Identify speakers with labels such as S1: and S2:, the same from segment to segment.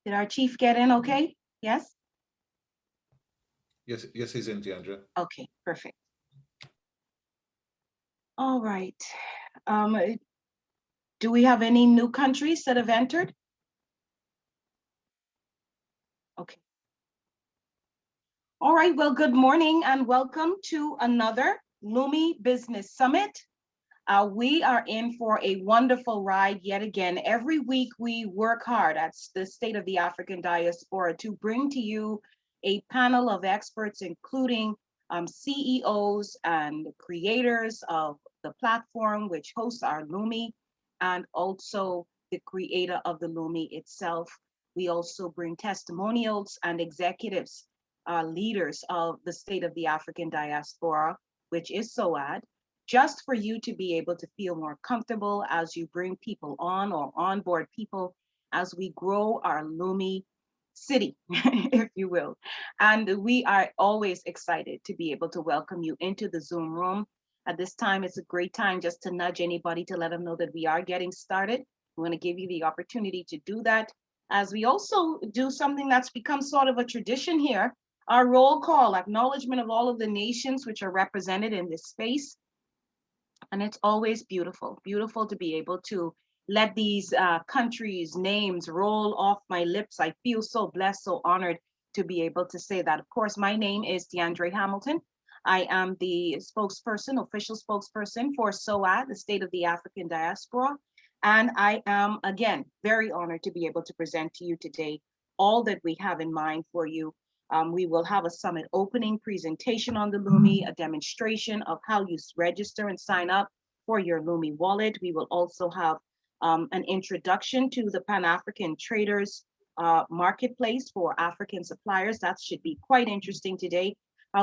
S1: Did our chief get in okay? Yes?
S2: Yes, he's in, Deandra.
S1: Okay, perfect. All right. Do we have any new countries that have entered? Okay. All right, well, good morning and welcome to another Lumi Business Summit. We are in for a wonderful ride yet again. Every week we work hard at the State of the African Diaspora to bring to you a panel of experts, including CEOs and creators of the platform which hosts our Lumi, and also the creator of the Lumi itself. We also bring testimonials and executives, leaders of the State of the African Diaspora, which is SOAD, just for you to be able to feel more comfortable as you bring people on or onboard people as we grow our Lumi city, if you will. And we are always excited to be able to welcome you into the Zoom room. At this time, it's a great time just to nudge anybody to let them know that we are getting started. We want to give you the opportunity to do that, as we also do something that's become sort of a tradition here, our roll call, acknowledgement of all of the nations which are represented in this space. And it's always beautiful, beautiful to be able to let these countries' names roll off my lips. I feel so blessed, so honored to be able to say that. Of course, my name is DeAndre Hamilton. I am the spokesperson, official spokesperson for SOAD, the State of the African Diaspora. And I am, again, very honored to be able to present to you today all that we have in mind for you. We will have a summit opening presentation on the Lumi, a demonstration of how you register and sign up for your Lumi wallet. We will also have an introduction to the Pan-African Traders Marketplace for African suppliers. That should be quite interesting today.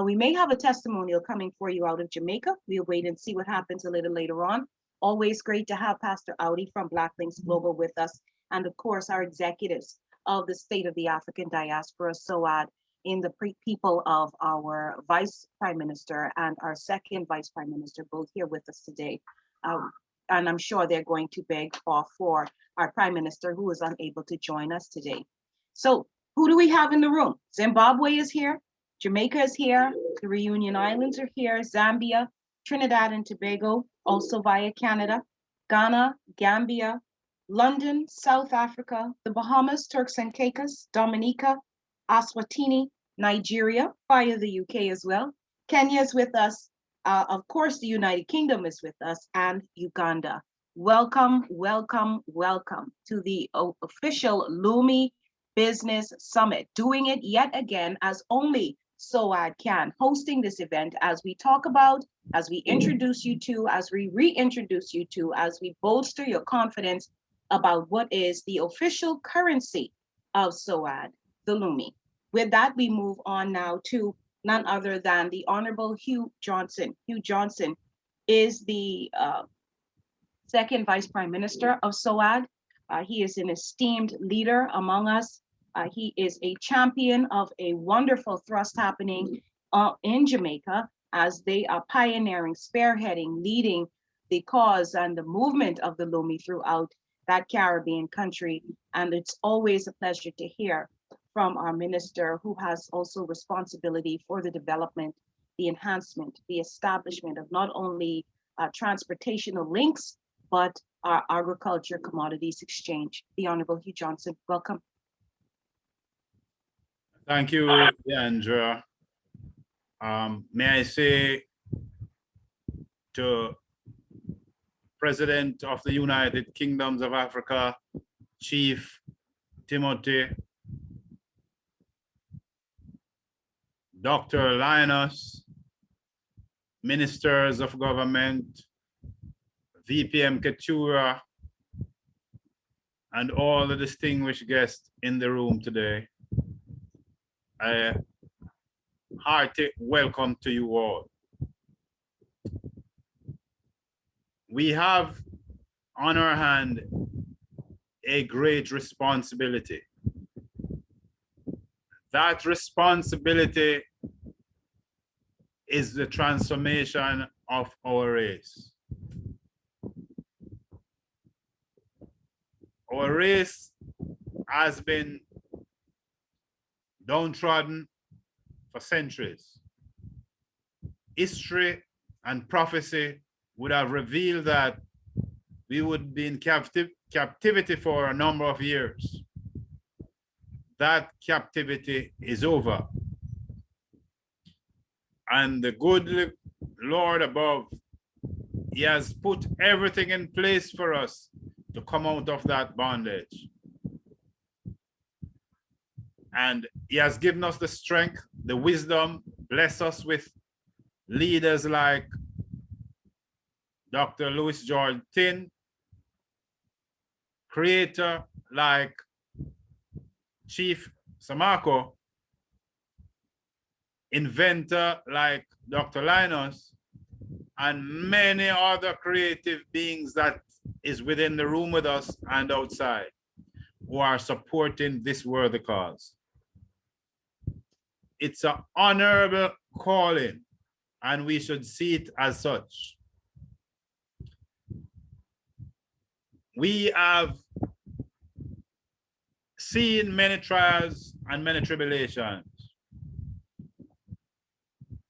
S1: We may have a testimonial coming for you out of Jamaica. We'll wait and see what happens a little later on. Always great to have Pastor Audi from Black Links Global with us. And of course, our executives of the State of the African Diaspora, SOAD, in the people of our Vice Prime Minister and our second Vice Prime Minister, both here with us today. And I'm sure they're going to beg off for our Prime Minister, who is unable to join us today. So who do we have in the room? Zimbabwe is here, Jamaica is here, the Reunion Islands are here, Zambia, Trinidad and Tobago, also via Canada, Ghana, Gambia, London, South Africa, the Bahamas, Turks and Caicos, Dominica, Eswatini, Nigeria, via the UK as well. Kenya is with us. Of course, the United Kingdom is with us, and Uganda. Welcome, welcome, welcome to the official Lumi Business Summit, doing it yet again as only SOAD can, hosting this event as we talk about, as we introduce you to, as we reintroduce you to, as we bolster your confidence about what is the official currency of SOAD, the Lumi. With that, we move on now to none other than the Honourable Hugh Johnson. Hugh Johnson is the second Vice Prime Minister of SOAD. He is an esteemed leader among us. He is a champion of a wonderful thrust happening in Jamaica as they are pioneering, spearheading, leading the cause and the movement of the Lumi throughout that Caribbean country. And it's always a pleasure to hear from our minister, who has also responsibility for the development, the enhancement, the establishment of not only transportational links, but our agriculture commodities exchange. The Honourable Hugh Johnson, welcome.
S3: Thank you, Deandra. May I say to President of the United Kingdoms of Africa, Chief Timothy, Dr. Linus, Ministers of Government, VPM Ketura, and all the distinguished guests in the room today. A hearty welcome to you all. We have on our hand a great responsibility. That responsibility is the transformation of our race. Our race has been downtrodden for centuries. History and prophecy would have revealed that we would be in captivity for a number of years. That captivity is over. And the good Lord above, he has put everything in place for us to come out of that bondage. And he has given us the strength, the wisdom, bless us with leaders like Dr. Louis George Tin, creator like Chief Samako, inventor like Dr. Linus, and many other creative beings that is within the room with us and outside who are supporting this worthy cause. It's an honorable calling, and we should see it as such. We have seen many trials and many tribulations.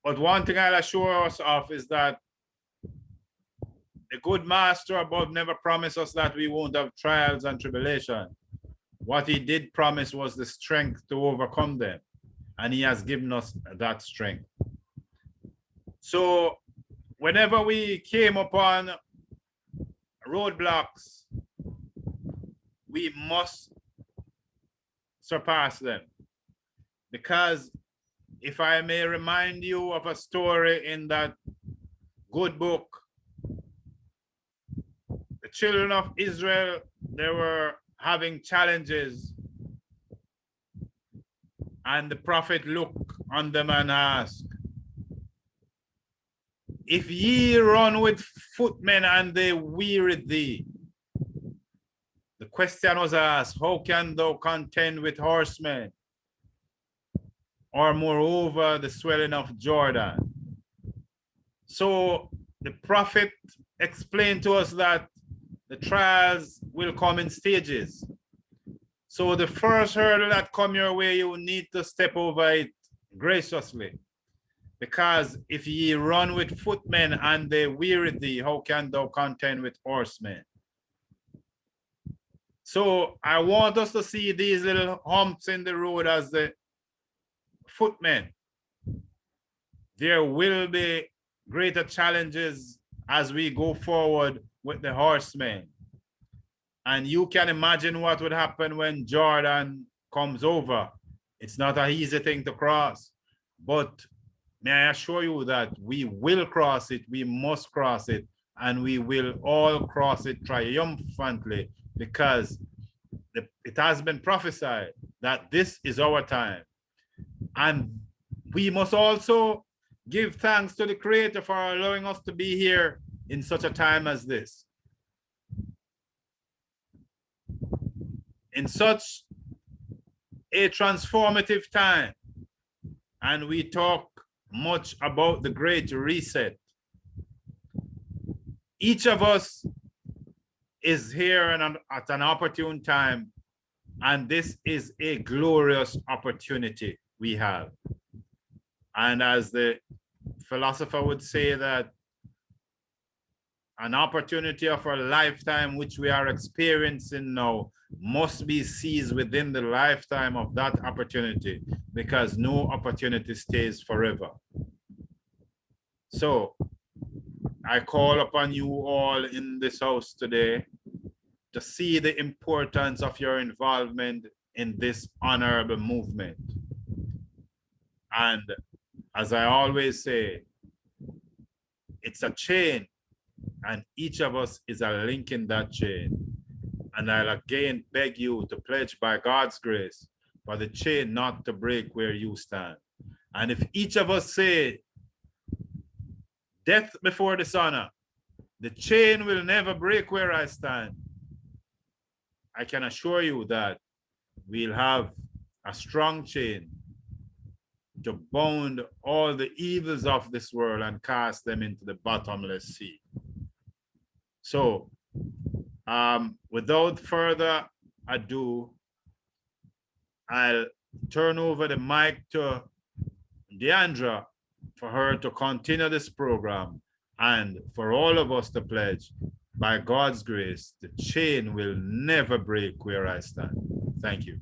S3: But one thing I'll assure us of is that the good master above never promised us that we won't have trials and tribulations. What he did promise was the strength to overcome them. And he has given us that strength. So whenever we came upon roadblocks, we must surpass them. Because if I may remind you of a story in that good book, the children of Israel, they were having challenges, and the prophet looked on them and asked, if ye run with footmen and they weary thee, the question was asked, how can thou contend with horsemen? Or moreover, the swelling of Jordan. So the prophet explained to us that the trials will come in stages. So the first hurdle that come your way, you need to step over it graciously. Because if ye run with footmen and they weary thee, how can thou contend with horsemen? So I want us to see these little humps in the road as the footmen. There will be greater challenges as we go forward with the horsemen. And you can imagine what would happen when Jordan comes over. It's not an easy thing to cross, but may I assure you that we will cross it, we must cross it, and we will all cross it triumphantly, because it has been prophesied that this is our time. And we must also give thanks to the Creator for allowing us to be here in such a time as this. In such a transformative time, and we talk much about the Great Reset. Each of us is here at an opportune time, and this is a glorious opportunity we have. And as the philosopher would say, that an opportunity of a lifetime which we are experiencing now must be seized within the lifetime of that opportunity, because no opportunity stays forever. So I call upon you all in this house today to see the importance of your involvement in this honorable movement. And as I always say, it's a chain, and each of us is a link in that chain. And I'll again beg you to pledge by God's grace for the chain not to break where you stand. And if each of us say, death before dishonor, the chain will never break where I stand, I can assure you that we'll have a strong chain to bound all the evils of this world and cast them into the bottomless sea. So, without further ado, I'll turn over the mic to Deandra for her to continue this program and for all of us to pledge, by God's grace, the chain will never break where I stand. Thank you.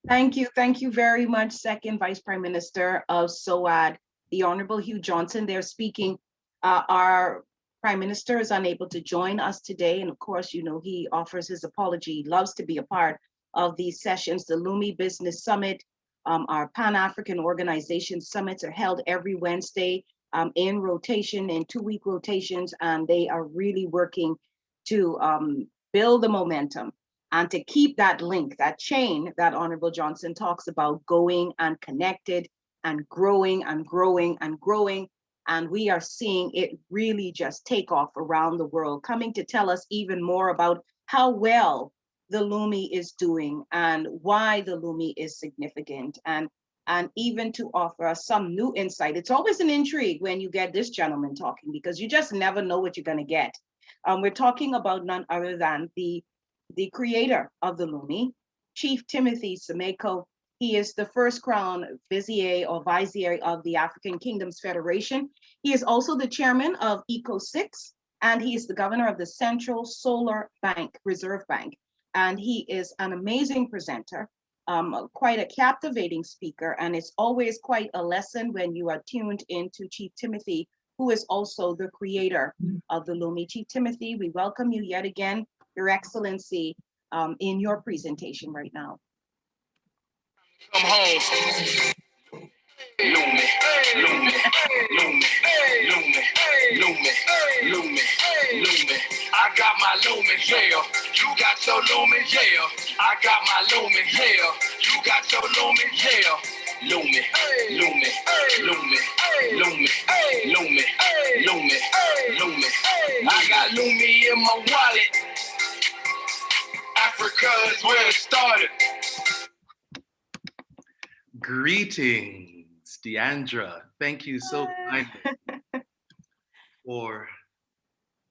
S1: Thank you. Thank you very much, Second Vice Prime Minister of SOAD, the Honourable Hugh Johnson. They're speaking. Our Prime Minister is unable to join us today. And of course, you know, he offers his apology. He loves to be a part of these sessions. The Lumi Business Summit, our Pan-African Organization Summits are held every Wednesday in rotation, in 2-week rotations, and they are really working to build the momentum and to keep that link, that chain that Honourable Johnson talks about, going and connected and growing and growing and growing. And we are seeing it really just take off around the world. Coming to tell us even more about how well the Lumi is doing and why the Lumi is significant, and even to offer us some new insight. It's always an intrigue when you get this gentleman talking, because you just never know what you're going to get. We're talking about none other than the creator of the Lumi, Chief Timothy Semeko. He is the first crown vizier or vizier of the African Kingdoms Federation. He is also the chairman of ECO6, and he is the governor of the Central Solar Bank, Reserve Bank. And he is an amazing presenter, quite a captivating speaker, and it's always quite a lesson when you are tuned into Chief Timothy, who is also the creator of the Lumi. Chief Timothy, we welcome you yet again, Your Excellency, in your presentation right now.
S2: Come home. Lumi, Lumi, Lumi, Lumi, Lumi, Lumi, Lumi. I got my Lumi, yeah. You got your Lumi, yeah. I got my Lumi, yeah. You got your Lumi, yeah. Lumi, Lumi, Lumi, Lumi, Lumi, Lumi, Lumi. I got Lumi in my wallet. Africa is where it started.
S4: Greetings, Deandra. Thank you so kindly for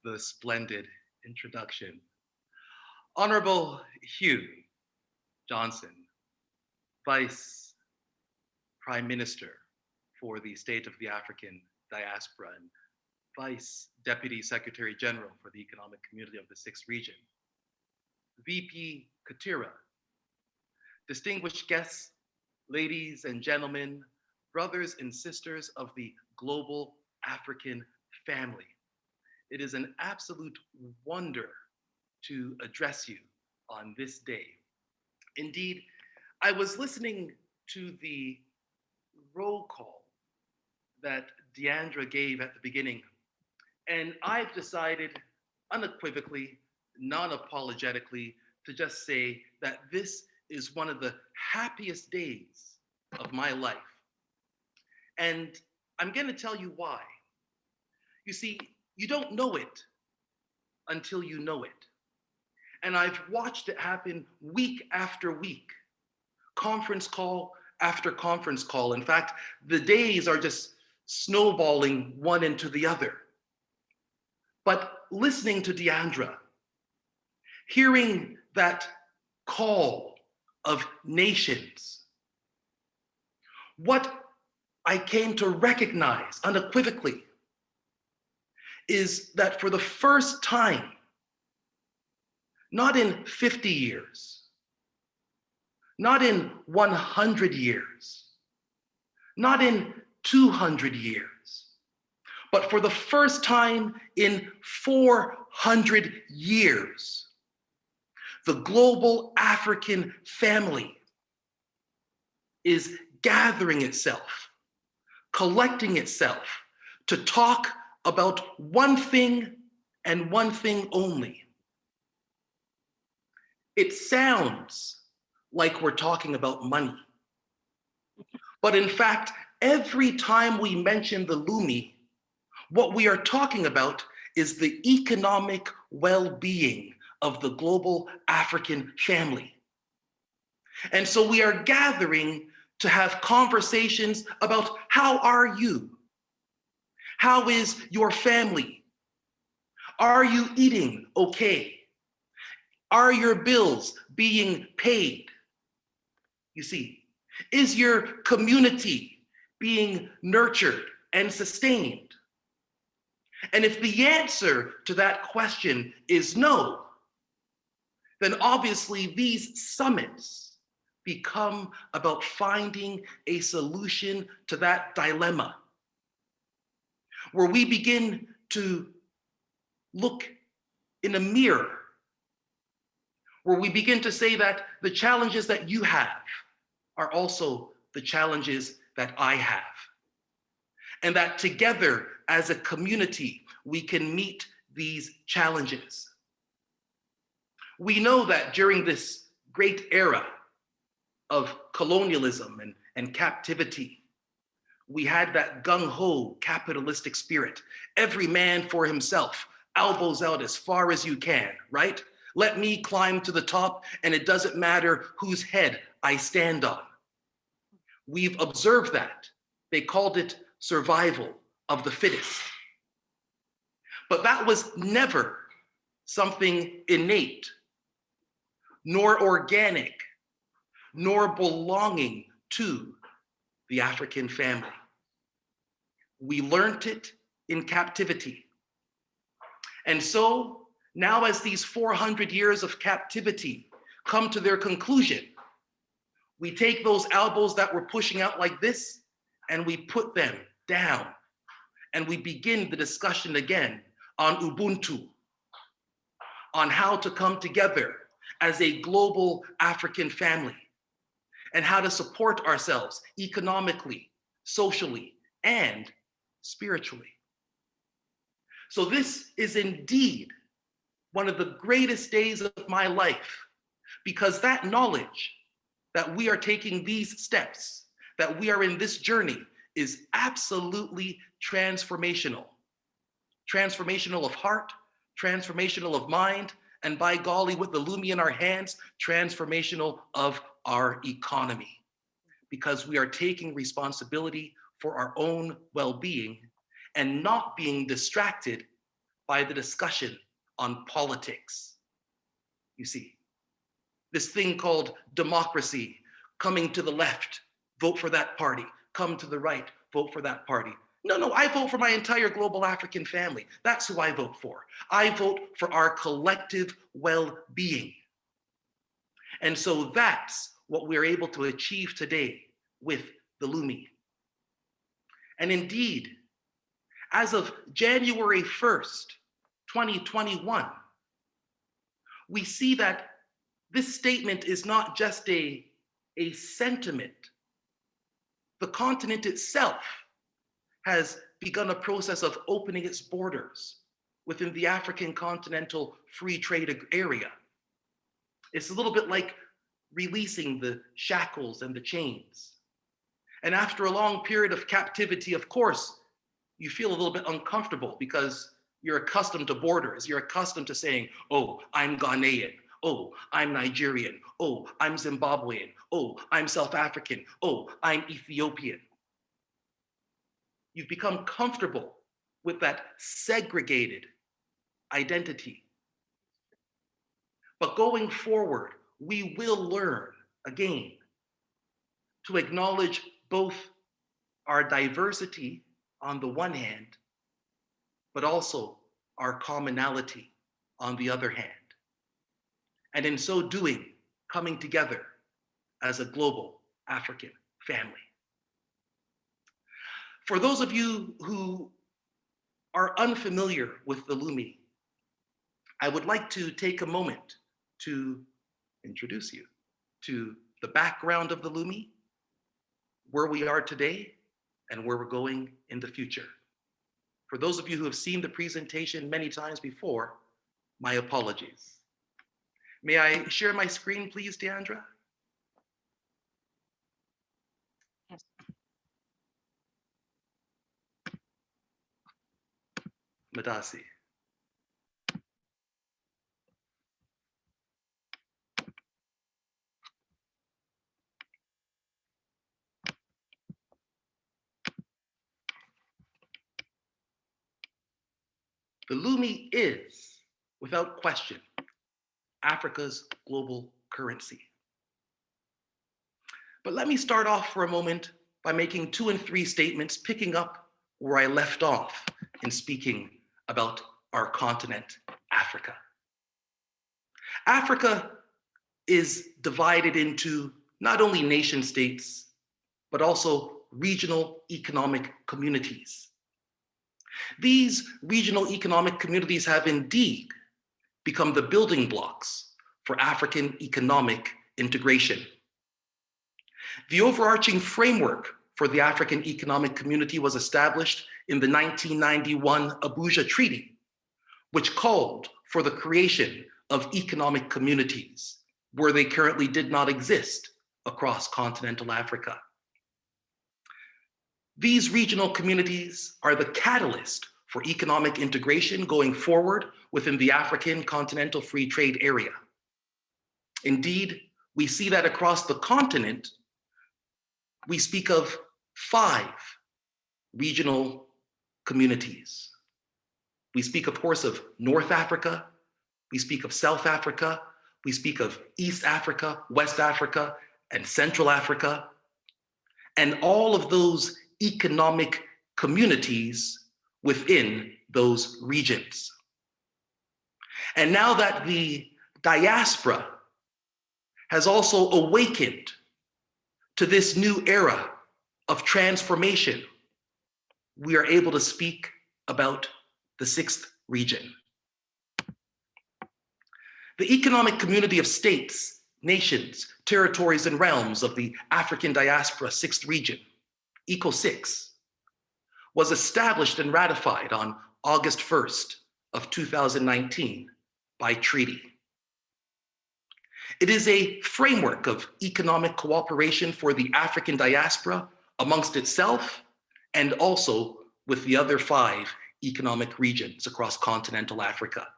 S4: the splendid introduction. Honourable Hugh Johnson, Vice Prime Minister for the State of the African Diaspora and Vice Deputy Secretary General for the Economic Community of the 6th Region, VP Katira, distinguished guests, ladies and gentlemen, brothers and sisters of the global African family. It is an absolute wonder to address you on this day. Indeed, I was listening to the roll call that Deandra gave at the beginning, and I've decided unequivocally, non-apologetically, to just say that this is one of the happiest days of my life. And I'm going to tell you why. You see, you don't know it until you know it. And I've watched it happen week after week, conference call after conference call. In fact, the days are just snowballing one into the other. But listening to Deandra, hearing that call of nations, what I came to recognize unequivocally is that for the first time, not in 50 years, not in 100 years, not in 200 years, but for the first time in 400 years, the global African family is gathering itself, collecting itself to talk about one thing and one thing only. It sounds like we're talking about money. But in fact, every time we mention the Lumi, what we are talking about is the economic well-being of the global African family. And so we are gathering to have conversations about how are you? How is your family? Are you eating okay? Are your bills being paid? You see, is your community being nurtured and sustained? And if the answer to that question is no, then obviously these summits become about finding a solution to that dilemma, where we begin to look in a mirror, where we begin to say that the challenges that you have are also the challenges that I have. And that together as a community, we can meet these challenges. We know that during this great era of colonialism and captivity, we had that gung-ho capitalistic spirit. Every man for himself, elbows out as far as you can, right? Let me climb to the top, and it doesn't matter whose head I stand on. We've observed that. They called it survival of the fittest. But that was never something innate, nor organic, nor belonging to the African family. We learned it in captivity. And so now as these 400 years of captivity come to their conclusion, we take those elbows that we're pushing out like this and we put them down and we begin the discussion again on Ubuntu, on how to come together as a global African family and how to support ourselves economically, socially, and spiritually. So this is indeed one of the greatest days of my life, because that knowledge that we are taking these steps, that we are in this journey, is absolutely transformational. Transformational of heart, transformational of mind, and by golly, with the Lumi in our hands, transformational of our economy, because we are taking responsibility for our own well-being and not being distracted by the discussion on politics. You see, this thing called democracy, coming to the left, vote for that party, come to the right, vote for that party. No, I vote for my entire global African family. That's who I vote for. I vote for our collective well-being. And so that's what we're able to achieve today with the Lumi. And indeed, as of January 1st, 2021, we see that this statement is not just a sentiment. The continent itself has begun a process of opening its borders within the African continental free trade area. It's a little bit like releasing the shackles and the chains. And after a long period of captivity, of course, you feel a little bit uncomfortable because you're accustomed to borders. You're accustomed to saying, oh, I'm Ghanaian. Oh, I'm Nigerian. Oh, I'm Zimbabwean. Oh, I'm South African. Oh, I'm Ethiopian. You've become comfortable with that segregated identity. But going forward, we will learn again to acknowledge both our diversity on the one hand, but also our commonality on the other hand. And in so doing, coming together as a global African family. For those of you who are unfamiliar with the Lumi, I would like to take a moment to introduce you to the background of the Lumi, where we are today, and where we're going in the future. For those of you who have seen the presentation many times before, my apologies. May I share my screen, please, Deandra?
S1: Yes.
S4: Madasi. The Lumi is, without question, Africa's global currency. But let me start off for a moment by making 2 and 3 statements, picking up where I left off in speaking about our continent, Africa. Africa is divided into not only nation states, but also regional economic communities. These regional economic communities have indeed become the building blocks for African economic integration. The overarching framework for the African Economic Community was established in the 1991 Abuja Treaty, which called for the creation of economic communities where they currently did not exist across continental Africa. These regional communities are the catalyst for economic integration going forward within the African Continental Free Trade Area. Indeed, we see that across the continent, we speak of 5 regional communities. We speak, of course, of North Africa, we speak of South Africa, we speak of East Africa, West Africa, and Central Africa, and all of those economic communities within those regions. And now that the diaspora has also awakened to this new era of transformation, we are able to speak about the 6th region. The economic community of states, nations, territories, and realms of the African diaspora 6th region, ECO6, was established and ratified on August 1st of 2019 by treaty. It is a framework of economic cooperation for the African diaspora amongst itself and also with the other 5 economic regions across continental Africa.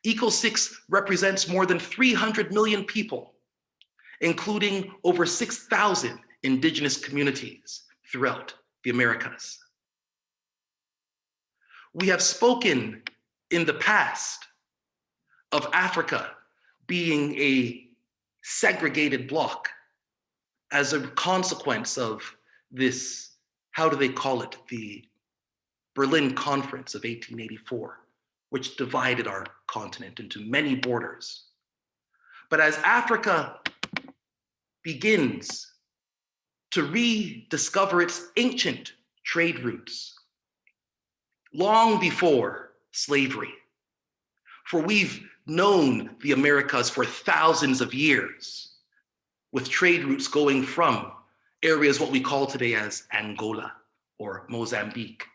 S4: ECO6 represents more than 300 million people, including over 6,000 indigenous communities throughout the Americas. We have spoken in the past of Africa being a segregated bloc as a consequence of this, how do they call it, the Berlin Conference of 1884, which divided our continent into many borders. But as Africa begins to rediscover its ancient trade routes, long before slavery, for we've known the Americas for thousands of years, with trade routes going from areas what we call today as Angola or Mozambique,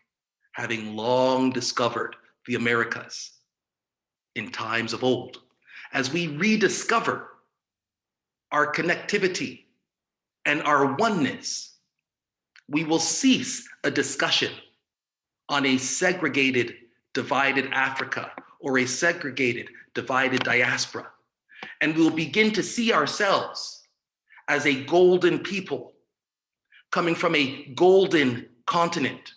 S4: having long discovered the Americas in times of old. As we rediscover our connectivity and our oneness, we will cease a discussion on a segregated, divided Africa or a segregated, divided diaspora. And we'll begin to see ourselves as a golden people coming from a golden continent.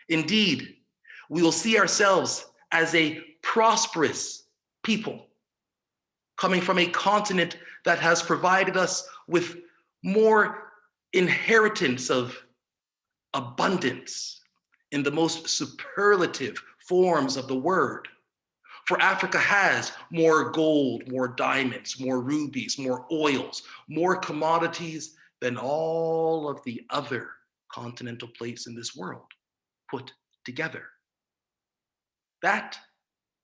S4: Indeed, we will see ourselves as a prosperous people coming from a continent that has provided us with more inheritance of abundance in the most superlative forms of the word. For Africa has more gold, more diamonds, more rubies, more oils, more commodities than all of the other continental plates in this world put together. That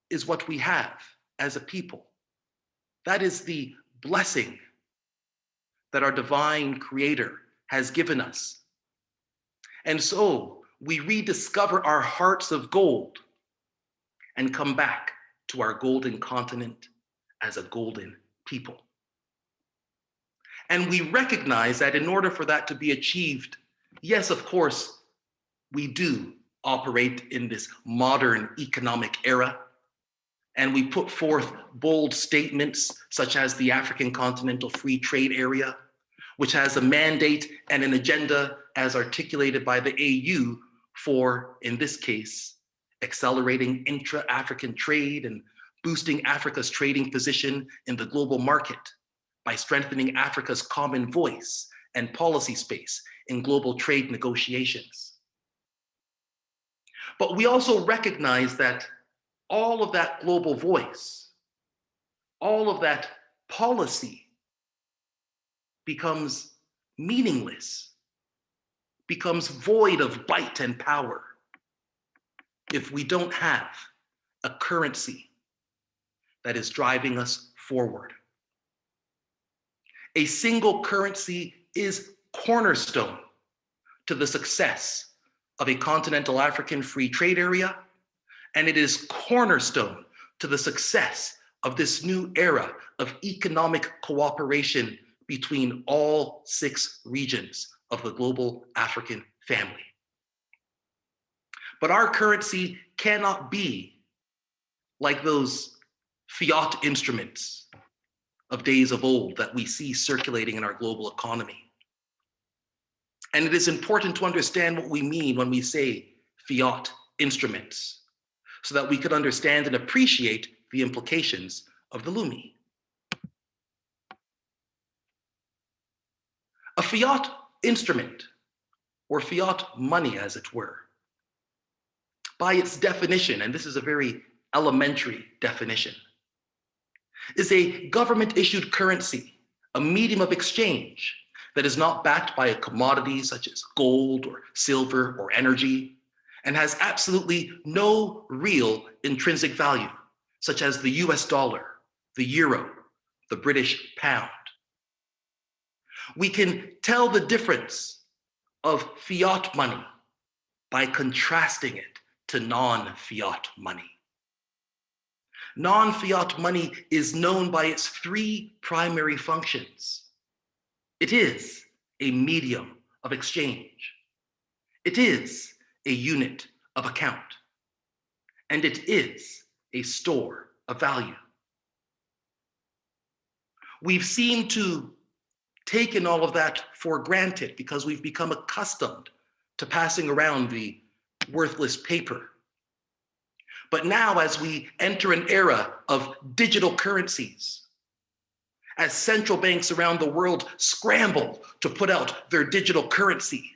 S4: is what we have as a people. That is the blessing that our divine creator has given us. And so we rediscover our hearts of gold and come back to our golden continent as a golden people. And we recognize that in order for that to be achieved, yes, of course, we do operate in this modern economic era, and we put forth bold statements such as the African Continental Free Trade Area, which has a mandate and an agenda as articulated by the AU for, in this case, accelerating intra-African trade and boosting Africa's trading position in the global market. by strengthening Africa's common voice and policy space in global trade negotiations. But we also recognize that all of that global voice, all of that policy becomes meaningless, becomes void of bite and power if we don't have a currency that is driving us forward. A single currency is cornerstone to the success of a continental African free trade area, and it is cornerstone to the success of this new era of economic cooperation between all 6 regions of the global African family. But our currency cannot be like those fiat instruments of days of old that we see circulating in our global economy. And it is important to understand what we mean when we say fiat instruments, so that we could understand and appreciate the implications of the Lumi. A fiat instrument, or fiat money as it were, by its definition, and this is a very elementary definition, is a government-issued currency, a medium of exchange that is not backed by a commodity such as gold or silver or energy, and has absolutely no real intrinsic value, such as the US dollar, the euro, the British pound. We can tell the difference of fiat money by contrasting it to non-fiat money. Non-fiat money is known by its 3 primary functions. It is a medium of exchange. It is a unit of account. And it is a store of value. We've seemed to taken all of that for granted because we've become accustomed to passing around the worthless paper. But now, as we enter an era of digital currencies, as central banks around the world scramble to put out their digital currency,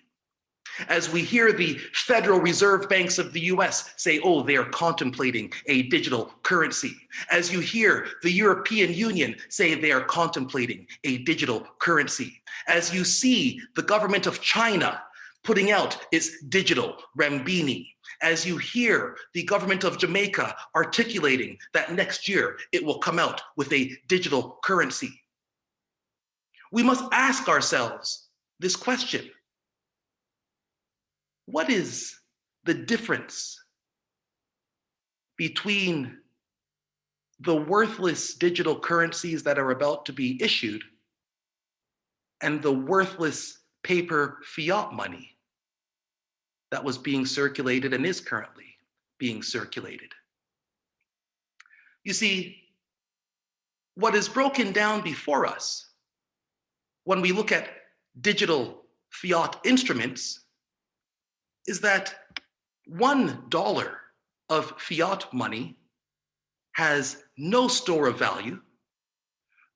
S4: as we hear the Federal Reserve banks of the US say, oh, they are contemplating a digital currency, as you hear the European Union say they are contemplating a digital currency, as you see the government of China putting out its digital renminbi, as you hear the government of Jamaica articulating that next year it will come out with a digital currency, we must ask ourselves this question: what is the difference between the worthless digital currencies that are about to be issued and the worthless paper fiat money that was being circulated and is currently being circulated? You see, what is broken down before us when we look at digital fiat instruments is that $1 of fiat money has no store of value,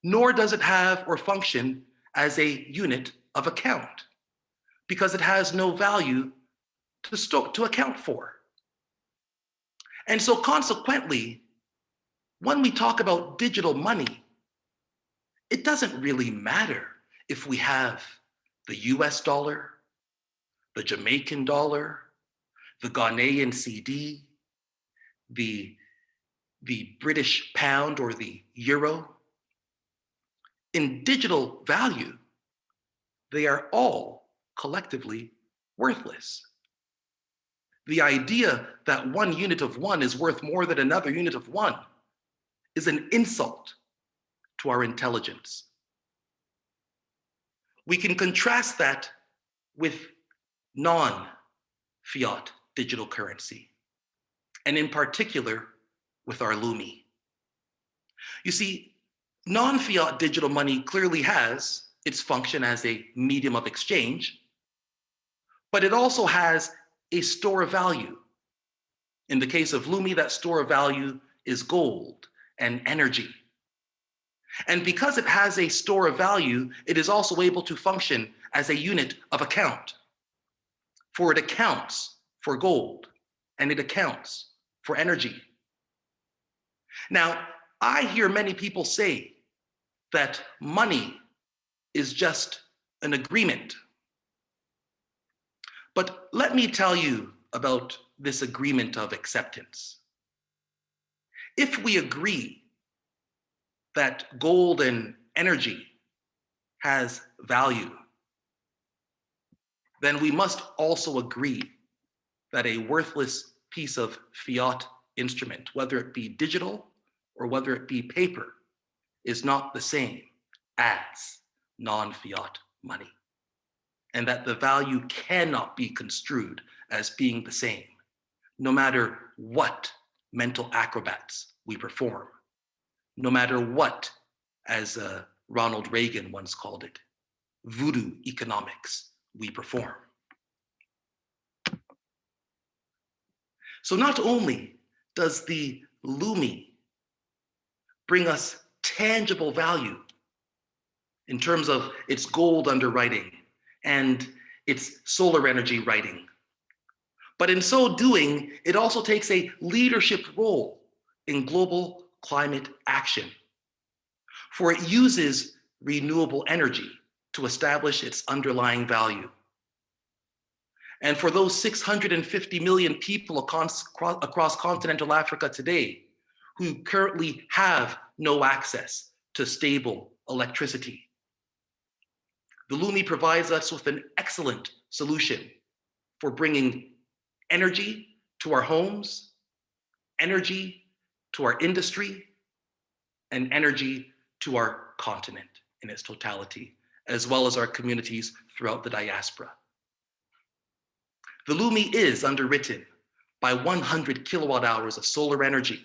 S4: nor does it have or function as a unit of account, because it has no value to account for. And so consequently, when we talk about digital money, it doesn't really matter if we have the US dollar, the Jamaican dollar, the Ghanaian CD, the British pound or the euro. In digital value, they are all collectively worthless. The idea that one unit of one is worth more than another unit of one is an insult to our intelligence. We can contrast that with non-fiat digital currency, and in particular with our Lumi. You see, non-fiat digital money clearly has its function as a medium of exchange, but it also has a store of value. In the case of Lumi, that store of value is gold and energy. And because it has a store of value, it is also able to function as a unit of account. For it accounts for gold, and it accounts for energy. Now, I hear many people say that money is just an agreement. But let me tell you about this agreement of acceptance. If we agree that gold and energy has value, then we must also agree that a worthless piece of fiat instrument, whether it be digital or whether it be paper, is not the same as non-fiat money, and that the value cannot be construed as being the same, no matter what mental acrobats we perform, no matter what, as Ronald Reagan once called it, voodoo economics we perform. So not only does the Lumi bring us tangible value in terms of its gold underwriting and its solar energy writing, but in so doing, it also takes a leadership role in global climate action, for it uses renewable energy to establish its underlying value. And for those 650 million people across continental Africa today who currently have no access to stable electricity, the Lumi provides us with an excellent solution for bringing energy to our homes, energy to our industry, and energy to our continent in its totality, as well as our communities throughout the diaspora. The Lumi is underwritten by 100 kilowatt hours of solar energy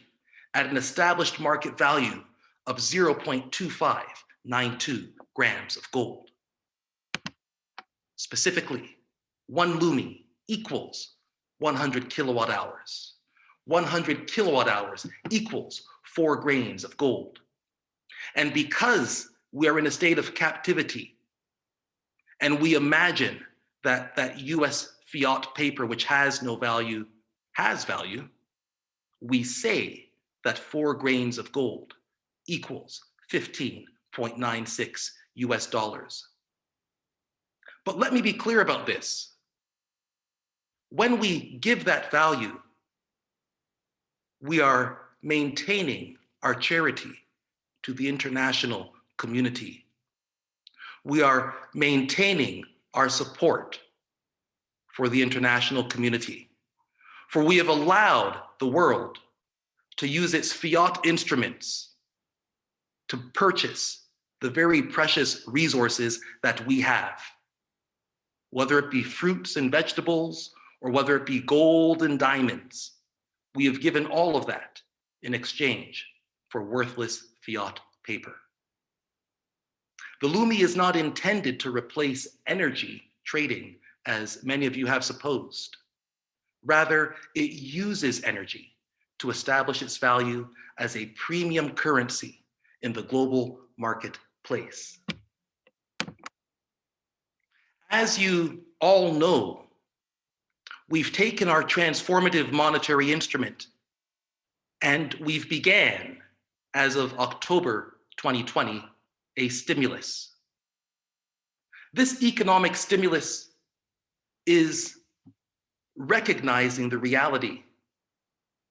S4: at an established market value of 0.2592 grams of gold. Specifically, 1 Lumi equals 100 kilowatt hours. 100 kilowatt hours equals 4 grains of gold. And because we are in a state of captivity, and we imagine that US fiat paper, which has no value, has value, we say that 4 grains of gold equals 15.96 US dollars. But let me be clear about this. When we give that value, we are maintaining our charity to the international community. We are maintaining our support for the international community. For we have allowed the world to use its fiat instruments to purchase the very precious resources that we have, whether it be fruits and vegetables, or whether it be gold and diamonds. We have given all of that in exchange for worthless fiat paper. The Lumi is not intended to replace energy trading, as many of you have supposed. Rather, it uses energy to establish its value as a premium currency in the global marketplace. As you all know, we've taken our transformative monetary instrument and we've began, as of October 2020, a stimulus. This economic stimulus is recognizing the reality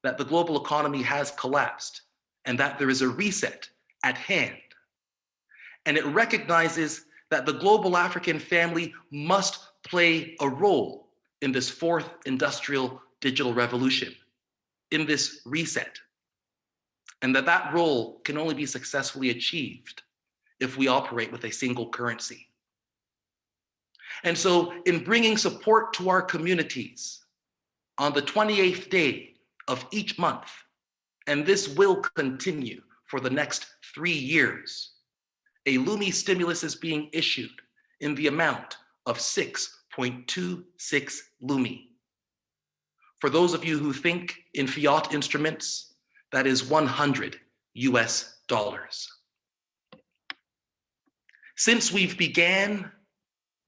S4: that the global economy has collapsed and that there is a reset at hand. And it recognizes that the global African family must play a role in this fourth industrial digital revolution, in this reset, and that role can only be successfully achieved if we operate with a single currency. And so in bringing support to our communities on the 28th day of each month, and this will continue for the next 3 years, a Lumi stimulus is being issued in the amount of 6.26 Lumi. For those of you who think in fiat instruments, that is 100 US dollars. Since we've began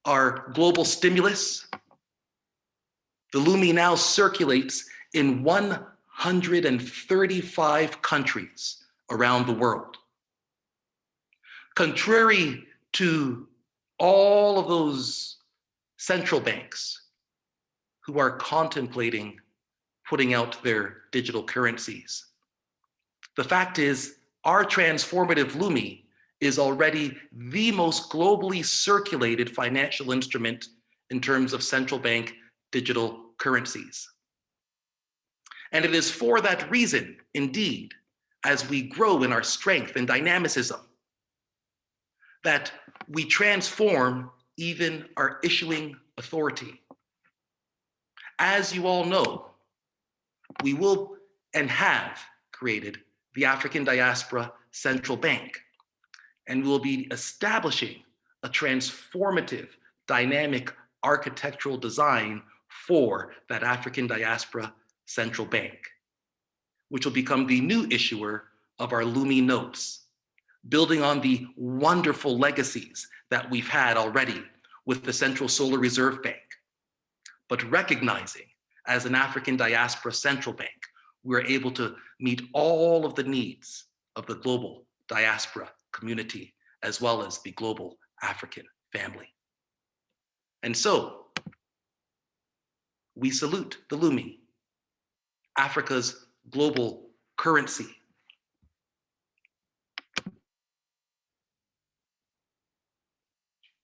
S4: our global stimulus, the Lumi now circulates in 135 countries around the world. Contrary to all of those central banks who are contemplating putting out their digital currencies, the fact is our transformative Lumi is already the most globally circulated financial instrument in terms of central bank digital currencies. And it is for that reason, indeed, as we grow in our strength and dynamicism, that we transform even our issuing authority. As you all know, we will and have created the African Diaspora Central Bank, and we will be establishing a transformative, dynamic architectural design for that African Diaspora Central Bank, which will become the new issuer of our Lumi notes, building on the wonderful legacies that we've had already with the Central Solar Reserve Bank, but recognizing as an African Diaspora Central Bank, we're able to meet all of the needs of the global diaspora community, as well as the global African family. And so, we salute the Lumi, Africa's global currency.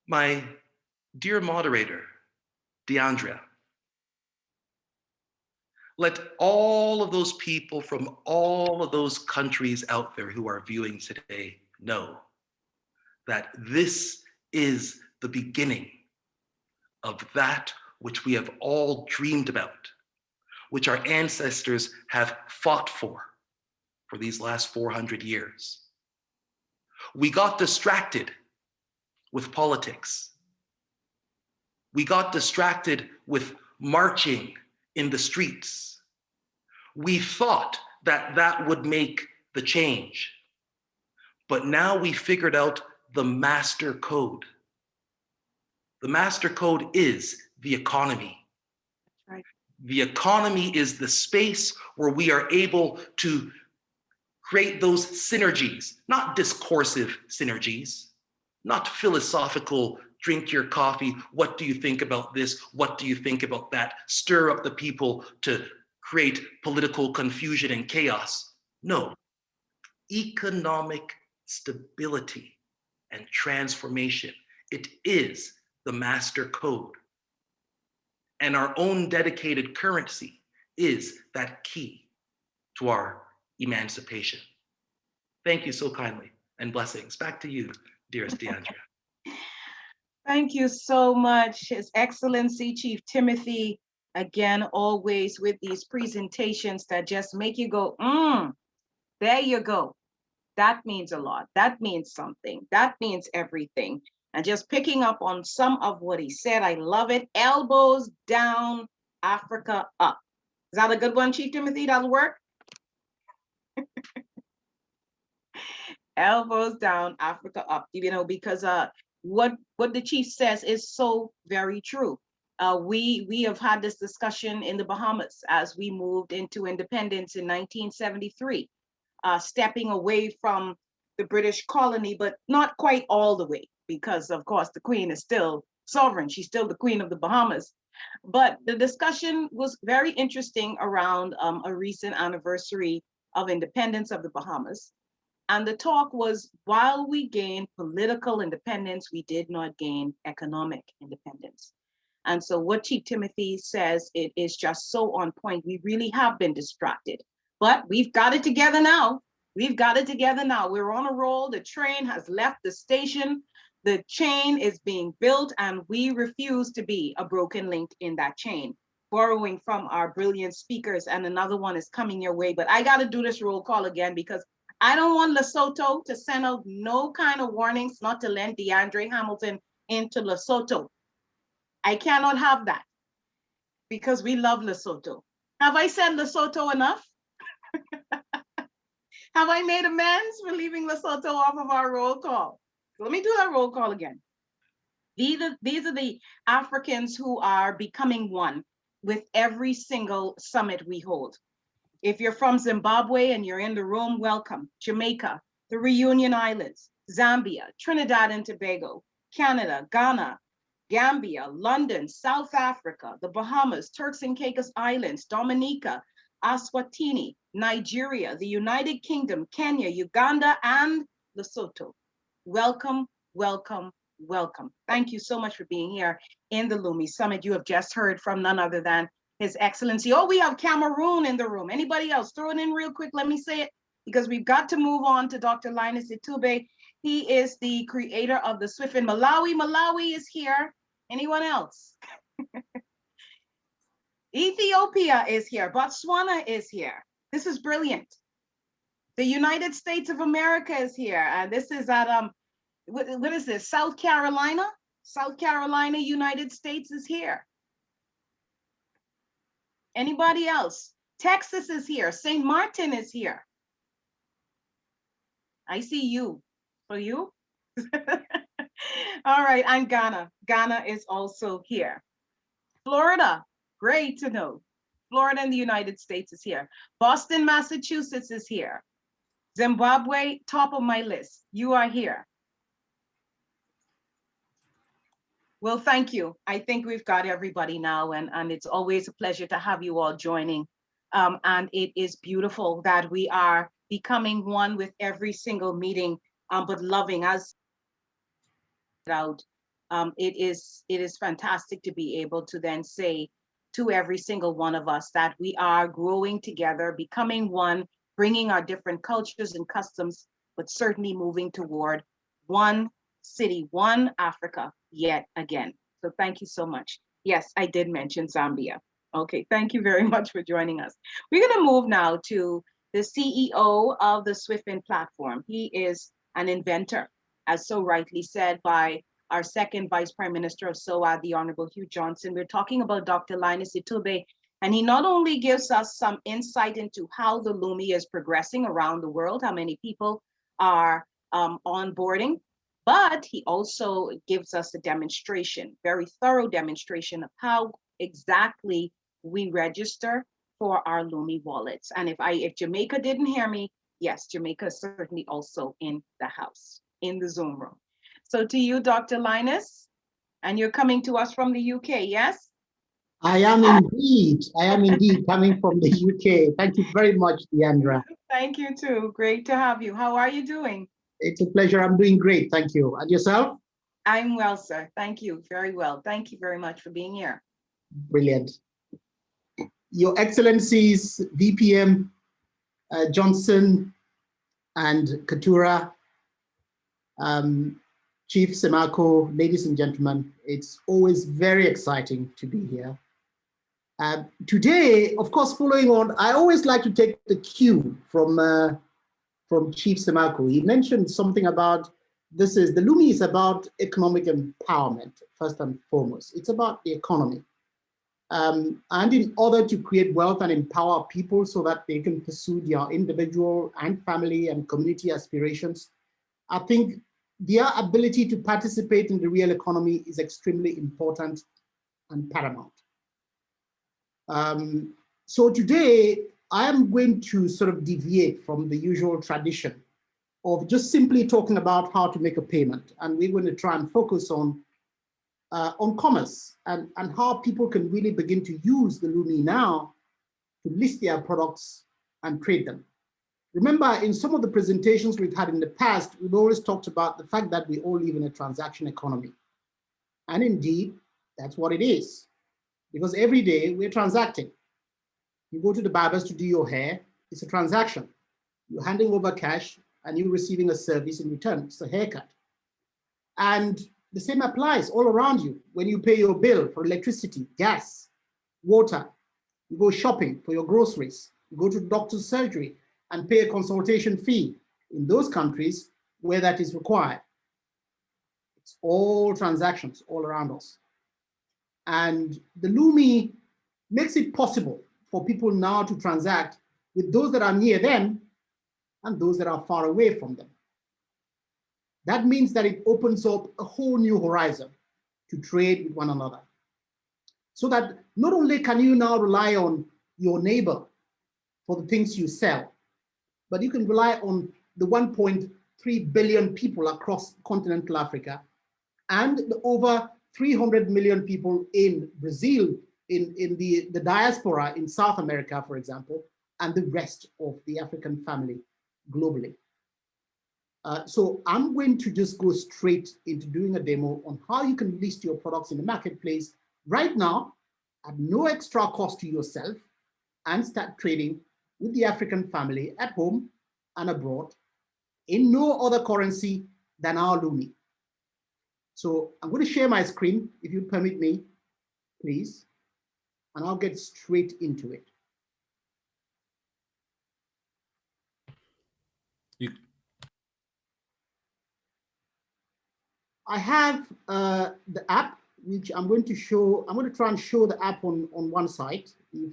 S4: My dear moderator, DeAndrea, let all of those people from all of those countries out there who are viewing today know that this is the beginning of that which we have all dreamed about, which our ancestors have fought for these last 400 years. We got distracted with politics. We got distracted with marching in the streets. We thought that that would make the change. But now we figured out the master code. The master code is the economy.
S1: That's right.
S4: The economy is the space where we are able to create those synergies, not discursive synergies, not philosophical, drink your coffee, what do you think about this, what do you think about that, stir up the people to create political confusion and chaos. No, economic stability and transformation. It is the master code. And our own dedicated currency is that key to our emancipation. Thank you so kindly, and blessings. Back to you, dearest DeAndrea.
S1: Thank you so much, His Excellency Chief Timothy. Again, always with these presentations that just make you go, there you go. That means a lot. That means something. That means everything. And just picking up on some of what he said, I love it. Elbows down, Africa up. Is that a good one, Chief Timothy? That'll work? Elbows down, Africa up. You know, because what the chief says is so very true. We have had this discussion in the Bahamas as we moved into independence in 1973, stepping away from the British colony, but not quite all the way, because of course the Queen is still sovereign. She's still the Queen of the Bahamas. But the discussion was very interesting around a recent anniversary of independence of the Bahamas. And the talk was, while we gained political independence, we did not gain economic independence. And so what Chief Timothy says, it is just so on point. We really have been distracted, but we've got it together now. We've got it together now. We're on a roll. The train has left the station. The chain is being built, and we refuse to be a broken link in that chain. Borrowing from our brilliant speakers, and another one is coming your way, but I got to do this roll call again because I don't want Lesotho to send out no kind of warnings not to lend DeAndre Hamilton into Lesotho. I cannot have that because we love Lesotho. Have I said Lesotho enough? Have I made amends for leaving Lesotho off of our roll call? Let me do that roll call again. These are the Africans who are becoming one with every single summit we hold. If you're from Zimbabwe and you're in the room, welcome. Jamaica, the Reunion Islands, Zambia, Trinidad and Tobago, Canada, Ghana, Gambia, London, South Africa, the Bahamas, Turks and Caicos Islands, Dominica, Eswatini, Nigeria, the United Kingdom, Kenya, Uganda, and Lesotho. Welcome, welcome, welcome. Thank you so much for being here in the Lumi Summit. You have just heard from none other than His Excellency. Oh, we have Cameroon in the room. Anybody else? Throw it in real quick. Let me say it because we've got to move on to Dr. Linus Itube. He is the creator of the Swift in Malawi. Malawi is here. Anyone else? Ethiopia is here. Botswana is here. This is brilliant. The United States of America is here. And this is at, what is this? South Carolina? South Carolina, United States is here. Anybody else? Texas is here. St. Martin is here. I see you. For you? All right, and Ghana. Ghana is also here. Florida, great to know. Florida in the United States is here. Boston, Massachusetts is here. Zimbabwe, top of my list. You are here. Well, thank you. I think we've got everybody now, and it's always a pleasure to have you all joining. And it is beautiful that we are becoming one with every single meeting, but loving us out. It is fantastic to be able to then say to every single one of us that we are growing together, becoming one, bringing our different cultures and customs, but certainly moving toward one city, one Africa yet again. So thank you so much. Yes, I did mention Zambia. Okay, thank you very much for joining us. We're going to move now to the CEO of the Swiftwind platform. He is an inventor, as so rightly said by our second Vice Prime Minister of SOA, the Honourable Hugh Johnson. We're talking about Dr. Linus Itube, and he not only gives us some insight into how the Lumi is progressing around the world, how many people are onboarding, but he also gives us a demonstration, very thorough demonstration of how exactly we register for our Lumi wallets. And if Jamaica didn't hear me, yes, Jamaica is certainly also in the house, in the Zoom room. So to you, Dr. Linus, and you're coming to us from the UK, yes?
S5: I am indeed. I am indeed coming from the UK. Thank you very much, Deandra.
S1: Thank you too. Great to have you. How are you doing?
S5: It's a pleasure. I'm doing great. Thank you. And yourself?
S1: I'm well, sir. Thank you. Very well. Thank you very much for being here.
S5: Brilliant. Your Excellencies, VPM Johnson and Katura, Chief Semako, ladies and gentlemen, it's always very exciting to be here. Today, of course, following on, I always like to take the cue from Chief Semako. He mentioned something about the Lumi is about economic empowerment, first and foremost. It's about the economy. And in order to create wealth and empower people so that they can pursue their individual and family and community aspirations, I think their ability to participate in the real economy is extremely important and paramount. So today, I am going to sort of deviate from the usual tradition of just simply talking about how to make a payment. And we're going to try and focus on commerce and how people can really begin to use the Lumi now to list their products and trade them. Remember, in some of the presentations we've had in the past, we've always talked about the fact that we all live in a transaction economy. And indeed, that's what it is. Because every day we're transacting. You go to the barbers to do your hair, it's a transaction. You're handing over cash and you're receiving a service in return, it's a haircut. And the same applies all around you. When you pay your bill for electricity, gas, water, you go shopping for your groceries, you go to the doctor's surgery and pay a consultation fee in those countries where that is required. It's all transactions all around us. And the Lumi makes it possible for people now to transact with those that are near them and those that are far away from them. That means that it opens up a whole new horizon to trade with one another. So that not only can you now rely on your neighbor for the things you sell, but you can rely on the 1.3 billion people across continental Africa and the over 300 million people in Brazil, in the diaspora in South America, for example, and the rest of the African family globally. So I'm going to just go straight into doing a demo on how you can list your products in the marketplace right now at no extra cost to yourself and start trading with the African family at home and abroad in no other currency than our Lumi. So I'm going to share my screen, if you permit me, please, and I'll get straight into it. I have the app, which I'm going to show. I'm going to try and show the app on one side, if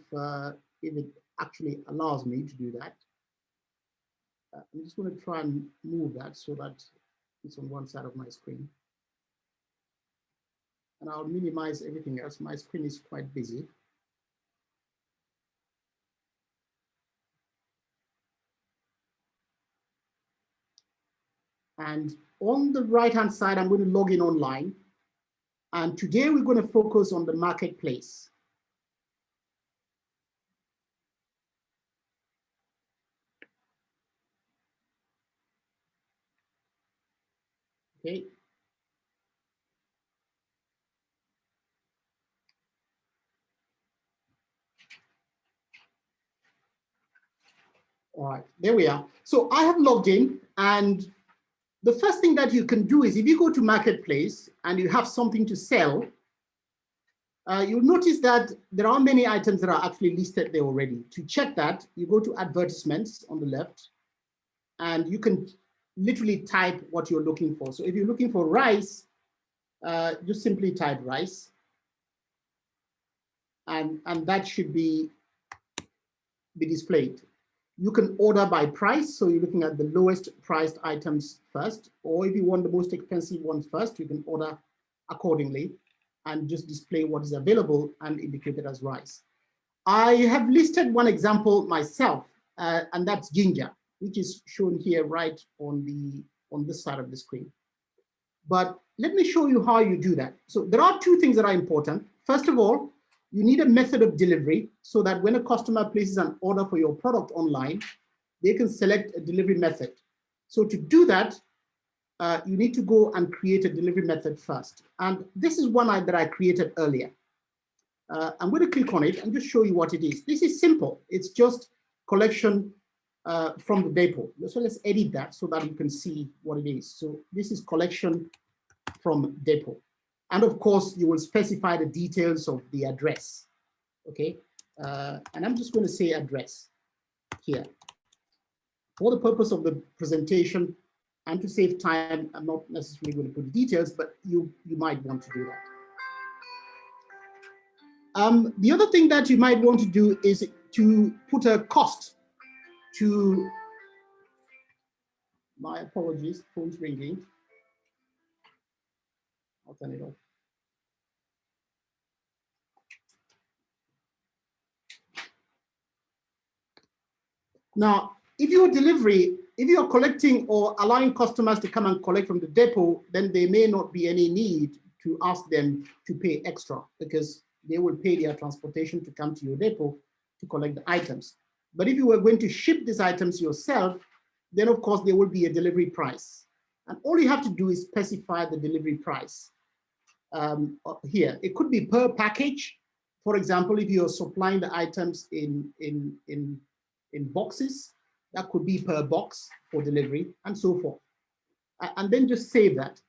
S5: it actually allows me to do that. I'm just going to try and move that so that it's on one side of my screen. And I'll minimize everything else. My screen is quite busy. And on the right-hand side, I'm going to log in online. And today we're going to focus on the marketplace. Okay. All right, there we are. So I have logged in, and the first thing that you can do is if you go to marketplace and you have something to sell, you'll notice that there are many items that are actually listed there already. To check that, you go to advertisements on the left, and you can literally type what you're looking for. So if you're looking for rice, just simply type rice, and that should be displayed. You can order by price, so you're looking at the lowest priced items first, or if you want the most expensive ones first, you can order accordingly and just display what is available and indicate it as rice. I have listed one example myself, and that's ginger, which is shown here right on this side of the screen. But let me show you how you do that. So there are two things that are important. First of all, you need a method of delivery so that when a customer places an order for your product online, they can select a delivery method. So to do that, you need to go and create a delivery method first. And this is one that I created earlier. I'm going to click on it and just show you what it is. This is simple. It's just collection from the depot. So let's edit that so that you can see what it is. So this is collection from depot. And of course, you will specify the details of the address. Okay. And I'm just going to say address here. For the purpose of the presentation and to save time, I'm not necessarily going to put the details, but you might want to do that. The other thing that you might want to do is to put a cost to, my apologies, phone's ringing. I'll turn it off. Now, if you're collecting or allowing customers to come and collect from the depot, then there may not be any need to ask them to pay extra because they will pay their transportation to come to your depot to collect the items. But if you were going to ship these items yourself, then of course there will be a delivery price. And all you have to do is specify the delivery price here. It could be per package. For example, if you're supplying the items in boxes, that could be per box for delivery and so forth. And then just save that.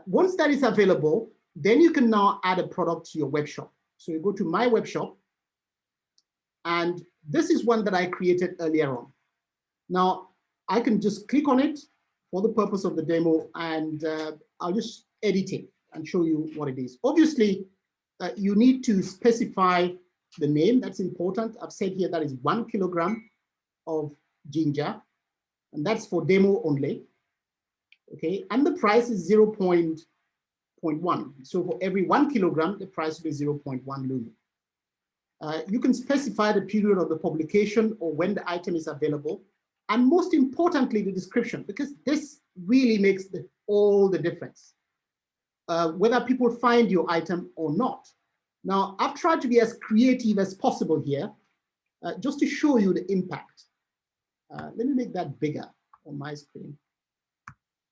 S5: Once that is available, then you can now add a product to your web shop. So you go to my web shop, and this is one that I created earlier on. Now, I can just click on it for the purpose of the demo, and I'll just edit it and show you what it is. Obviously, you need to specify the name. That's important. I've said here that is 1 kilogram of ginger, and that's for demo only. okay? And the price is 0.1. So for every 1 kilogram, the price will be 0.1 Lumi. You can specify the period of the publication or when the item is available. And most importantly, the description, because this really makes all the difference, whether people find your item or not. Now, I've tried to be as creative as possible here, just to show you the impact. Let me make that bigger on my screen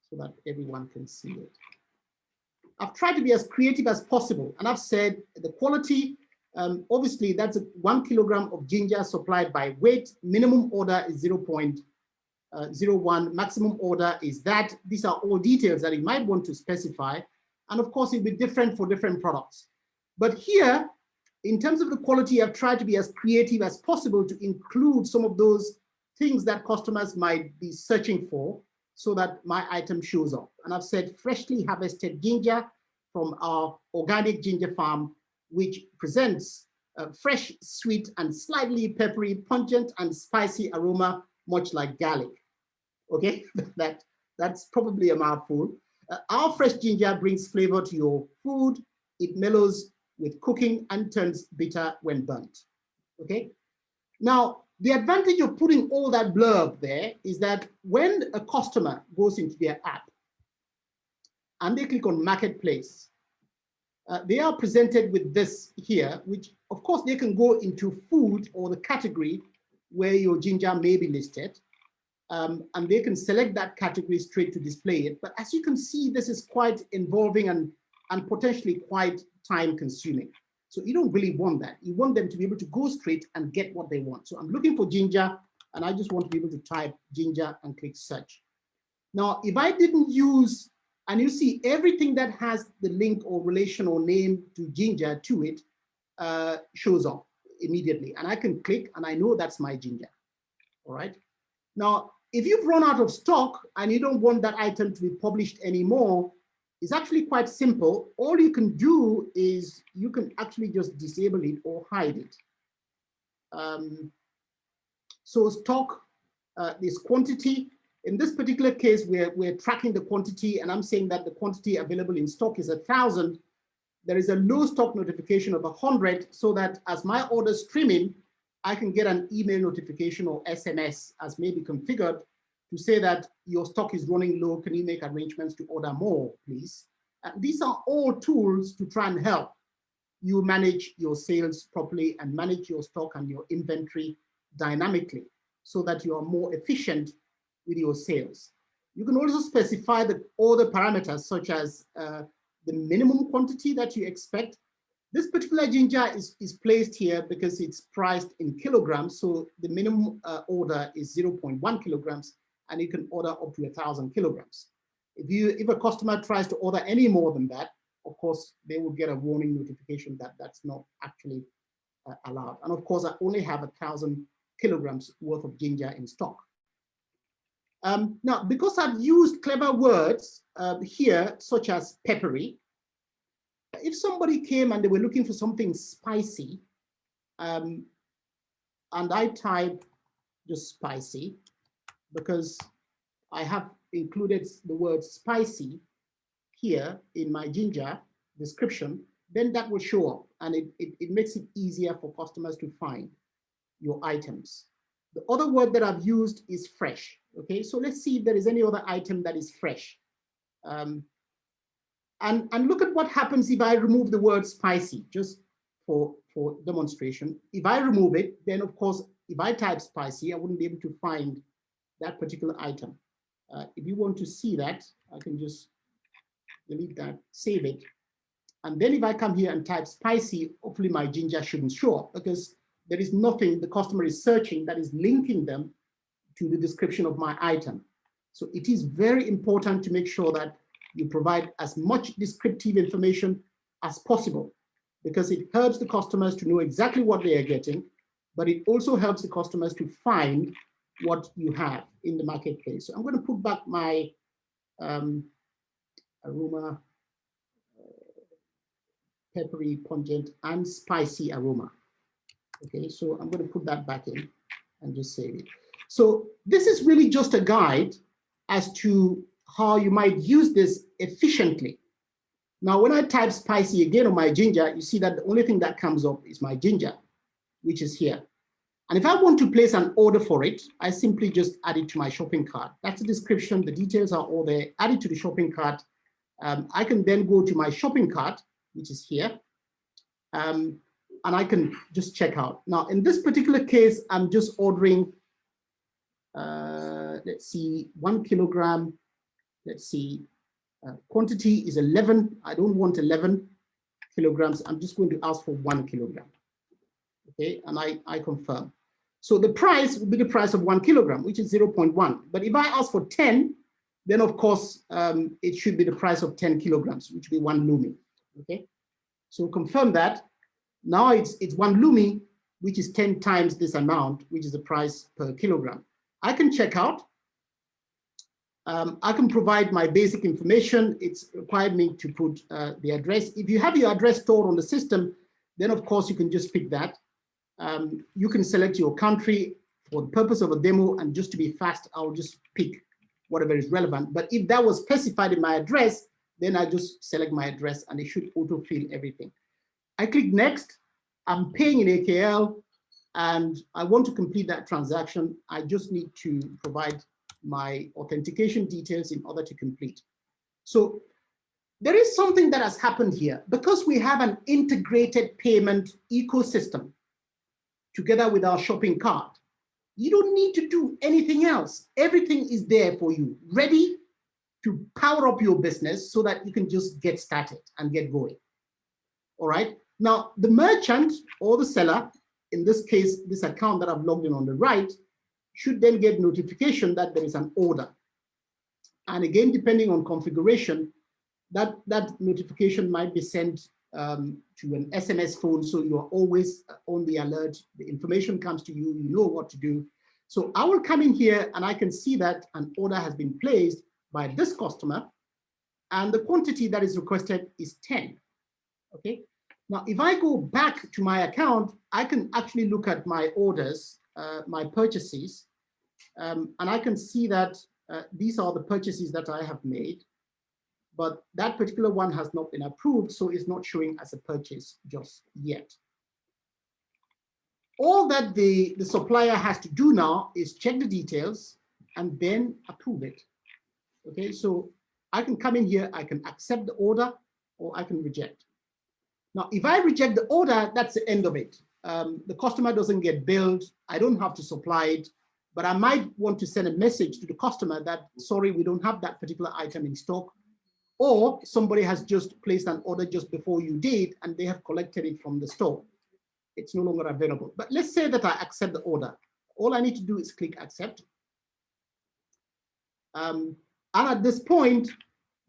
S5: so that everyone can see it. I've tried to be as creative as possible, and I've said the quality, obviously that's 1 kilogram of ginger supplied by weight. Minimum order is 0.01, maximum order is that. These are all details that you might want to specify. And of course, it'll be different for different products. But here, in terms of the quality, I've tried to be as creative as possible to include some of those things that customers might be searching for so that my item shows up. And I've said freshly harvested ginger from our organic ginger farm, which presents fresh, sweet, and slightly peppery, pungent, and spicy aroma, much like garlic. Okay, that's probably a mouthful. Our fresh ginger brings flavor to your food. It mellows with cooking and turns bitter when burnt. Okay, now the advantage of putting all that blurb there is that when a customer goes into their app and they click on Marketplace, they are presented with this here, which of course they can go into food or the category where your ginger may be listed. And they can select that category straight to display it. But as you can see, this is quite involving and potentially quite time consuming. So you don't really want that. You want them to be able to go straight and get what they want. So I'm looking for ginger, and I just want to be able to type ginger and click search. Now, if I didn't use, and you see everything that has the link or relation or name to ginger to it shows up immediately. And I can click and I know that's my ginger, all right? Now, if you've run out of stock and you don't want that item to be published anymore, it's actually quite simple. All you can do is you can actually just disable it or hide it. So stock is quantity. In this particular case, we're tracking the quantity, and I'm saying that the quantity available in stock is 1,000. There is a low stock notification of 100, so that as my orders stream in, I can get an email notification or SMS as may be configured to say that your stock is running low. Can you make arrangements to order more, please? These are all tools to try and help you manage your sales properly and manage your stock and your inventory dynamically so that you are more efficient with your sales. You can also specify all the parameters such as the minimum quantity that you expect. This particular ginger is placed here because it's priced in kilograms. So the minimum order is 0.1 kilograms, and you can order up to 1,000 kilograms. If a customer tries to order any more than that, of course, they will get a warning notification that that's not actually allowed. And of course, I only have 1,000 kilograms worth of ginger in stock. Now, because I've used clever words here, such as peppery, if somebody came and they were looking for something spicy, and I type just spicy, because I have included the word spicy here in my ginger description, then that will show up, and it makes it easier for customers to find your items. The other word that I've used is fresh. Okay, so let's see if there is any other item that is fresh. And look at what happens if I remove the word spicy, just for demonstration. If I remove it, then of course, if I type spicy, I wouldn't be able to find that particular item. If you want to see that, I can just delete that, save it. And then if I come here and type spicy, hopefully my ginger shouldn't show up because there is nothing the customer is searching that is linking them to the description of my item. So it is very important to make sure that you provide as much descriptive information as possible because it helps the customers to know exactly what they are getting, but it also helps the customers to find what you have in the marketplace. So I'm going to put back my aroma, peppery, pungent, and spicy aroma. Okay, so I'm going to put that back in and just save it. So this is really just a guide as to how you might use this efficiently. Now, when I type spicy again on my ginger, you see that the only thing that comes up is my ginger, which is here. And if I want to place an order for it, I simply just add it to my shopping cart. That's the description. The details are all there. Add it to the shopping cart. I can then go to my shopping cart, which is here. And I can just check out. Now, in this particular case, I'm just ordering, let's see, 1 kilogram. Let's see, quantity is 11. I don't want 11 kilograms. I'm just going to ask for 1 kilogram. Okay, and I confirm. So the price will be the price of 1 kilogram, which is 0.1. But if I ask for 10, then of course, it should be the price of 10 kilograms, which will be 1 Lumi. Okay, so confirm that. Now it's 1 Lumi, which is 10 times this amount, which is the price per kilogram. I can check out. I can provide my basic information. It's required me to put the address. If you have your address stored on the system, then of course you can just pick that. You can select your country for the purpose of a demo, and just to be fast, I'll just pick whatever is relevant. But if that was specified in my address, then I just select my address and it should autofill everything. I click next. I'm paying in AKL and I want to complete that transaction. I just need to provide my authentication details in order to complete. So there is something that has happened here. Because we have an integrated payment ecosystem together with our shopping cart, you don't need to do anything else. Everything is there for you, ready to power up your business so that you can just get started and get going. All right. Now, the merchant or the seller, in this case, this account that I've logged in on the right, should then get notification that there is an order. And again, depending on configuration, that notification might be sent to an SMS phone, so you're always on the alert. The information comes to you, you know what to do. So I will come in here and I can see that an order has been placed by this customer, and the quantity that is requested is 10. Okay. Now, if I go back to my account, I can actually look at my orders, my purchases, and I can see that these are the purchases that I have made, but that particular one has not been approved, so it's not showing as a purchase just yet. All that the supplier has to do now is check the details and then approve it. Okay, so I can come in here, I can accept the order, or I can reject. Now, if I reject the order, that's the end of it. The customer doesn't get billed. I don't have to supply it, but I might want to send a message to the customer that, sorry, we don't have that particular item in stock, or somebody has just placed an order just before you did, and they have collected it from the store. It's no longer available. But let's say that I accept the order. All I need to do is click accept. And at this point,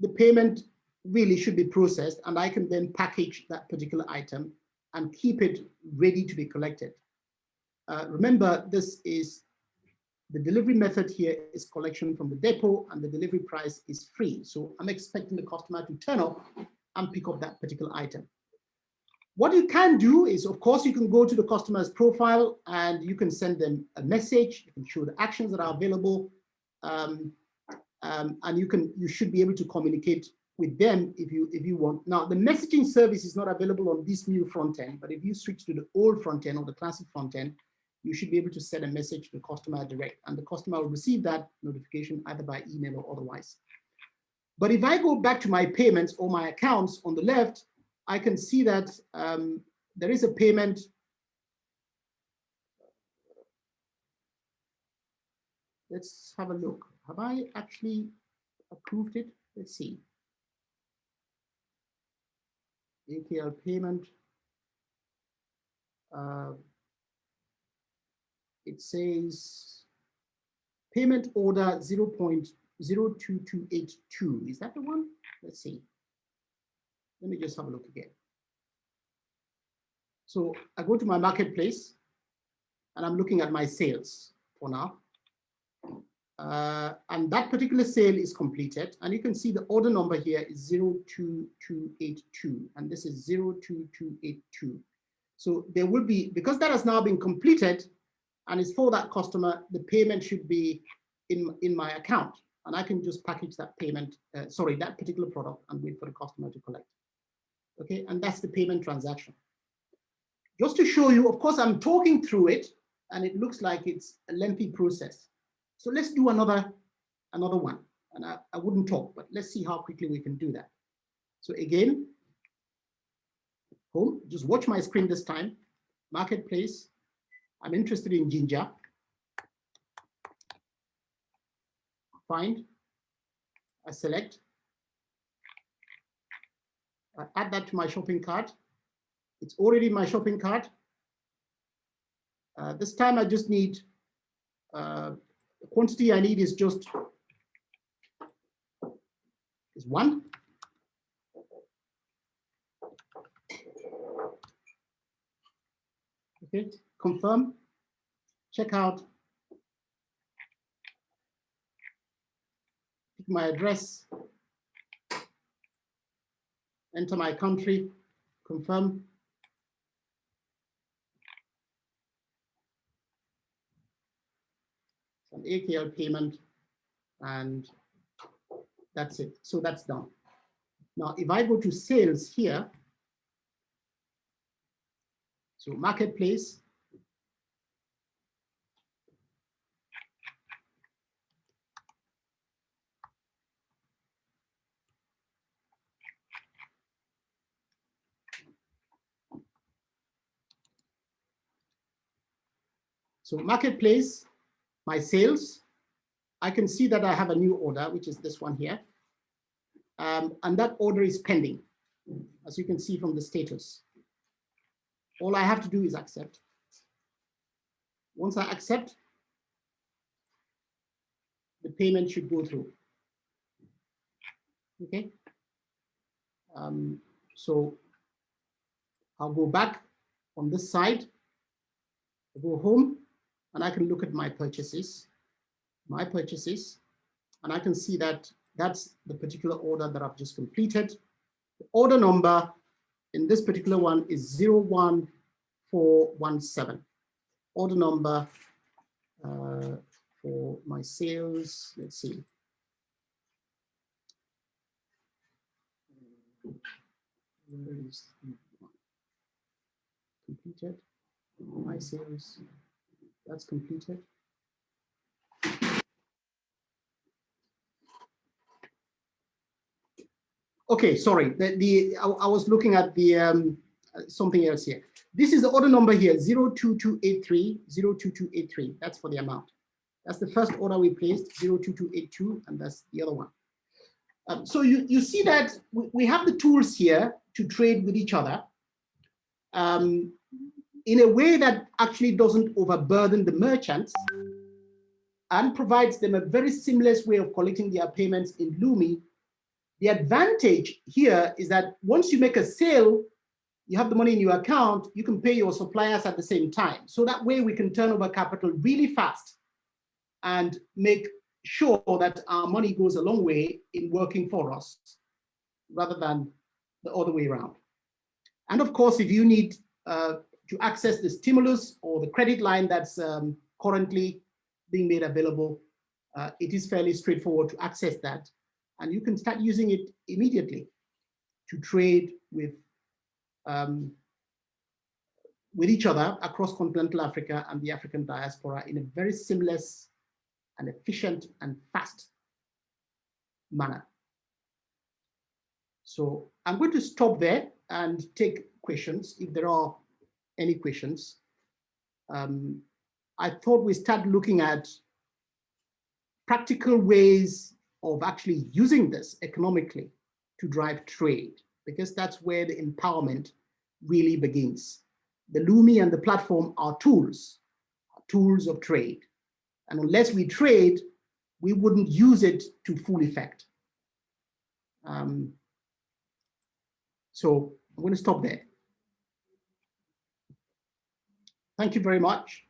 S5: the payment really should be processed, and I can then package that particular item and keep it ready to be collected. Remember, this is the delivery method here is collection from the depot, and the delivery price is free. So I'm expecting the customer to turn up and pick up that particular item. What you can do is, of course, you can go to the customer's profile and you can send them a message. You can show the actions that are available, and you should be able to communicate with them if you want. Now, the messaging service is not available on this new front end, but if you switch to the old front end or the classic front end, you should be able to send a message to the customer direct, and the customer will receive that notification either by email or otherwise. But if I go back to my payments or my accounts on the left, I can see that there is a payment. Let's have a look. Have I actually approved it? Let's see. AKL payment. It says payment order 0.02282. Is that the one? Let's see. Let me just have a look again. So I go to my marketplace and I'm looking at my sales for now. And that particular sale is completed. And you can see the order number here is 02282. And this is 02282. So there will be, because that has now been completed and it's for that customer, the payment should be in my account. and I can just package that payment, sorry, that particular product, and wait for the customer to collect. Okay, and that's the payment transaction. Just to show you, of course, I'm talking through it, and it looks like it's a lengthy process. So let's do another one. And I wouldn't talk, but let's see how quickly we can do that. So again, home, just watch my screen this time. Marketplace, I'm interested in ginger. Find, I select, I add that to my shopping cart. It's already in my shopping cart. This time I just need, the quantity I need is just one. Okay, confirm, check out, pick my address, enter my country, confirm. An AKL payment, and that's it. So that's done. Now, if I go to sales here, so marketplace, so marketplace, my sales, I can see that I have a new order, which is this one here. And that order is pending, as you can see from the status. All I have to do is accept. Once I accept, the payment should go through. Okay. So I'll go back on this side, I'll go home, and I can look at my purchases, and I can see that that's the particular order that I've just completed. The order number in this particular one is 01417. Order number for my sales, let's see. Where is completed? My sales, that's completed. Okay, sorry. I was looking at the something else here. This is the order number here, 02283, 02283. That's for the amount. That's the first order we placed, 02282, and that's the other one. So you see that we have the tools here to trade with each other in a way that actually doesn't overburden the merchants and provides them a very seamless way of collecting their payments in Lumi. The advantage here is that once you make a sale, you have the money in your account, you can pay your suppliers at the same time. So that way we can turn over capital really fast and make sure that our money goes a long way in working for us rather than the other way around. And of course, if you need to access the stimulus or the credit line that's currently being made available, it is fairly straightforward to access that. And you can start using it immediately to trade with each other across continental Africa and the African diaspora in a very seamless and efficient and fast manner. So I'm going to stop there and take questions if there are any questions. I thought we start looking at practical ways of actually using this economically to drive trade, because that's where the empowerment really begins. The Lumi and the platform are tools of trade. And unless we trade, we wouldn't use it to full effect. So I'm going to stop there. Thank you very much.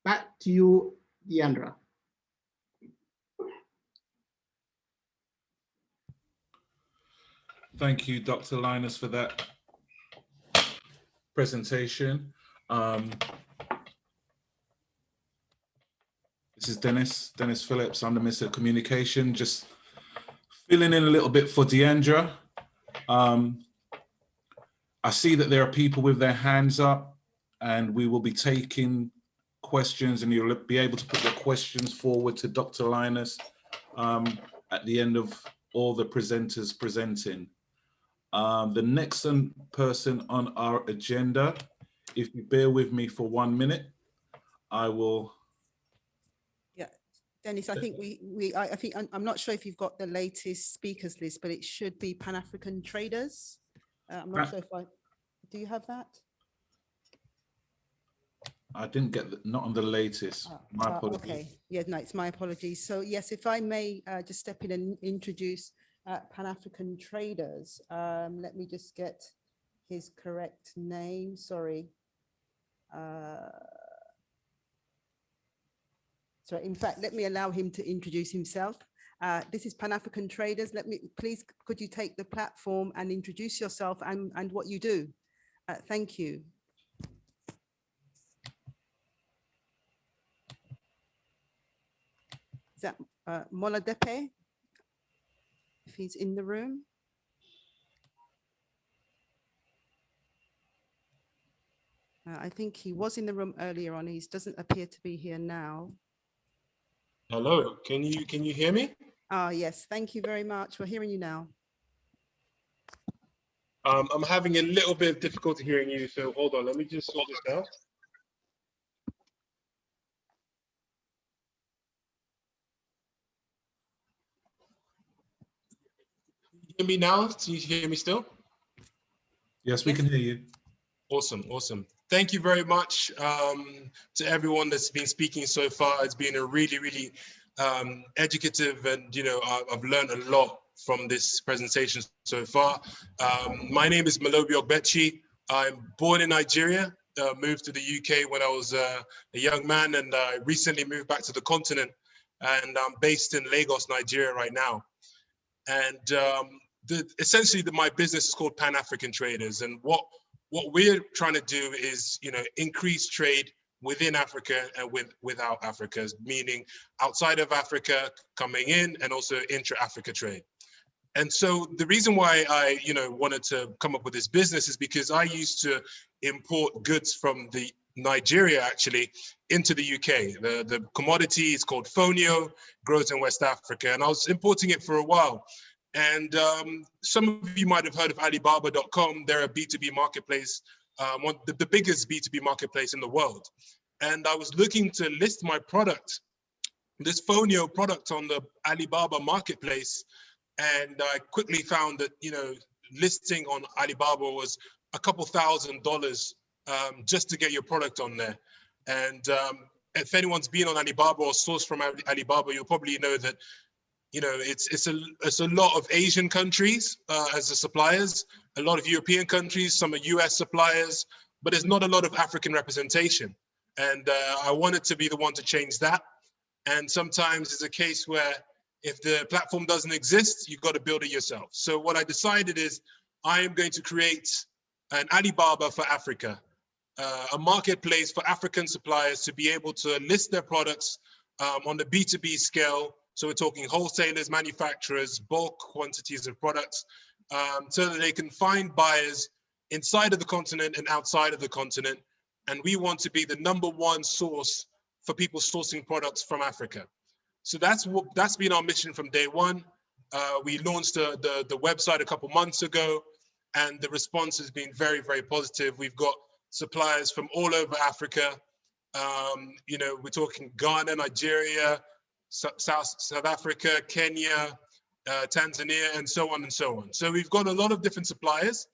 S5: Back to you, Deandra.
S2: Thank you, Dr. Linus, for that presentation. It's
S3: This is Dennis Phillips. I'm the Minister of Communication. Just filling in a little bit for Deandra. I see that there are people with their hands up, and we will be taking questions, and you'll be able to put your questions forward to Dr. Linus at the end of all the presenters presenting. The next person on our agenda, if you bear with me for 1 minute, I will.
S6: Yeah, Dennis, I think I'm not sure if you've got the latest speakers list, but it should be Pan-African traders. I'm not sure if do you have that?
S3: I didn't get not on the latest. My apologies.
S6: Okay, yeah, no, it's my apologies. So yes, if I may just step in and introduce Pan-African traders. Let me just get his correct name. Sorry. So in fact, let me allow him to introduce himself. This is Pan-African Traders. Please, could you take the platform and introduce yourself and what you do? Thank you. Is that Moladepe? If he's in the room. I think he was in the room earlier on. He doesn't appear to be here now.
S7: Hello, can you hear me?
S6: Yes, thank you very much. We're hearing you now.
S7: I'm having a little bit of difficulty hearing you, so hold on, let me just sort this out. Can you hear me now? Can you hear me still?
S3: Yes, we can hear you.
S7: Awesome, awesome. Thank you very much to everyone that's been speaking so far. It's been a really educative, and I've learned a lot from this presentation so far. My name is Milo Biobetschi. I'm born in Nigeria, moved to the UK when I was a young man, and I recently moved back to the continent, and I'm based in Lagos, Nigeria right now. And essentially my business is called Pan-African Traders, and what we're trying to do is, increase trade within Africa and without Africa, meaning outside of Africa coming in, and also intra-Africa trade. And so the reason why I, wanted to come up with this business is because I used to import goods from Nigeria actually into the UK. The commodity is called fonio, grows in West Africa, and I was importing it for a while. And some of you might have heard of Alibaba.com. They're a B2B marketplace, the biggest B2B marketplace in the world. And I was looking to list my product, this fonio product, on the Alibaba marketplace. And I quickly found that, listing on Alibaba was a couple $1,000 just to get your product on there. And if anyone's been on Alibaba or sourced from Alibaba, you'll probably know that it's a lot of Asian countries as the suppliers, a lot of European countries, some are US suppliers, but there's not a lot of African representation. And I wanted to be the one to change that. And sometimes it's a case where if the platform doesn't exist, you've got to build it yourself. So what I decided is I am going to create an Alibaba for Africa, a marketplace for African suppliers to be able to list their products on the B2B scale. So we're talking wholesalers, manufacturers, bulk quantities of products, so that they can find buyers inside of the continent and outside of the continent. And we want to be the #1 source for people sourcing products from Africa. So that's been our mission from day one. We launched the website a couple months ago, and the response has been very, very positive. We've got suppliers from all over Africa. We're talking Ghana, Nigeria, South Africa, Kenya, Tanzania, and so on and so on. So we've got a lot of different suppliers.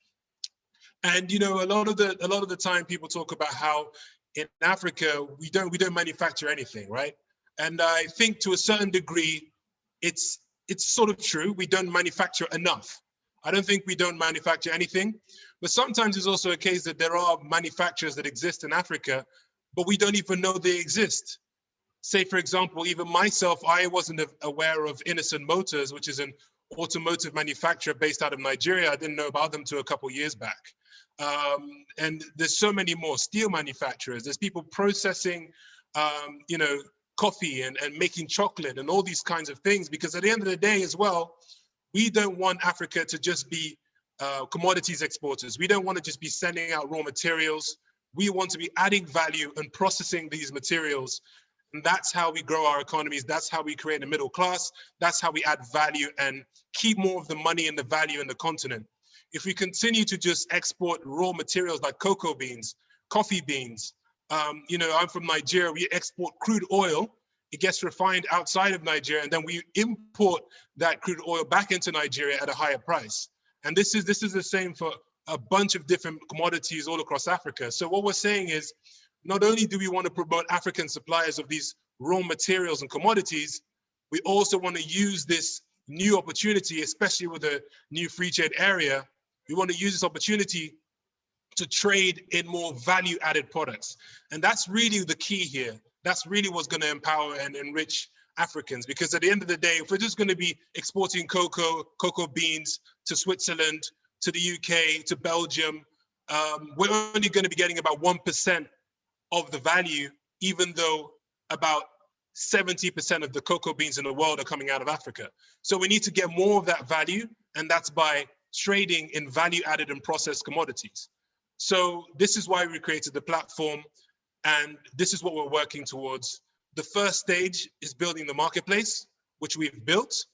S7: And a lot of the time people talk about how in Africa we don't manufacture anything, right? And I think to a certain degree, it's sort of true. We don't manufacture enough. I don't think we don't manufacture anything, but sometimes it's also a case that there are manufacturers that exist in Africa, but we don't even know they exist. Say, for example, even myself, I wasn't aware of Innocent Motors, which is an automotive manufacturer based out of Nigeria. I didn't know about them till a couple of years back. And there's so many more steel manufacturers. There's people processing, coffee and making chocolate and all these kinds of things, because at the end of the day as well, we don't want Africa to just be commodities exporters. We don't want to just be sending out raw materials. We want to be adding value and processing these materials. And that's how we grow our economies. That's how we create a middle class. That's how we add value and keep more of the money and the value in the continent. If we continue to just export raw materials like cocoa beans, coffee beans, you know, I'm from Nigeria, we export crude oil. It gets refined outside of Nigeria, and then we import that crude oil back into Nigeria at a higher price. And this is the same for a bunch of different commodities all across Africa. So what we're saying is, not only do we want to promote African suppliers of these raw materials and commodities, we also want to use this new opportunity, especially with the new free trade area. We want to use this opportunity to trade in more value-added products. And that's really the key here. That's really what's going to empower and enrich Africans, because at the end of the day, if we're just going to be exporting cocoa beans to Switzerland, to the UK, to Belgium, we're only going to be getting about 1% of the value, even though about 70% of the cocoa beans in the world are coming out of Africa. So we need to get more of that value, and that's by trading in value-added and processed commodities. So this is why we created the platform, and this is what we're working towards. The first stage is building the marketplace, which we've built.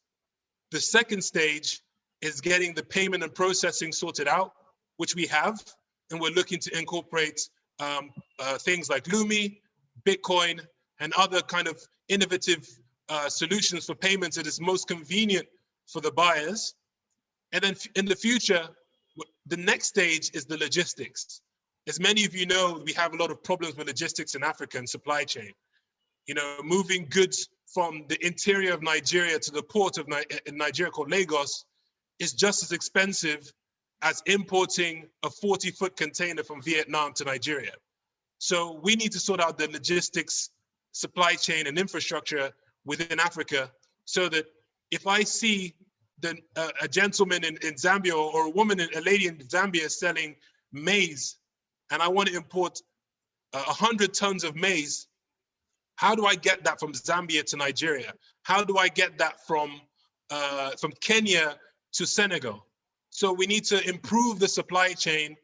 S7: The second stage is getting the payment and processing sorted out, which we have, and we're looking to incorporate things like Lumi, Bitcoin, and other kind of innovative solutions for payments that is most convenient for the buyers. And then in the future, the next stage is the logistics. As many of you know, we have a lot of problems with logistics in Africa and supply chain. You know, moving goods from the interior of Nigeria to the port of Nigeria called Lagos is just as expensive as importing a 40-foot container from Vietnam to Nigeria. So we need to sort out the logistics, supply chain, and infrastructure within Africa, so that if I see a gentleman in Zambia or a lady in Zambia selling maize, and I want to import 100 tons of maize, how do I get that from Zambia to Nigeria? How do I get that from Kenya to Senegal? So we need to improve the supply chain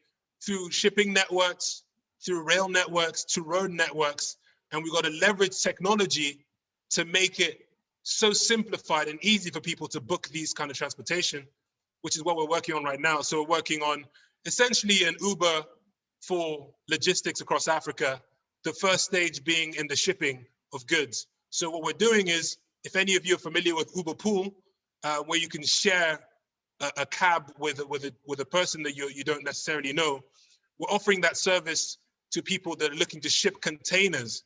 S7: through shipping networks, through rail networks, to road networks, and we've got to leverage technology to make it so simplified and easy for people to book these kind of transportation, which is what we're working on right now. So we're working on essentially an Uber for logistics across Africa, the first stage being in the shipping of goods. So what we're doing is, if any of you are familiar with Uber Pool, where you can share a cab with a person that you don't necessarily know, we're offering that service to people that are looking to ship containers.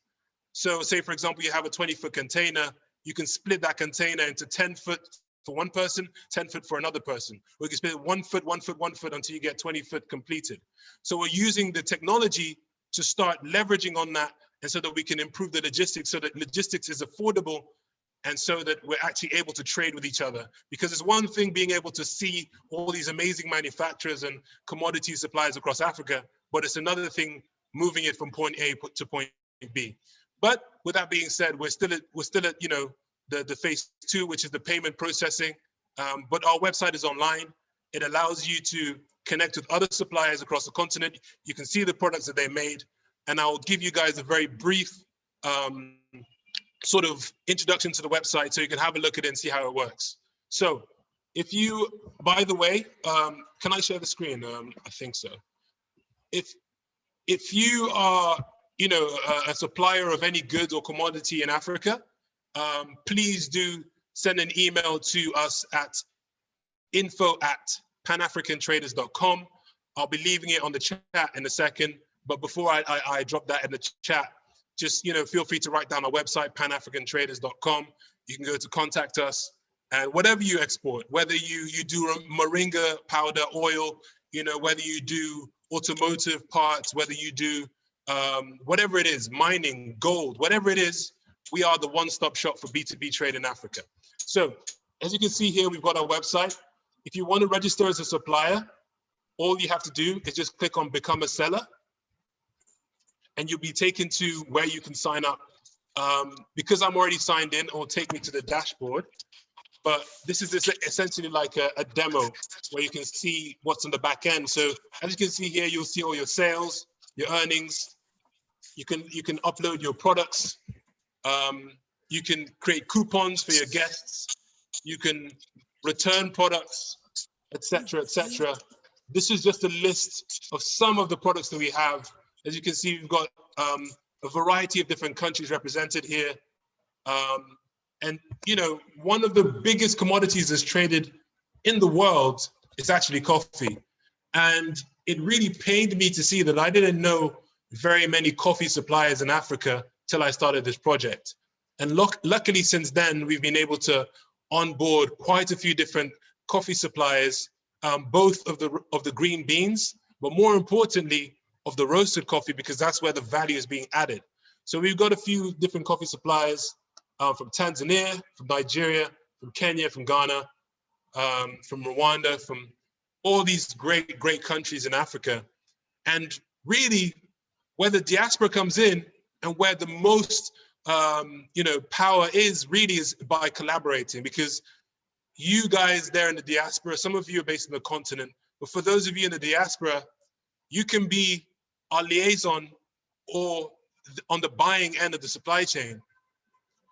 S7: So say, for example, you have a 20-foot container, you can split that container into 10 foot for one person, 10 foot for another person. Or you can split it 1 foot, 1 foot, 1 foot until you get 20 foot completed. So we're using the technology to start leveraging on that, and so that we can improve the logistics, so that logistics is affordable, and so that we're actually able to trade with each other. Because it's one thing being able to see all these amazing manufacturers and commodity suppliers across Africa, but it's another thing moving it from point A to point B. But with that being said, we're still at you know, the phase 2, which is the payment processing. But our website is online. It allows you to connect with other suppliers across the continent. You can see the products that they made, and I'll give you guys a very brief sort of introduction to the website, so you can have a look at it and see how it works. So if you, by the way, can I share the screen? I think so. If you are, you know, a supplier of any goods or commodity in Africa, please do send an email to us at info@panafricantraders.com. I'll be leaving it on the chat in a second, but before I drop that in the chat, just, you know, feel free to write down our website, panafricantraders.com. You can go to contact us, and whatever you export, whether you do moringa powder, oil, you know, whether you do automotive parts, whether you do whatever it is, mining, gold, whatever it is, we are the one-stop shop for B2B trade in Africa. So as you can see here, we've got our website. If you want to register as a supplier, all you have to do is just click on Become a Seller, and you'll be taken to where you can sign up Because I'm already signed in, it will take me to the dashboard. But this is essentially like a demo where you can see what's on the back end. So as you can see here, you'll see all your sales, your earnings. You can upload your products. You can create coupons for your guests. You can return products, etc., etc. This is just a list of some of the products that we have. As you can see, we've got a variety of different countries represented here. And you know, one of the biggest commodities that's traded in the world is actually coffee. And it really pained me to see that I didn't know very many coffee suppliers in Africa till I started this project. And luckily since then, we've been able to onboard quite a few different coffee suppliers, both of the green beans, but more importantly, of the roasted coffee, because that's where the value is being added. So we've got a few different coffee suppliers from Tanzania, from Nigeria, from Kenya, from Ghana, from Rwanda, from all these great countries in Africa. And really, where the diaspora comes in and where the most you know, power is by collaborating, because you guys there in the diaspora, some of you are based in the continent, but for those of you in the diaspora, you can be our liaison or on the buying end of the supply chain.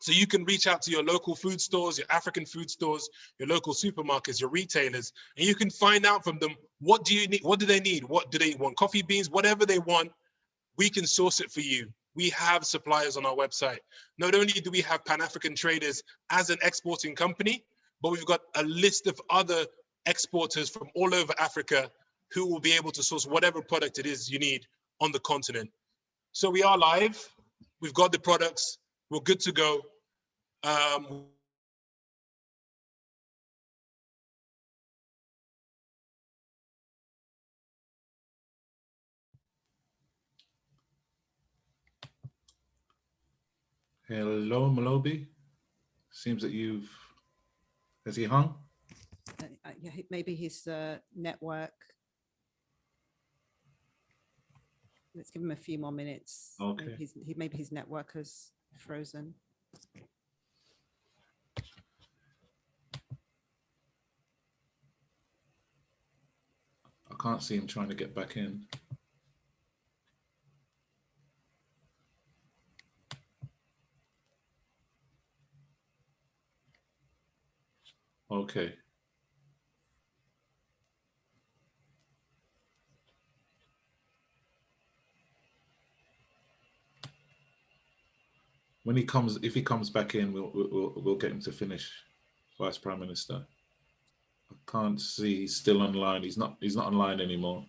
S7: So you can reach out to your local food stores, your African food stores, your local supermarkets, your retailers, and you can find out from them, what do you need? What do they need? What do they want? Coffee beans, whatever they want, we can source it for you. We have suppliers on our website. Not only do we have Pan-African traders as an exporting company, but we've got a list of other exporters from all over Africa who will be able to source whatever product it is you need on the continent. So we are live. We've got the products. We're good to go.
S3: Hello, Malobi. Seems that has he hung?
S6: Yeah, maybe his network. Let's give him a few more minutes.
S3: Okay.
S6: Maybe his network has frozen.
S3: I can't see him trying to get back in. Okay. When he comes, if he comes back in, we'll get him to finish, Vice Prime Minister. I can't see, he's still online. He's not online anymore.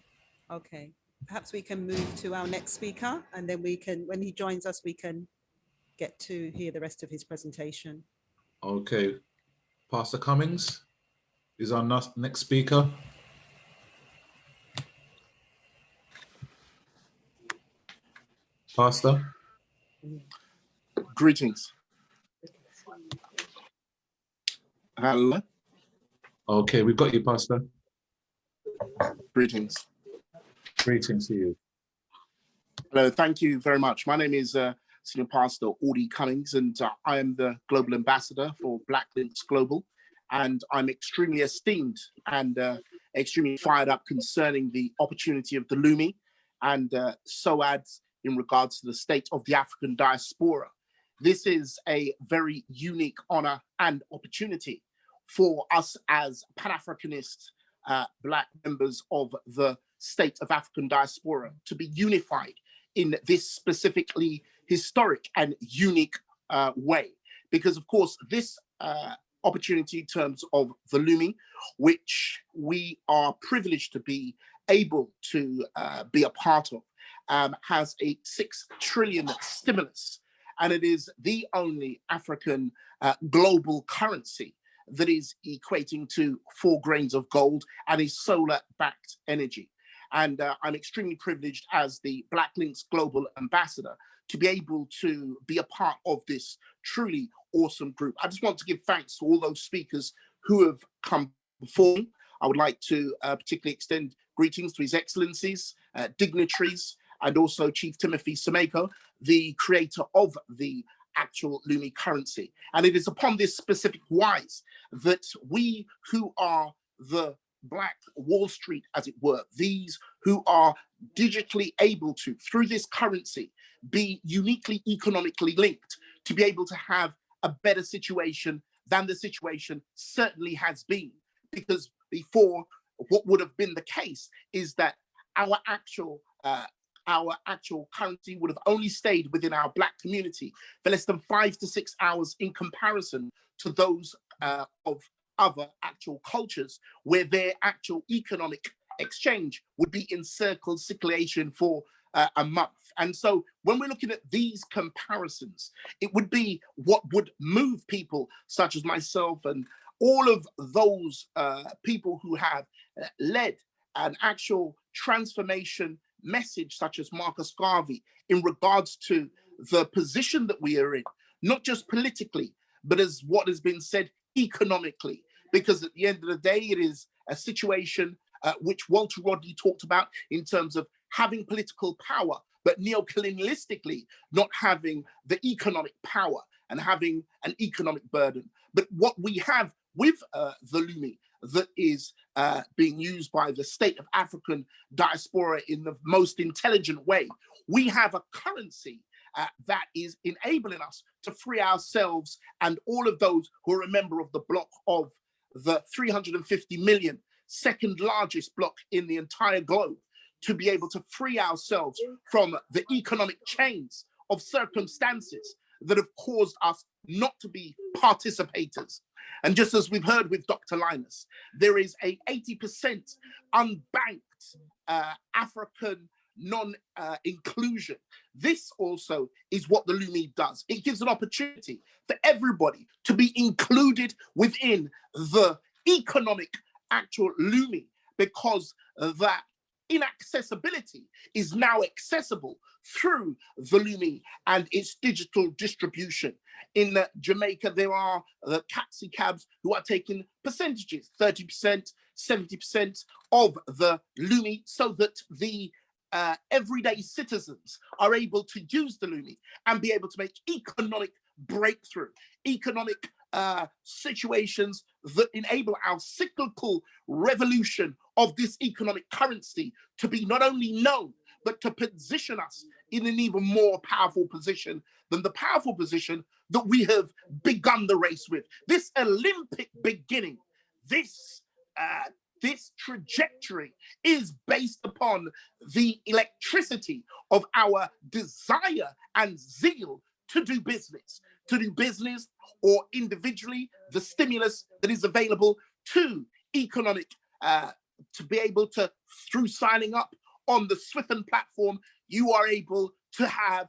S6: Okay, perhaps we can move to our next speaker, and then we can, when he joins us, we can get to hear the rest of his presentation.
S3: Okay, Pastor Cummings is our next speaker. Pastor.
S8: Greetings. Hello.
S3: Okay, we've got you, Pastor.
S8: Greetings.
S3: Greetings to you.
S8: Hello, thank you very much. My name is Senior Pastor Audie Cummings, and I am the Global Ambassador for Black Links Global. And I'm extremely esteemed and extremely fired up concerning the opportunity of the Lumi and SOADs in regards to the state of the African diaspora. This is a very unique honor and opportunity for us as Pan-Africanist Black members of the state of African diaspora to be unified in this specifically historic and unique way. Because of course, this opportunity in terms of the Lumi, which we are privileged to be able to be a part of, has a 6 trillion stimulus. And it is the only African global currency that is equating to 4 grains of gold and is solar-backed energy. And I'm extremely privileged as the Black Links Global Ambassador to be able to be a part of this truly awesome group. I just want to give thanks to all those speakers who have come before me. I would like to particularly extend greetings to His Excellencies, dignitaries, and also Chief Timothy Semeko, the creator of the actual Lumi currency. And it is upon this specific wise that we who are the Black Wall Street, as it were, these who are digitally able to, through this currency, be uniquely economically linked to be able to have a better situation than the situation certainly has been. Because before, what would have been the case is that our actual currency would have only stayed within our Black community for less than 5 to 6 hours in comparison to those of other actual cultures where their actual economic exchange would be in circulation for a month. And so when we're looking at these comparisons, it would be what would move people such as myself and all of those people who have led an actual transformation message such as Marcus Garvey in regards to the position that we are in, not just politically, but as what has been said economically, because at the end of the day, it is a situation which Walter Rodney talked about in terms of having political power, but neocolonialistically not having the economic power and having an economic burden. But what we have with the Lumi that is being used by the state of African diaspora in the most intelligent way, we have a currency that is enabling us to free ourselves and all of those who are a member of the bloc of the 350 million, second largest bloc in the entire globe, to be able to free ourselves from the economic chains of circumstances that have caused us not to be participators. And just as we've heard with Dr. Linus, there is a 80% unbanked African non-inclusion. This also is what the Lumi does. It gives an opportunity for everybody to be included within the economic actual Lumi, because that inaccessibility is now accessible through the Lumi and its digital distribution. In Jamaica, there are taxi cabs who are taking percentages, 30%, 70% of the Lumi, so that the everyday citizens are able to use the Lumi and be able to make economic breakthrough, economic situations that enable our cyclical revolution of this economic currency to be not only known, but to position us in an even more powerful position than the powerful position that we have begun the race with. This Olympic beginning, this trajectory is based upon the electricity of our desire and zeal to do business or individually, the stimulus that is available to economic, to be able to, through signing up on the Swiffen platform, you are able to have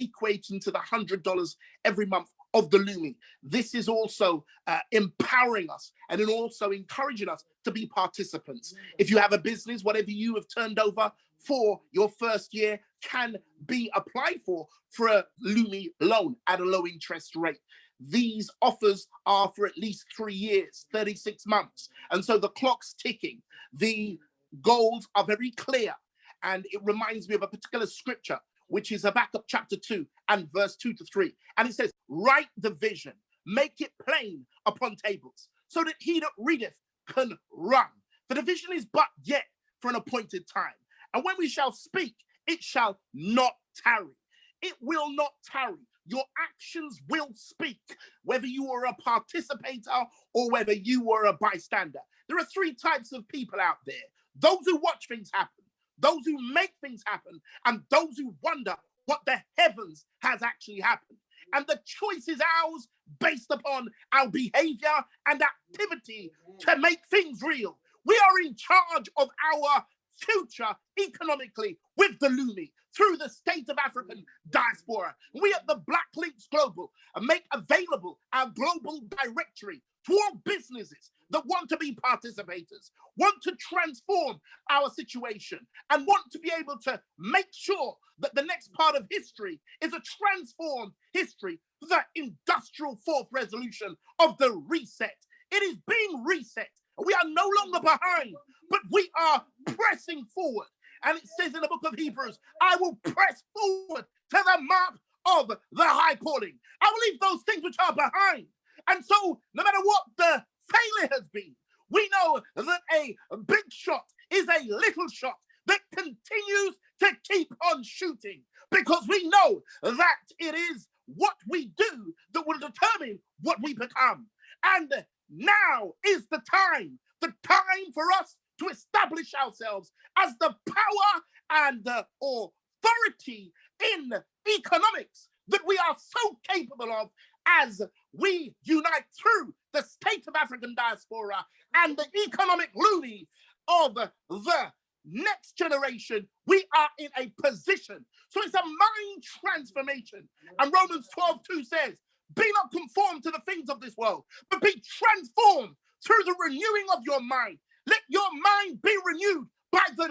S8: equating to the $100 every month of the Lumi. This is also empowering us and then also encouraging us to be participants. If you have a business, whatever you have turned over for your first year can be applied for a Lumi loan at a low interest rate. These offers are for at least 3 years, 36 months. And so the clock's ticking. The goals are very clear. And it reminds me of a particular scripture, which is Habakkuk chapter 2 and verse 2 to 3. And it says, write the vision, make it plain upon tables, so that he that readeth can run. For the vision is but yet for an appointed time. And when we shall speak, it shall not tarry. It will not tarry. Your actions will speak, whether you are a participator or whether you are a bystander. There are 3 types of people out there: those who watch things happen, those who make things happen, and those who wonder what the heavens has actually happened. And the choice is ours based upon our behavior and activity to make things real. We are in charge of our future economically with the Lumi through the state of African diaspora. We at the Black Links Global make available our global directory to all businesses that want to be participators, want to transform our situation, and want to be able to make sure that the next part of history is a transformed history, the industrial 4th resolution of the reset. It is being reset. We are no longer behind, but we are pressing forward. And it says in the book of Hebrews, I will press forward to the mark of the high calling. I will leave those things which are behind. And so no matter what the failure has been, we know that a big shot is a little shot that continues to keep on shooting, because we know that it is what we do that will determine what we become. And now is the time for us to establish ourselves as the power and the authority in economics that we are so capable of, as we unite through the state of African diaspora and the economic Lumi of the next generation. We are in a position. So it's a mind transformation. And Romans 12:2 says, be not conformed to the things of this world, but be transformed through the renewing of your mind. Let your mind be renewed by the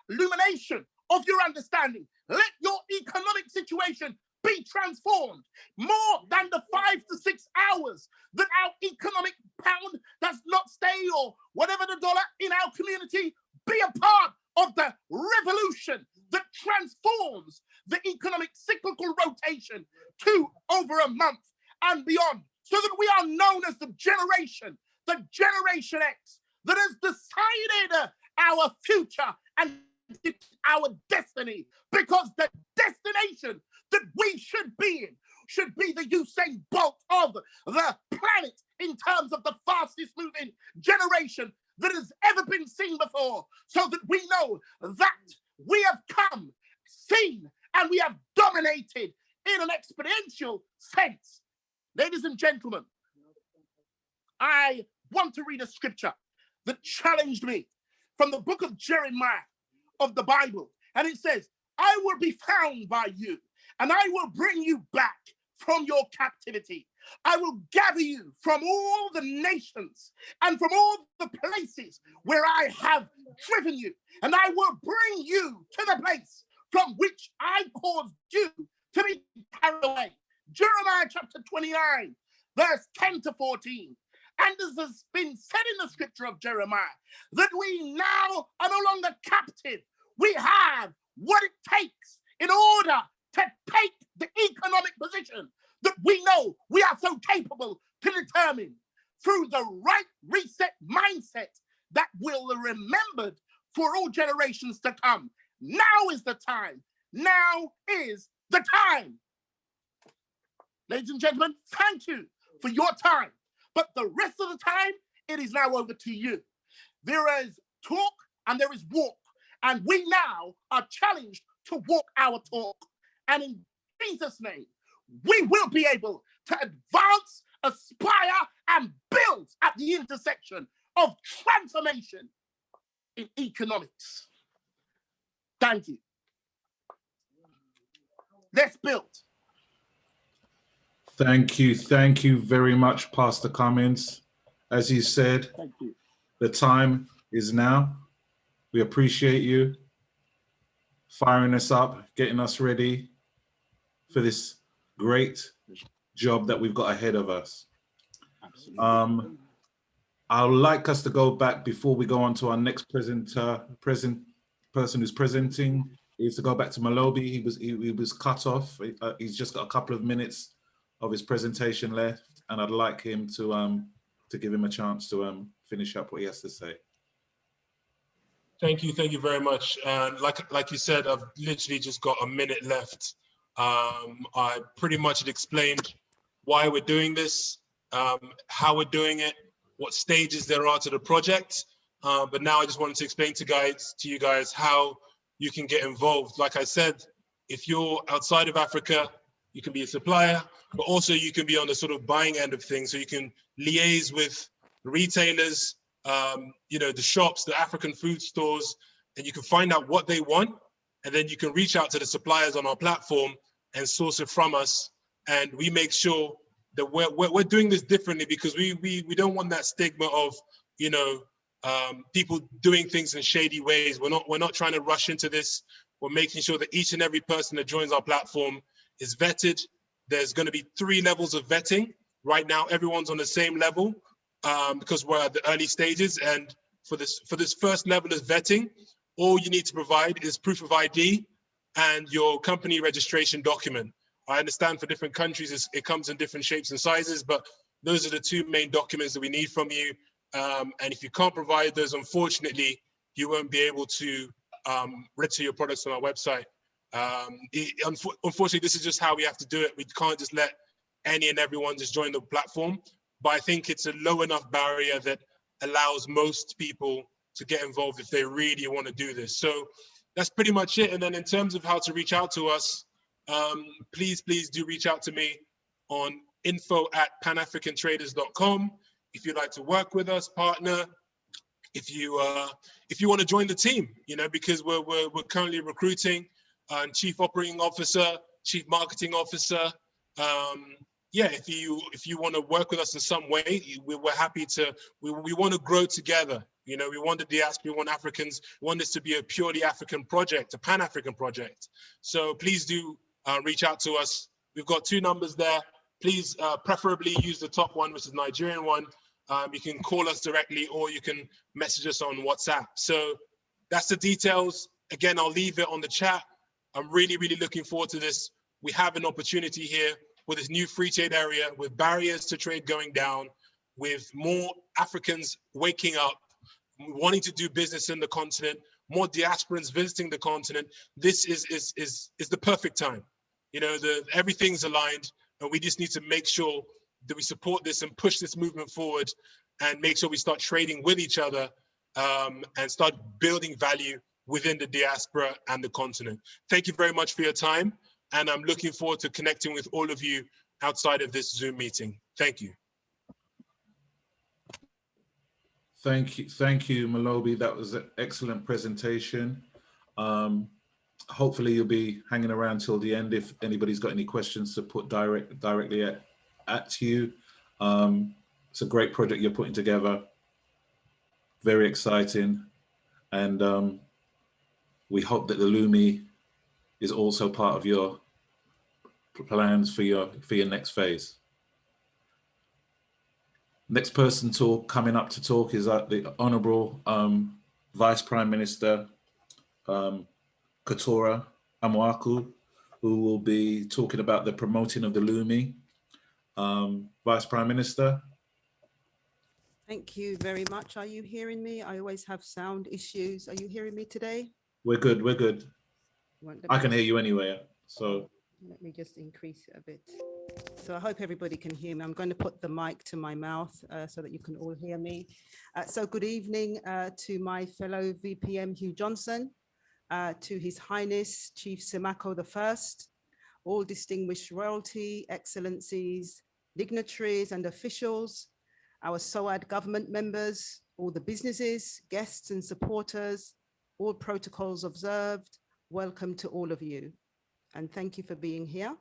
S8: illumination of your understanding. Let your economic situation be transformed. More than the 5 to 6 hours that our economic pound does not stay, or whatever the dollar in our community, be a part of the revolution that transforms the economic cyclical rotation to over a month and beyond, so that we are known as the Generation X, that has decided our future and our destiny, because the destination that we should be in should be the Usain Bolt of the planet in terms of the fastest moving generation that has ever been seen before, so that we know that we have come, seen, and we have dominated in an exponential sense. Ladies and gentlemen, I want to read a scripture that challenged me from the book of Jeremiah of the Bible. And it says, I will be found by you, and I will bring you back from your captivity. I will gather you from all the nations and from all the places where I have driven you, and I will bring you to the place from which I caused you to be carried away. Jeremiah chapter 29, verse 10 to 14. And as has been said in the scripture of Jeremiah, that we now are no longer captive. We have what it takes in order to take the economic position that we know we are so capable to determine through the right reset mindset that will be remembered for all generations to come. Now is the time. Now is the time. Ladies and gentlemen, thank you for your time. But the rest of the time, it is now over to you. There is talk and there is walk. And we now are challenged to walk our talk. And in Jesus' name, we will be able to advance, aspire, and build at the intersection of transformation in economics. Thank you. Let's build.
S3: Thank you very much, Pastor Cummings. As you said,
S8: Thank you.
S3: the time is now. We appreciate you firing us up, getting us ready for this great job that we've got ahead of us.
S8: Absolutely.
S3: I would like us to go back before we go on to our next person who's presenting, is to go back to Malobi. He was cut off. He's just got a couple of minutes of his presentation left, and I'd like him to give him a chance to finish up what he has to say.
S7: Thank you very much. And like you said, I've literally just got a minute left. I pretty much had explained why we're doing this, how we're doing it, what stages there are to the project. But now I just wanted to explain to you guys how you can get involved. Like I said, if you're outside of Africa, you can be a supplier, but also you can be on the sort of buying end of things. So you can liaise with retailers, the shops, the African food stores, and you can find out what they want. And then you can reach out to the suppliers on our platform and source it from us. And we make sure that we're doing this differently, because we don't want that stigma of, people doing things in shady ways. We're not trying to rush into this. We're making sure that each and every person that joins our platform is vetted. There's going to be 3 levels of vetting. Right now, everyone's on the same level because we're at the early stages. And for this first level of vetting, all you need to provide is proof of ID and your company registration document. I understand for different countries, it comes in different shapes and sizes, but those are the two main documents that we need from you. And if you can't provide those, unfortunately, you won't be able to register your products on our website. Unfortunately, this is just how we have to do it. We can't just let any and everyone just join the platform. But I think it's a low enough barrier that allows most people to get involved if they really want to do this. So that's pretty much it. And then in terms of how to reach out to us, please do reach out to me on info@panafricantraders.com. If you'd like to work with us, partner, if you want to join the team, because we're currently recruiting chief operating officer, chief marketing officer. Yeah, if you want to work with us in some way, we're happy to. We want to grow together. We want the diaspora, we want Africans, we want this to be a purely African project, a Pan-African project. So please do reach out to us. We've got 2 numbers there. Please preferably use the top one, which is Nigerian one. You can call us directly or you can message us on WhatsApp. So that's the details. Again, I'll leave it on the chat. I'm really looking forward to this. We have an opportunity here with this new free trade area, with barriers to trade going down, with more Africans waking up, wanting to do business in the continent, more diasporans visiting the continent. This is the perfect time. Everything's aligned, and we just need to make sure that we support this and push this movement forward and make sure we start trading with each other and start building value within the diaspora and the continent. Thank you very much for your time. And I'm looking forward to connecting with all of you outside of this Zoom meeting. Thank you.
S3: Thank you, Malobi. That was an excellent presentation. Hopefully you'll be hanging around till the end if anybody's got any questions to put directly at you. It's a great project you're putting together. Very exciting. And we hope that the Lumi is also part of your plans for your next phase. Next person coming up to talk is the Honourable Vice Prime Minister Katora Amwaku, who will be talking about the promoting of the Lumi. Vice Prime Minister.
S6: Thank you very much. Are you hearing me? I always have sound issues. Are you hearing me today?
S3: We're good. I can hear you anyway. So
S6: let me just increase it a bit. So I hope everybody can hear me. I'm going to put the mic to my mouth so that you can all hear me. So good evening to my fellow VPM Hugh Johnson, to His Highness Chief Semako I, all distinguished royalty, excellencies, dignitaries and officials, our SOAD government members, all the businesses, guests and supporters, all protocols observed. Welcome to all of you, and thank you for being here.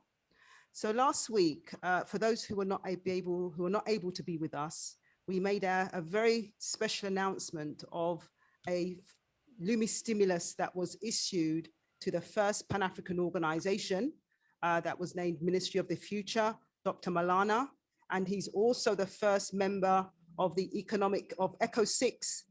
S6: So last week, for those who were not able to be with us, we made a very special announcement of a Lumi stimulus that was issued to the first Pan-African organization that was named Ministry of the Future, Dr. Malana, and he's also the first member of the ECO6,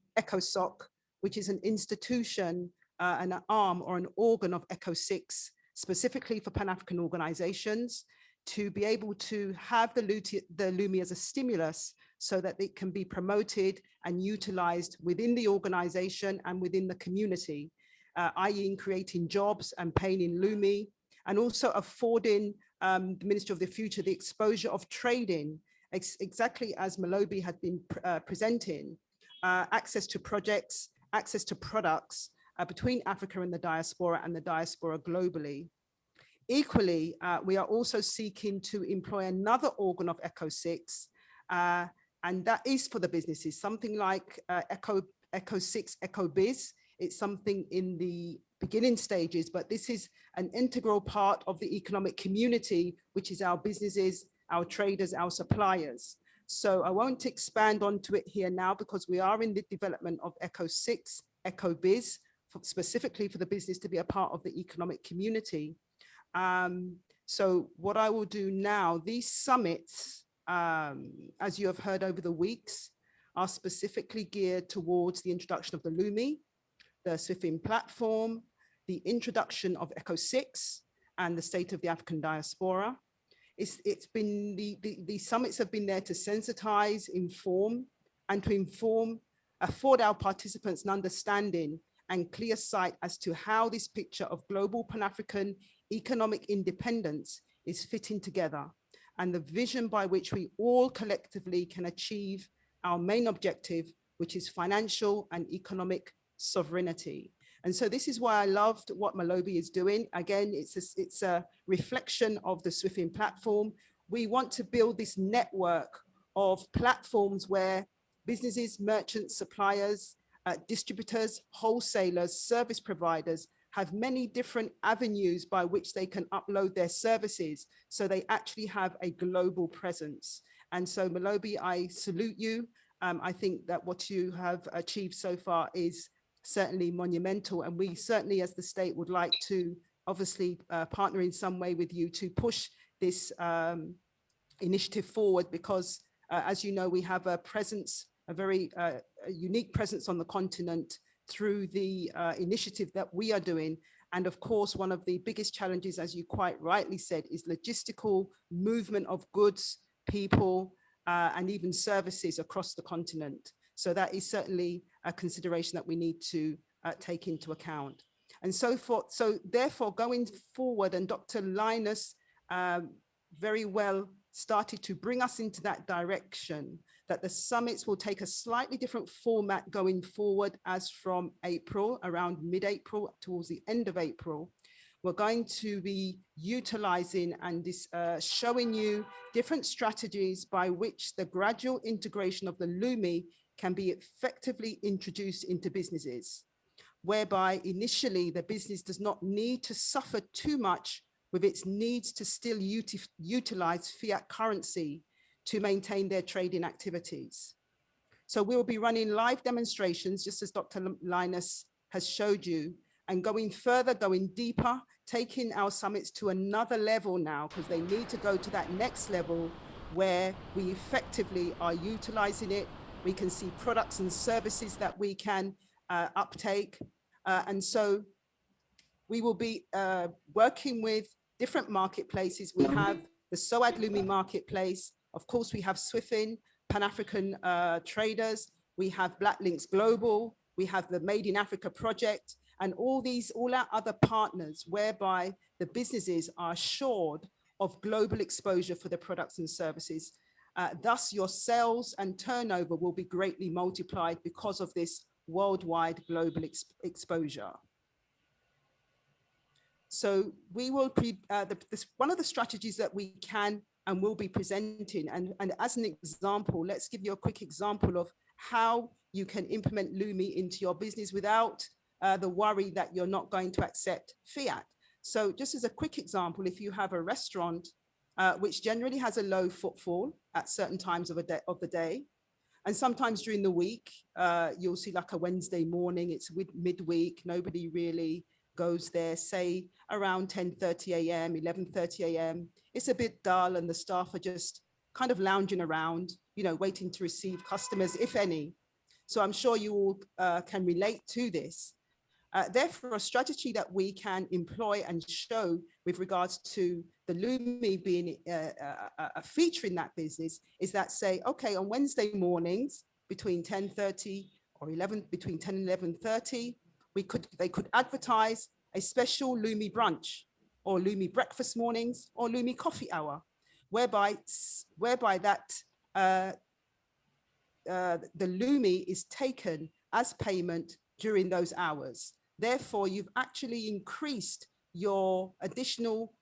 S6: which is an institution, an arm or an organ of ECO6, specifically for Pan-African organizations, to be able to have the Lumi as a stimulus so that it can be promoted and utilized within the organization and within the community, i.e. in creating jobs and paying in Lumi, and also affording the Ministry of the Future the exposure of trading, exactly as Malobi had been presenting, access to projects, access to products between Africa and the diaspora globally. Equally, we are also seeking to employ another organ of ECO6, and that is for the businesses, something like ECO6, ECOBiz. It's something in the beginning stages, but this is an integral part of the economic community, which is our businesses, our traders, our suppliers. So I won't expand onto it here now because we are in the development of ECO6, ECOBiz, specifically for the business to be a part of the economic community. So what I will do now, these summits, as you have heard over the weeks, are specifically geared towards the introduction of the Lumi, the SWIFIN platform, the introduction of ECO6, and the state of the African diaspora. It's been, the summits have been there to sensitize, inform, and to afford our participants an understanding and clear sight as to how this picture of global Pan-African economic independence is fitting together, and the vision by which we all collectively can achieve our main objective, which is financial and economic sovereignty. And so this is why I loved what Malobi is doing. Again, it's a reflection of the Swifin platform. We want to build this network of platforms where businesses, merchants, suppliers, distributors, wholesalers, service providers have many different avenues by which they can upload their services, so they actually have a global presence. And so Malobi, I salute you. I think that what you have achieved so far is certainly monumental, and we certainly as the state would like to obviously partner in some way with you to push this initiative forward, because as you know, we have a presence, a very unique presence on the continent through the initiative that we are doing. And of course, one of the biggest challenges, as you quite rightly said, is logistical movement of goods, people, and even services across the continent. So that is certainly a consideration that we need to take into account. And so therefore, going forward, and Dr. Linus very well started to bring us into that direction, that the summits will take a slightly different format going forward as from April, around mid-April towards the end of April. We're going to be utilizing and showing you different strategies by which the gradual integration of the Lumi can be effectively introduced into businesses, whereby initially the business does not need to suffer too much with its needs to still utilize fiat currency to maintain their trading activities. So we will be running live demonstrations, just as Dr. Linus has showed you, and going further, going deeper, taking our summits to another level now, because they need to go to that next level where we effectively are utilizing it. We can see products and services that we can uptake. And so we will be working with different marketplaces. We have the SOAD Lumi marketplace. Of course, we have Swifin, Pan-African traders. We have Black Links Global. We have the Made in Africa project, and all our other partners, whereby the businesses are assured of global exposure for the products and services. Thus, your sales and turnover will be greatly multiplied because of this worldwide global exposure. So we will one of the strategies that we can and will be presenting, and as an example, let's give you a quick example of how you can implement Lumi into your business without the worry that you're not going to accept fiat. So just as a quick example, if you have a restaurant which generally has a low footfall at certain times of the day, and sometimes during the week, you'll see like a Wednesday morning, it's midweek, nobody really goes there, say around 10:30 a.m., 11:30 a.m. It's a bit dull and the staff are just kind of lounging around, you know, waiting to receive customers, if any. So I'm sure you all can relate to this. Therefore, a strategy that we can employ and show with regards to the Lumi being a feature in that business is that, say, okay, on Wednesday mornings between 10:30 or 11, between 10 and 11:30, they could advertise a special Lumi brunch or Lumi breakfast mornings or Lumi coffee hour, whereby the Lumi is taken as payment during those hours. Therefore, you've actually increased your additional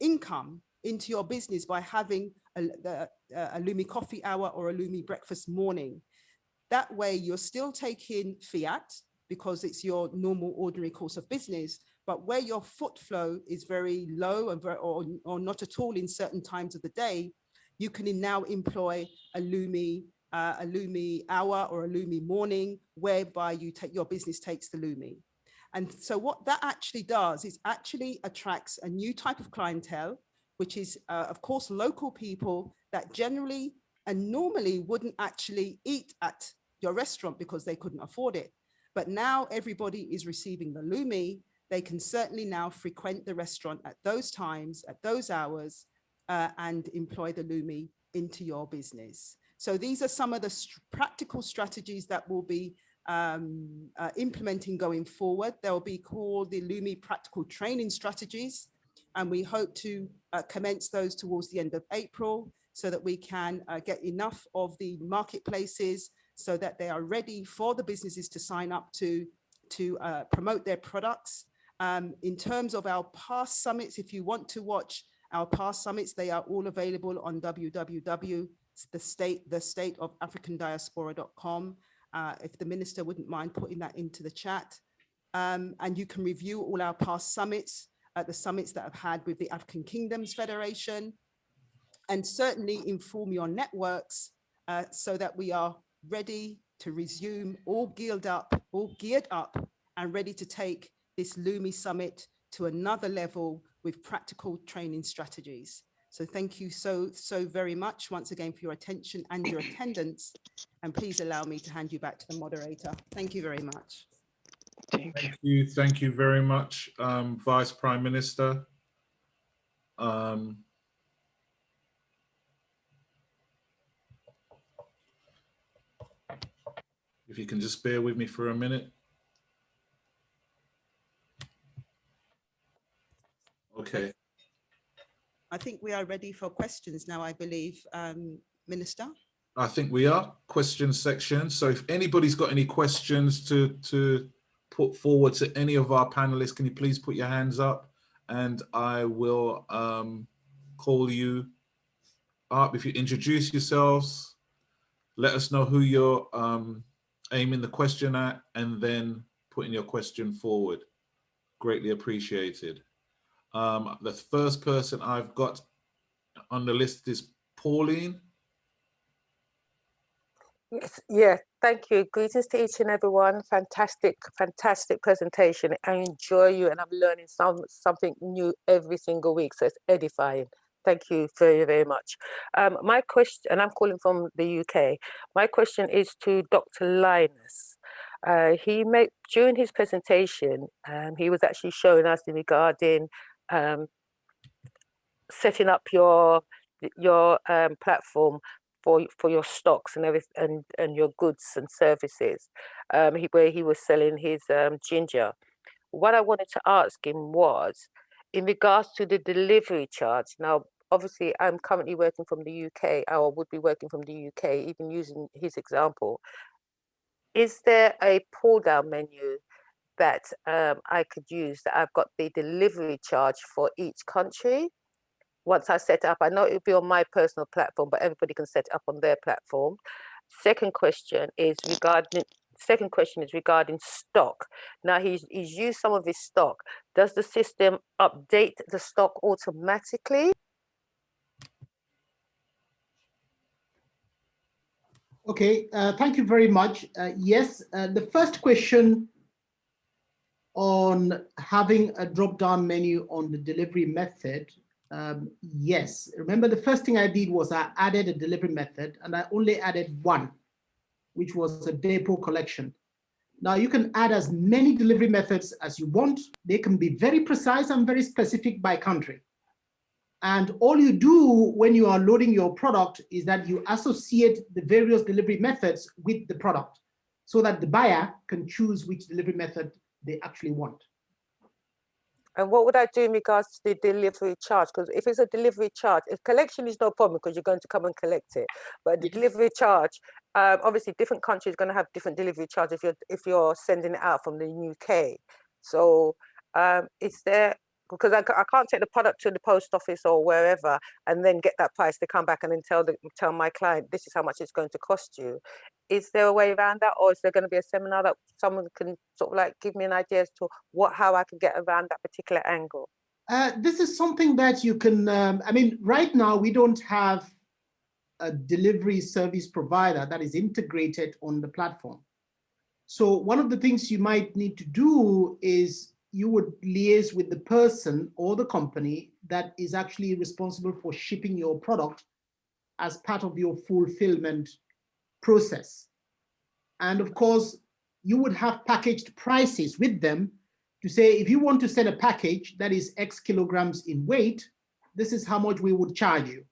S6: income into your business by having a Lumi coffee hour or a Lumi breakfast morning. That way, you're still taking fiat because it's your normal ordinary course of business, but where your foot flow is very low and or not at all in certain times of the day, you can now employ a Lumi hour or a Lumi morning, whereby your business takes the Lumi. And so what that actually does is actually attracts a new type of clientele, which is, of course, local people that generally and normally wouldn't actually eat at your restaurant because they couldn't afford it. But now everybody is receiving the Lumi, they can certainly now frequent the restaurant at those times, at those hours, and employ the Lumi into your business. So these are some of the practical strategies that we'll be implementing going forward. They'll be called the Lumi Practical Training Strategies, and we hope to commence those towards the end of April so that we can get enough of the marketplaces so that they are ready for the businesses to sign up to promote their products. In terms of our past summits, if you want to watch our past summits, they are all available on www.thestateofafricandiaspora.com. If the minister wouldn't mind putting that into the chat. And you can review all our past summits, the summits that I've had with the African Kingdoms Federation, and certainly inform your networks so that we are ready to resume, all geared up and ready to take this Lumi Summit to another level with practical training strategies. So thank you so very much once again for your attention and your attendance. And please allow me to hand you back to the moderator. Thank you very much.
S3: Thank you very much, Vice Prime Minister. If you can just bear with me for a minute. Okay.
S6: I think we are ready for questions now, I believe, Minister.
S3: I think we are. Question section. So if anybody's got any questions to put forward to any of our panelists, can you please put your hands up and I will call you up. If you introduce yourselves, let us know who you're aiming the question at and then putting your question forward. Greatly appreciated. The first person I've got on the list is Pauline.
S9: Yes, yeah, thank you. Greetings to each and everyone. Fantastic presentation. I enjoy you and I'm learning something new every single week. So it's edifying. Thank you very, very much. My question, and I'm calling from the UK. My question is to Dr. Linus. During his presentation, he was actually showing us regarding setting up your platform for your stocks and everything and your goods and services, where he was selling his ginger. What I wanted to ask him was in regards to the delivery charge. Now, obviously, I'm currently working from the UK, or would be working from the UK, even using his example. Is there a pull-down menu that I could use that I've got the delivery charge for each country? Once I set it up, I know it'll be on my personal platform, but everybody can set it up on their platform. Second question is regarding stock. Now he's used some of his stock. Does the system update the stock automatically?
S5: Okay, thank you very much. Yes, the first question on having a drop-down menu on the delivery method, yes. Remember, the first thing I did was I added a delivery method and I only added one, which was a depot collection. Now you can add as many delivery methods as you want. They can be very precise and very specific by country. And all you do when you are loading your product is that you associate the various delivery methods with the product so that the buyer can choose which delivery method they actually want.
S9: And what would I do in regards to the delivery charge? Because if it's a delivery charge, if collection is no problem because you're going to come and collect it, but the delivery charge, obviously different countries are going to have different delivery charges if you're sending it out from the UK. So is there, because I can't take the product to the post office or wherever and then get that price to come back and then tell my client this is how much it's going to cost you. Is there a way around that, or is there going to be a seminar that someone can sort of like give me an idea as to how I can get around that particular angle?
S5: This is something that you can, I mean, right now we don't have a delivery service provider that is integrated on the platform. So one of the things you might need to do is you would liaise with the person or the company that is actually responsible for shipping your product as part of your fulfillment process. And of course, you would have packaged prices with them to say, if you want to send a package that is X kilograms in weight, this is how much we would charge you.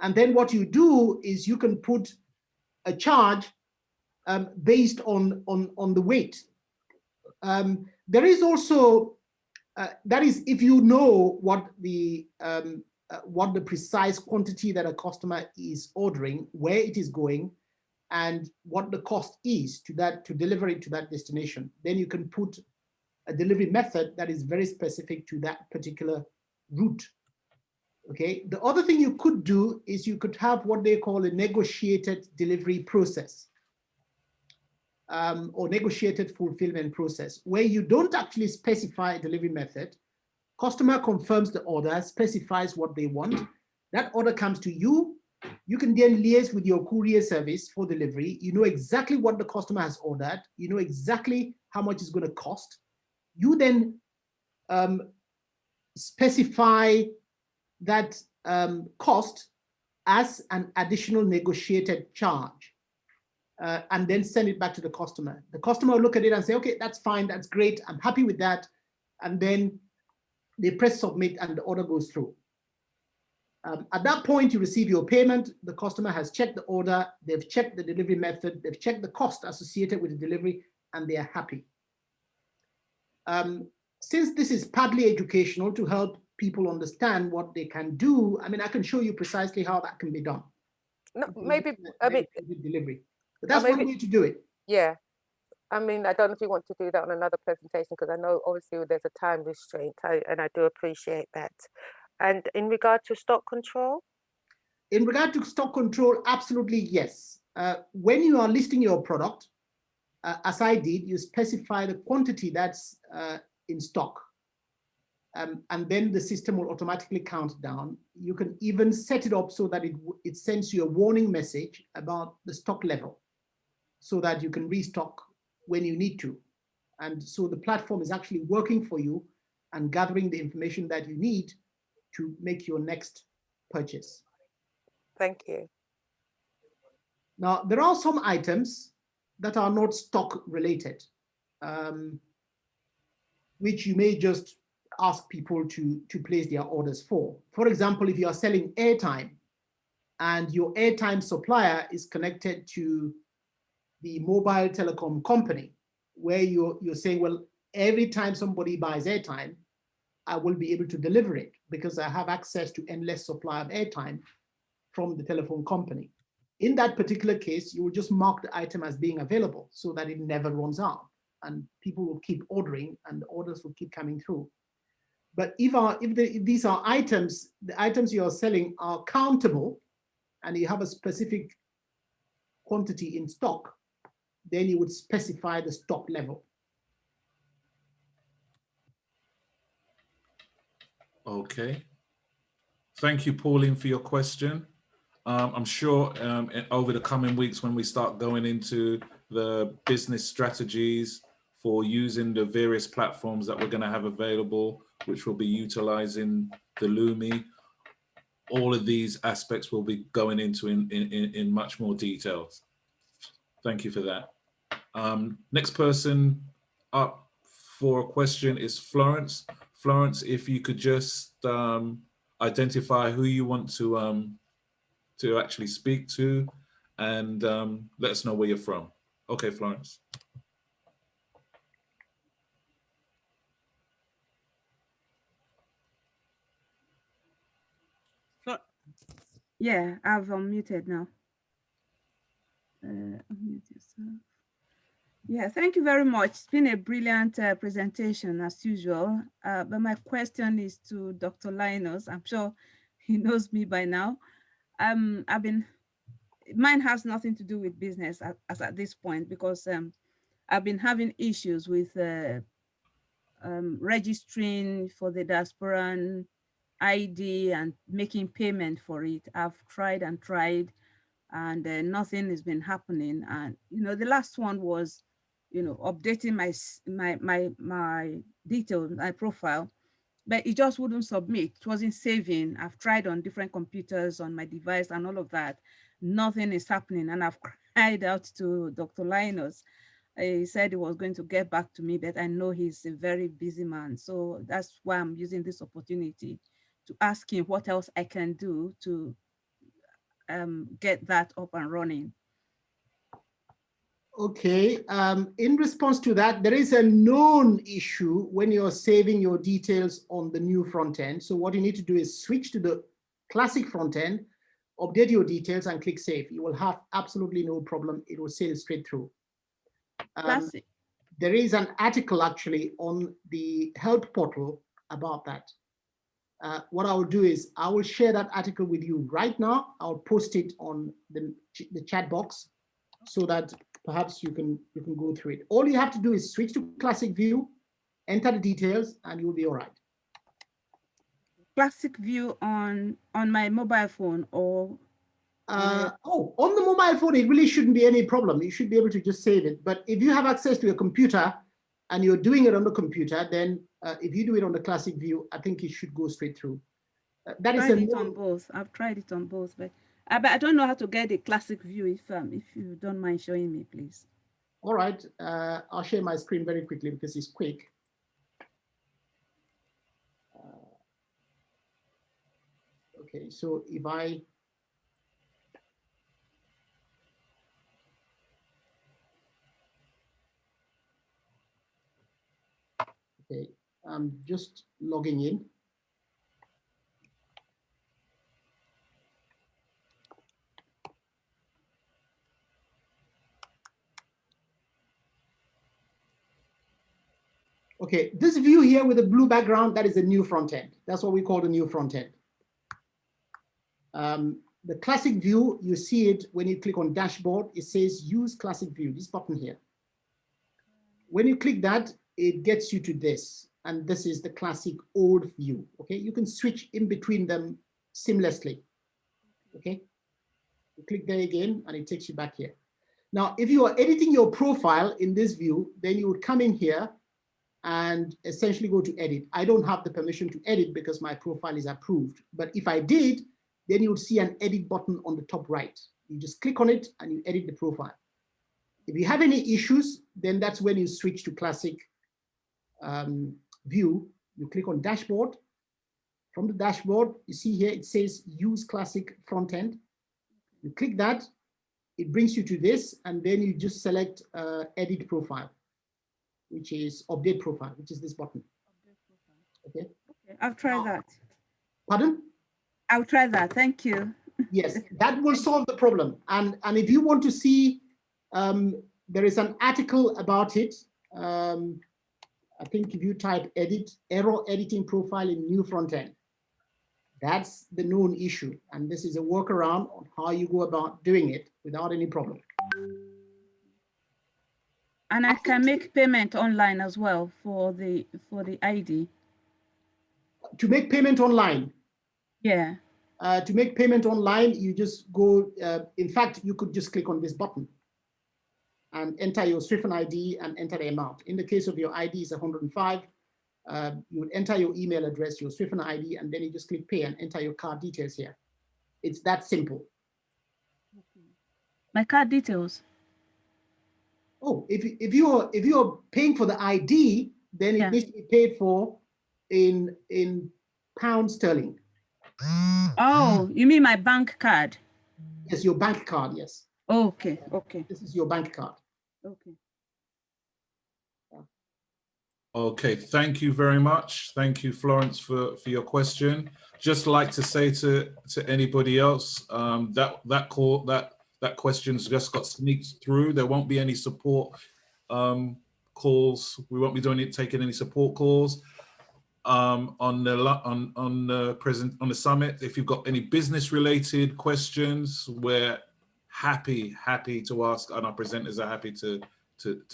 S5: And then what you do is you can put a charge based on the weight. There is also, that is if you know what the precise quantity that a customer is ordering, where it is going, and what the cost is to deliver it to that destination. Then you can put a delivery method that is very specific to that particular route. Okay. The other thing you could do is you could have what they call a negotiated delivery process, or negotiated fulfillment process, where you don't actually specify a delivery method. Customer confirms the order, specifies what they want. That order comes to you. You can then liaise with your courier service for delivery. You know exactly what the customer has ordered. You know exactly how much it's going to cost. You then specify that cost as an additional negotiated charge, and then send it back to the customer. The customer will look at it and say, okay, that's fine, that's great, I'm happy with that. And then they press submit and the order goes through. At that point, you receive your payment. The customer has checked the order, they've checked the delivery method, they've checked the cost associated with the delivery, and they are happy. Since this is partly educational to help people understand what they can do, I mean, I can show you precisely how that can be done.
S9: No, maybe, I mean,
S5: delivery. But that's one way to do it.
S9: Yeah. I mean, I don't know if you want to do that on another presentation, because I know obviously there's a time restraint, and I do appreciate that. And in regard to stock control?
S5: In regard to stock control, absolutely yes. When you are listing your product, as I did, you specify the quantity that's in stock. And then the system will automatically count down. You can even set it up so that it sends you a warning message about the stock level, so that you can restock when you need to. And so the platform is actually working for you and gathering the information that you need to make your next purchase.
S9: Thank you.
S5: Now, there are some items that are not stock related, which you may just ask people to place their orders for. For example, if you are selling airtime and your airtime supplier is connected to the mobile telecom company, where you're saying, well, every time somebody buys airtime, I will be able to deliver it because I have access to endless supply of airtime from the telephone company. In that particular case, you will just mark the item as being available so that it never runs out, and people will keep ordering and the orders will keep coming through. But if these are items, the items you are selling are countable and you have a specific quantity in stock, then you would specify the stock level.
S3: Okay. Thank you, Pauline, for your question. I'm sure over the coming weeks, when we start going into the business strategies for using the various platforms that we're going to have available, which will be utilizing the Lumi, all of these aspects will be going into in much more details. Thank you for that. Next person up for a question is Florence. Florence, if you could just identify who you want to actually speak to, and let us know where you're from. Okay, Florence.
S10: Yeah, I've unmuted now. Unmute yourself. Yeah, thank you very much. It's been a brilliant presentation as usual. But my question is to Dr. Linus. I'm sure he knows me by now. Mine has nothing to do with business as at this point, because I've been having issues with registering for the diasporan ID and making payment for it. I've tried and tried, and nothing has been happening. And the last one was, updating my details, my profile, but it just wouldn't submit. It wasn't saving. I've tried on different computers on my device and all of that. Nothing is happening, and I've cried out to Dr. Linus. He said he was going to get back to me, but I know he's a very busy man. So that's why I'm using this opportunity to ask him what else I can do to get that up and running.
S5: Okay, in response to that, there is a known issue when you're saving your details on the new front end. So what you need to do is switch to the classic front end, update your details and click save. You will have absolutely no problem. It will sail straight through.
S10: Classic.
S5: There is an article actually on the help portal about that. What I will do is I will share that article with you right now. I'll post it on the chat box so that perhaps you can go through it. All you have to do is switch to classic view, enter the details, and you'll be all right.
S10: Classic view on my mobile phone or
S5: on the mobile phone, it really shouldn't be any problem. You should be able to just save it. But if you have access to a computer and you're doing it on the computer, then if you do it on the classic view, I think it should go straight through. That is
S10: on both. I've tried it on both, but I don't know how to get a classic view. If you don't mind showing me, please.
S5: All right, I'll share my screen very quickly because it's quick. Okay, so if I okay, I'm just logging in. Okay, this view here with the blue background, that is the new front end. That's what we call the new front end. The classic view, you see it when you click on dashboard, it says use classic view, this button here. When you click that, it gets you to this, and this is the classic old view, okay? You can switch in between them seamlessly, okay? You click there again, and it takes you back here. Now, if you are editing your profile in this view, then you would come in here and essentially go to edit. I don't have the permission to edit because my profile is approved. But if I did, then you would see an edit button on the top right. You just click on it and you edit the profile. If you have any issues, then that's when you switch to classic view. You click on dashboard. From the dashboard, you see here, it says use classic front end. You click that, it brings you to this, and then you just select edit profile, which is update profile, which is this button. Okay.
S10: I'll try that.
S5: Pardon?
S10: I'll try that. Thank you.
S5: Yes, that will solve the problem. And if you want to see, there is an article about it. I think if you type edit, error editing profile in new front end, that's the known issue. And this is a workaround on how you go about doing it without any problem.
S10: And I can make payment online as well for the ID.
S5: To make payment online?
S10: Yeah.
S5: To make payment online, you just go, in fact, you could just click on this button and enter your SWIFT ID and enter the amount. In the case of your ID is 105, you would enter your email address, your SWIFT ID, and then you just click pay and enter your card details here. It's that simple.
S10: My card details?
S5: Oh, if you're paying for the ID, then it needs to be paid for in pound sterling.
S10: Oh, you mean my bank card?
S5: Yes, your bank card, yes.
S10: Okay, okay.
S5: This is your bank card.
S10: Okay.
S3: Okay, thank you very much. Thank you, Florence, for your question. Just like to say to anybody else, that question's just got sneaked through. There won't be any support calls. We won't be taking any support calls on the summit. If you've got any business related questions, we're happy to ask, and our presenters are happy to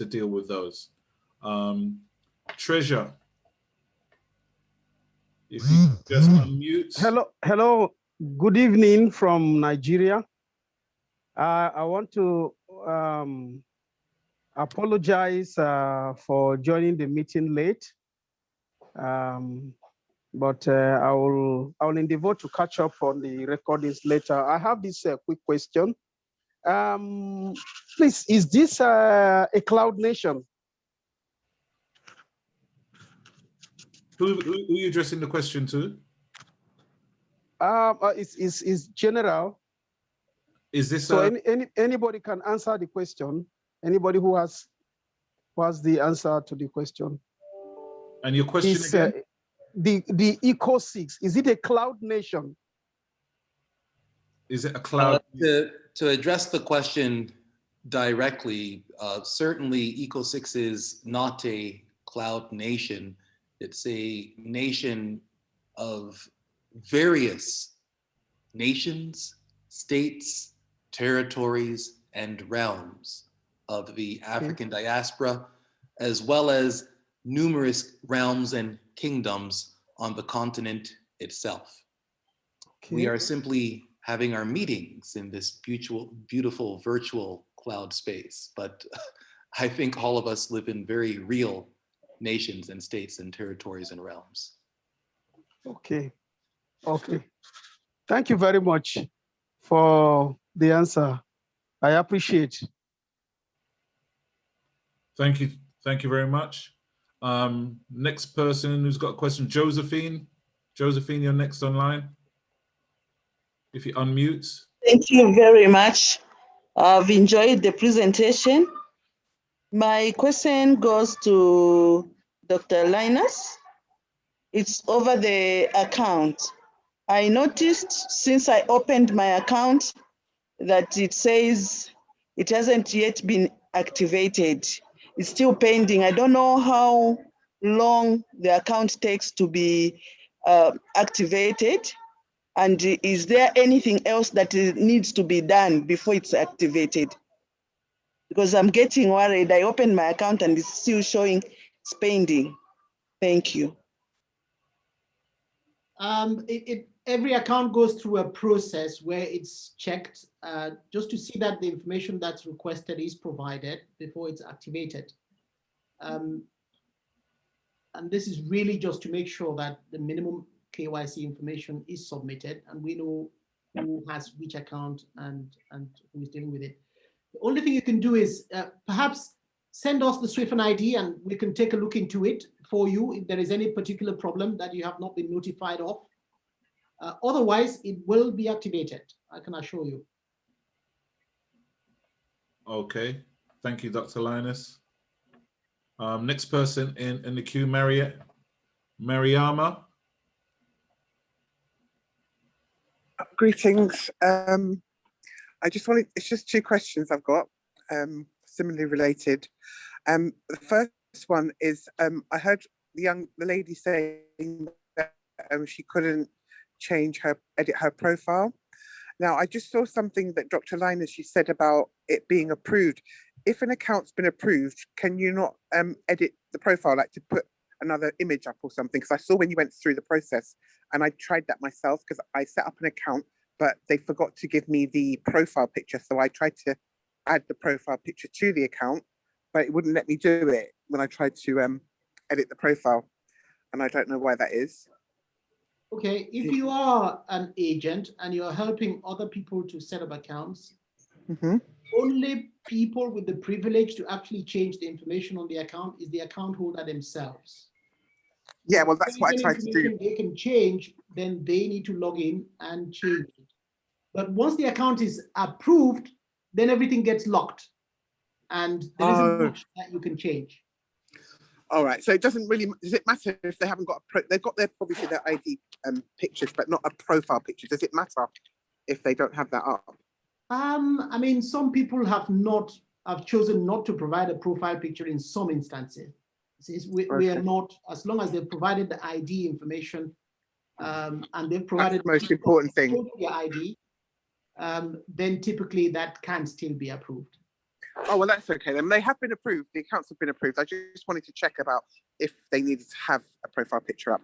S3: deal with those. Treasure, if you just unmute.
S11: Hello. Good evening from Nigeria. I want to apologize for joining the meeting late, but I will endeavor to catch up on the recordings later. I have this quick question. Please, is this a cloud nation?
S3: Who are you addressing the question to?
S11: It's general.
S3: Is this
S11: so? Anybody can answer the question. Anybody who has the answer to the question.
S3: And your question again?
S11: The Eco 6, is it a cloud nation?
S3: Is it a cloud?
S12: To address the question directly, certainly Eco 6 is not a cloud nation. It's a nation of various nations, states, territories, and realms of the African diaspora, as well as numerous realms and kingdoms on the continent itself. We are simply having our meetings in this beautiful virtual cloud space, but I think all of us live in very real nations and states and territories and realms.
S11: Okay. Thank you very much for the answer. I appreciate.
S3: Thank you very much. Next person who's got a question, Josephine. Josephine, you're next online. If you unmute.
S13: Thank you very much. I've enjoyed the presentation. My question goes to Dr. Linus. It's over the account. I noticed since I opened my account that it says it hasn't yet been activated. It's still pending. I don't know how long the account takes to be activated. And is there anything else that needs to be done before it's activated? Because I'm getting worried. I opened my account and it's still showing it's pending. Thank you.
S5: Every account goes through a process where it's checked just to see that the information that's requested is provided before it's activated. And this is really just to make sure that the minimum KYC information is submitted and we know who has which account and who is dealing with it. The only thing you can do is perhaps send us the SWIFT ID and we can take a look into it for you if there is any particular problem that you have not been notified of. Otherwise, it will be activated, I can assure you.
S3: Okay, thank you, Dr. Linus. Next person in the queue, Mariama.
S14: Greetings. I just wanted, it's just two questions I've got, similarly related. The first one is, I heard the lady saying that she couldn't edit her profile. Now, I just saw something that Dr. Linus, she said about it being approved. If an account's been approved, can you not edit the profile, like to put another image up or something? Because I saw when you went through the process and I tried that myself because I set up an account, but they forgot to give me the profile picture. So I tried to add the profile picture to the account, but it wouldn't let me do it when I tried to edit the profile. And I don't know why that is.
S5: Okay, if you are an agent and you're helping other people to set up accounts, only people with the privilege to actually change the information on the account is the account holder themselves.
S14: Yeah, well, that's what I tried to do.
S5: They can change, then they need to log in and change it. But once the account is approved, then everything gets locked and there isn't much that you can change.
S14: All right, so it doesn't really, does it matter if they haven't got, they've got obviously their ID pictures, but not a profile picture. Does it matter if they don't have that up?
S5: I mean, some people have chosen not to provide a profile picture in some instances. We are not, as long as they've provided the ID information and they've provided
S14: the most important thing.
S5: The ID, then typically that can still be approved.
S14: Oh, well, that's okay. Then they have been approved. The accounts have been approved. I just wanted to check about if they needed to have a profile picture up.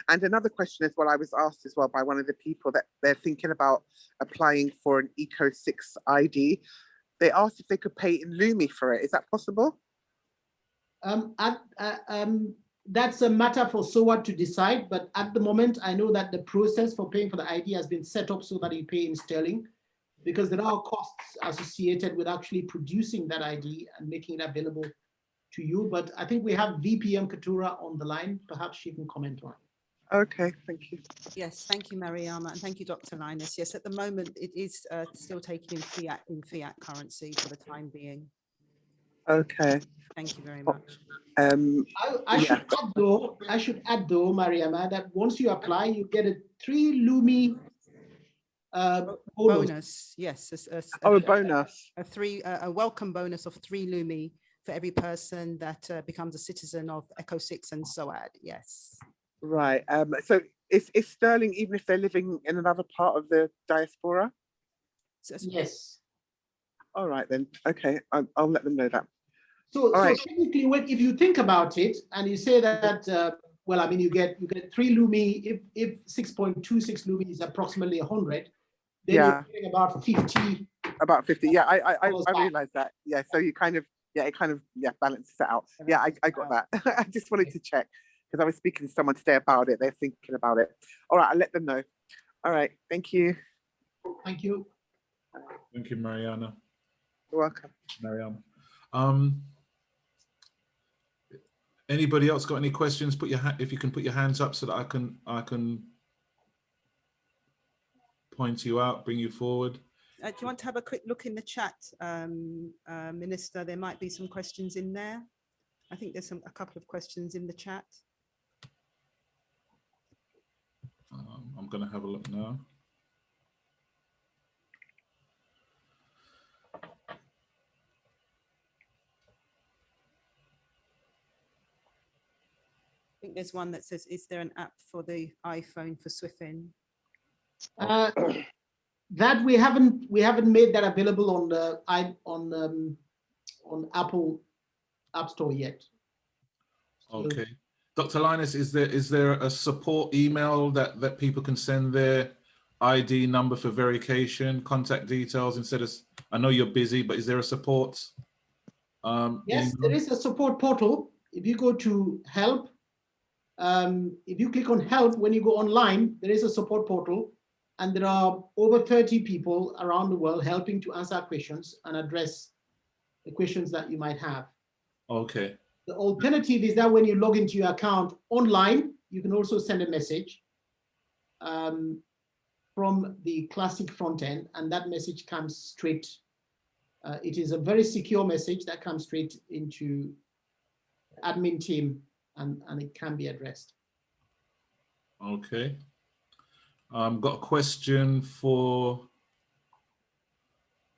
S14: And another question as well, I was asked as well by one of the people that they're thinking about applying for an Eco 6 ID. They asked if they could pay in Lumi for it. Is that possible?
S5: That's a matter for SOA to decide. But at the moment, I know that the process for paying for the ID has been set up so that you pay in sterling. because there are costs associated with actually producing that ID and making it available to you. But I think we have VPM Katura on the line. Perhaps she can comment on it.
S14: Okay, thank you.
S6: Yes, thank you, Mariama, and thank you, Dr. Linus. Yes, at the moment it is still taken in fiat currency for the time being.
S14: Okay.
S6: Thank you very much.
S5: I should add though, Mariama, that once you apply, you get a 3 Lumi
S6: bonus. Yes,
S14: a bonus.
S6: A welcome bonus of 3 Lumi for every person that becomes a citizen of Echo 6 and SOAD. Yes.
S14: Right. So is sterling even if they're living in another part of the diaspora?
S5: Yes.
S14: All right then. Okay, I'll let them know that.
S5: So
S14: right.
S5: technically, if you think about it, and you say that, well, I mean, you get 3 Lumi. If 6.26 Lumi is approximately 100, then you're getting about 50.
S14: About 50. Yeah, I realized that. Yeah. So you kind of balances it out. Yeah, I got that. I just wanted to check because I was speaking to someone today about it. They're thinking about it. All right, I'll let them know. All right. Thank you.
S5: Thank you.
S3: Thank you, Mariana.
S14: You're welcome.
S3: Mariana. Anybody else got any questions? Put your if you can put your hands up so that I can point you out, bring you forward.
S6: Do you want to have a quick look in the chat, Minister? There might be some questions in there. I think there's a couple of questions in the chat.
S3: I'm going to have a look now.
S6: I think there's one that says, is there an app for the iPhone for Swiffin?
S5: That we haven't made that available on Apple App Store yet.
S3: Okay. Dr. Linus, is there a support email that people can send their ID number for verification, contact details instead of, I know you're busy, but is there a support?
S5: Yes, there is a support portal. If you go to help, if you click on help, when you go online, there is a support portal, and there are over 30 people around the world helping to answer questions and address the questions that you might have.
S3: Okay.
S5: The alternative is that when you log into your account online, you can also send a message from the classic front end, and that message comes straight. It is a very secure message that comes straight into the admin team, and it can be addressed.
S3: Okay. Got a question for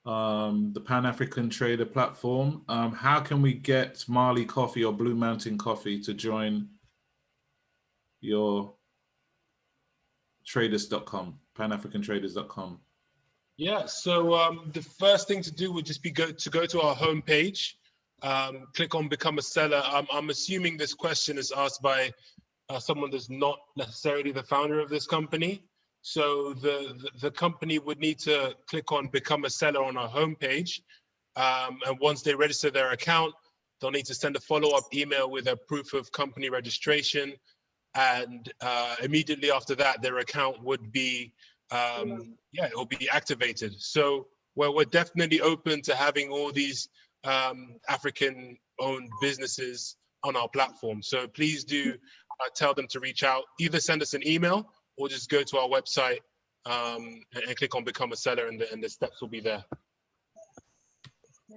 S3: the Pan-African Trader platform. How can we get Marley Coffee or Blue Mountain Coffee to join your traders.com, panafricantraders.com?
S7: Yeah, so the first thing to do would just be go to our homepage, click on Become a Seller. I'm assuming this question is asked by someone that's not necessarily the founder of this company. So the company would need to click on Become a Seller on our homepage. And once they register their account, they'll need to send a follow-up email with a proof of company registration. And immediately after that, their account would be, it will be activated. So we're definitely open to having all these African-owned businesses on our platform. So please do tell them to reach out, either send us an email or just go to our website and click on Become a Seller, and the steps will be there.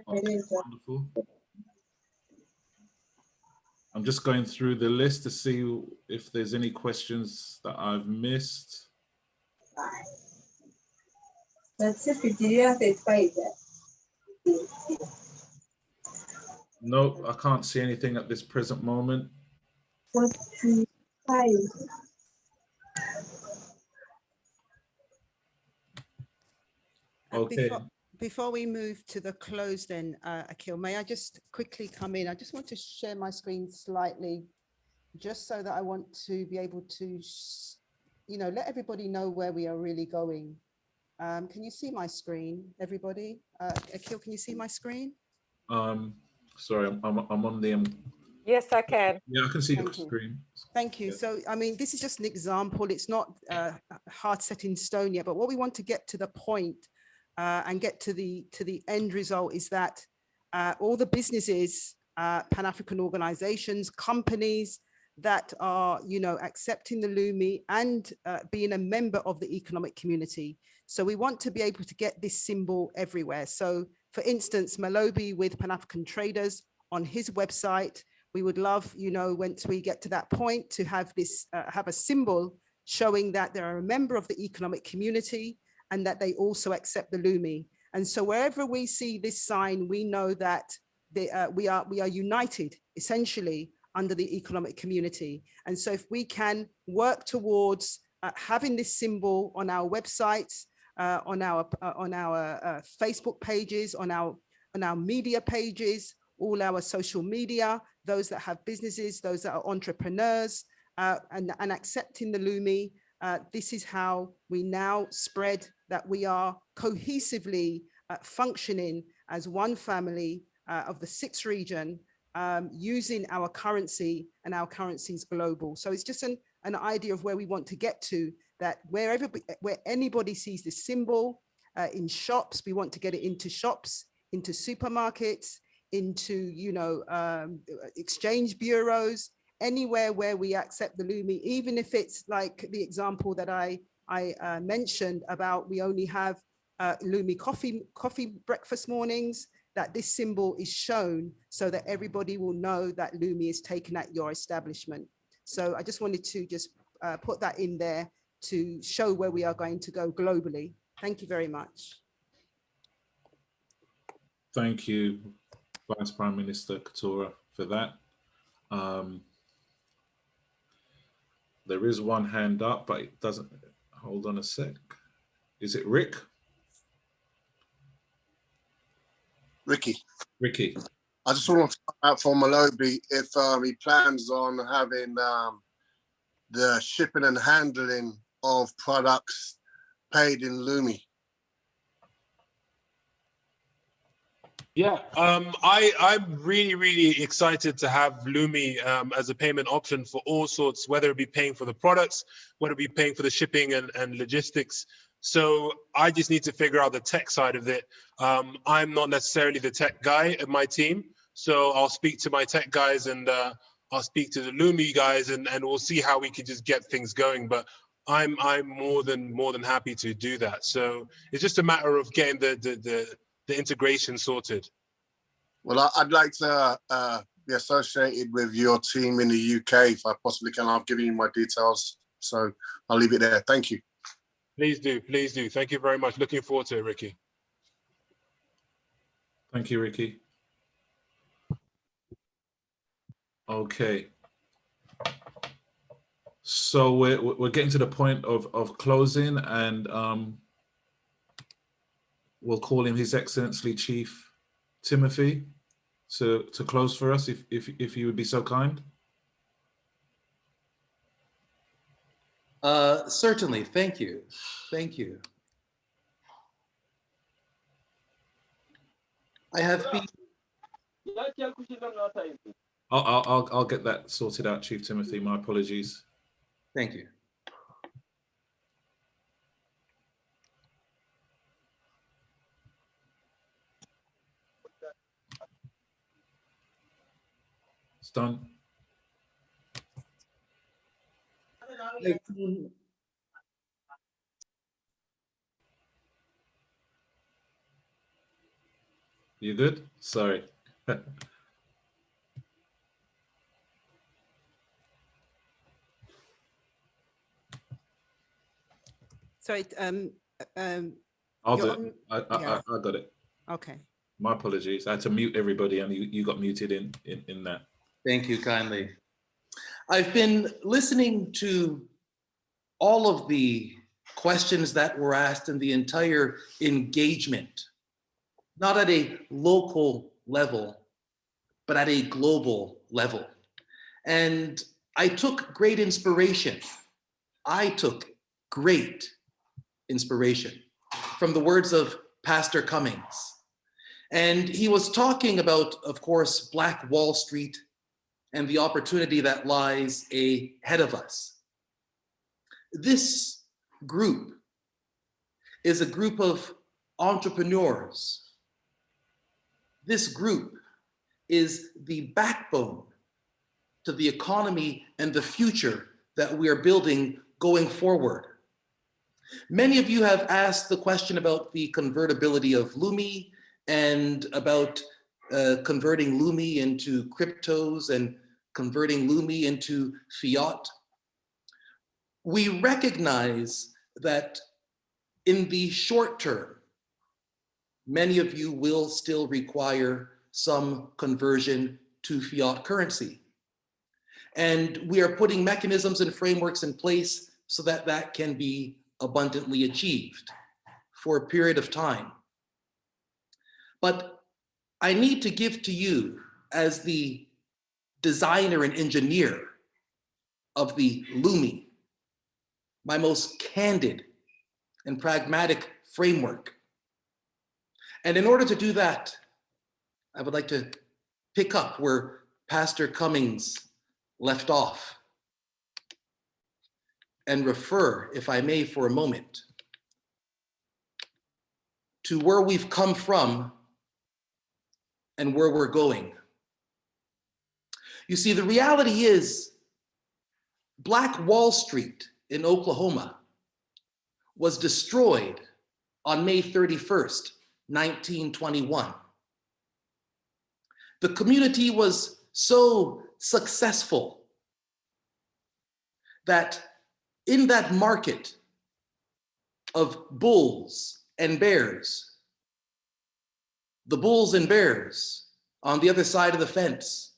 S3: Okay, wonderful. I'm just going through the list to see if there's any questions that I've missed. Nope, I can't see anything at this present moment. Okay.
S6: Before we move to the close then, Akhil, may I just quickly come in? I just want to share my screen slightly, just so that I want to be able to, let everybody know where we are really going. Can you see my screen, everybody? Akhil, can you see my screen?
S3: Sorry, I'm on the...
S9: Yes, I can.
S3: Yeah, I can see the screen.
S6: Thank you.
S3: Yeah.
S6: So, I mean, this is just an example. It's not hard set in stone yet, but what we want to get to the point and get to the end result is that all the businesses, Pan-African organizations, companies that are, accepting the Lumi and being a member of the economic community. So we want to be able to get this symbol everywhere. So for instance, Malobi with Pan-African Traders on his website, we would love, once we get to that point, to have this, have a symbol showing that they're a member of the economic community and that they also accept the Lumi. And so wherever we see this sign, we know that we are united essentially under the economic community. And so if we can work towards having this symbol on our websites, on our Facebook pages, on our media pages, all our social media, those that have businesses, those that are entrepreneurs, and accepting the Lumi, this is how we now spread that we are cohesively functioning as one family of the 6th region, using our currency, and our currency is global. So it's just an idea of where we want to get to, that where anybody sees this symbol in shops, we want to get it into shops, into supermarkets, into exchange bureaus, anywhere where we accept the Lumi, even if it's like the example that I mentioned about we only have Lumi coffee breakfast mornings, that this symbol is shown so that everybody will know that Lumi is taken at your establishment. So I just wanted to just put that in there to show where we are going to go globally. Thank you very much.
S3: Thank you, Vice Prime Minister Katura, for that. There is one hand up, but it doesn't, hold on a sec. Is it Rick?
S15: Ricky.
S3: Ricky.
S15: I just want to find out from Malobi if he plans on having the shipping and handling of products paid in Lumi.
S7: Yeah, I'm really excited to have Lumi as a payment option for all sorts, whether it be paying for the products, whether it be paying for the shipping and logistics. So I just need to figure out the tech side of it. I'm not necessarily the tech guy at my team, so I'll speak to my tech guys and I'll speak to the Lumi guys, and we'll see how we can just get things going. But I'm more than happy to do that. So it's just a matter of getting the integration sorted.
S15: Well, I'd like to be associated with your team in the UK if I possibly can. I've given you my details, so I'll leave it there. Thank you.
S7: Please do, please do. Thank you very much. Looking forward to it, Ricky.
S3: Thank you, Ricky. Okay. So we're getting to the point of closing, and we'll call him His Excellency Chief Timothy to close for us, if you would be so kind.
S12: Certainly, thank you. Thank you. I have been...
S3: I'll get that sorted out, Chief Timothy. My apologies.
S12: Thank you.
S3: It's done. You good? Sorry.
S6: Sorry.
S3: I'll do it. I got it.
S6: Okay.
S3: My apologies. I had to mute everybody, and you got muted in that.
S12: Thank you kindly. I've been listening to all of the questions that were asked and the entire engagement, not at a local level, but at a global level. And I took great inspiration. I took great inspiration from the words of Pastor Cummings. And he was talking about, of course, Black Wall Street and the opportunity that lies ahead of us. This group is a group of entrepreneurs. This group is the backbone to the economy and the future that we are building going forward. Many of you have asked the question about the convertibility of Lumi and about converting Lumi into cryptos and converting Lumi into fiat. We recognize that in the short term, many of you will still require some conversion to fiat currency. And we are putting mechanisms and frameworks in place so that that can be abundantly achieved for a period of time. But I need to give to you, as the designer and engineer of the Lumi, my most candid and pragmatic framework. And in order to do that, I would like to pick up where Pastor Cummings left off and refer, if I may, for a moment, to where we've come from and where we're going. You see, the reality is Black Wall Street in Oklahoma was destroyed on May 31st, 1921. The community was so successful that in that market of bulls and bears, the bulls and bears on the other side of the fence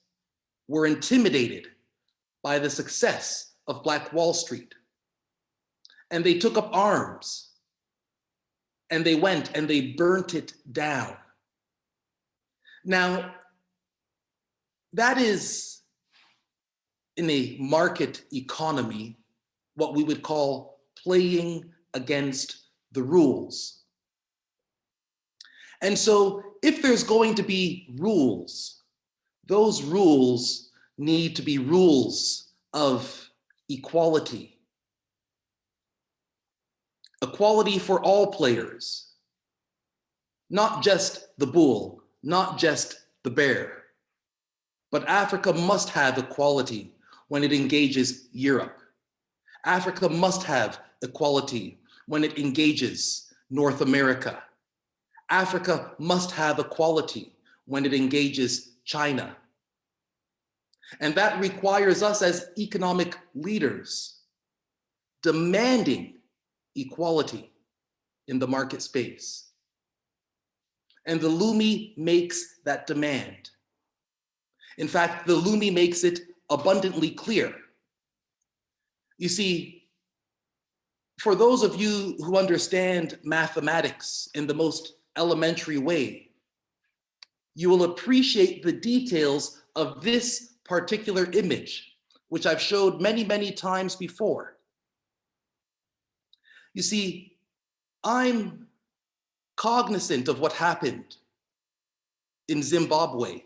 S12: were intimidated by the success of Black Wall Street. And they took up arms and they went and they burnt it down. Now, that is, in a market economy, what we would call playing against the rules. And so if there's going to be rules, those rules need to be rules of equality. Equality for all players, not just the bull, not just the bear. But Africa must have equality when it engages Europe. Africa must have equality when it engages North America. Africa must have equality when it engages China. And that requires us as economic leaders demanding equality in the market space. And the Lumi makes that demand. In fact, the Lumi makes it abundantly clear. You see, for those of you who understand mathematics in the most elementary way, you will appreciate the details of this particular image, which I've showed many, many times before. You see, I'm cognizant of what happened in Zimbabwe.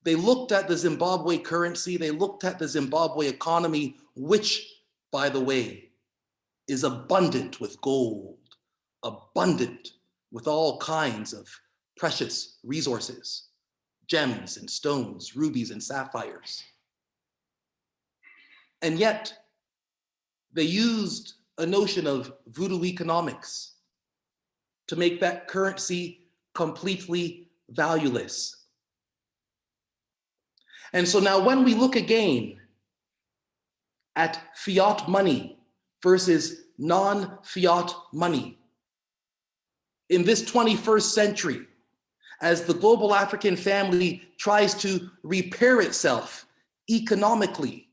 S12: They looked at the Zimbabwe currency, they looked at the Zimbabwe economy, which, by the way, is abundant with gold, abundant with all kinds of precious resources, gems and stones, rubies and sapphires. And yet, they used a notion of voodoo economics to make that currency completely valueless. And so now when we look again at fiat money versus non-fiat money in this 21st century, as the global African family tries to repair itself economically,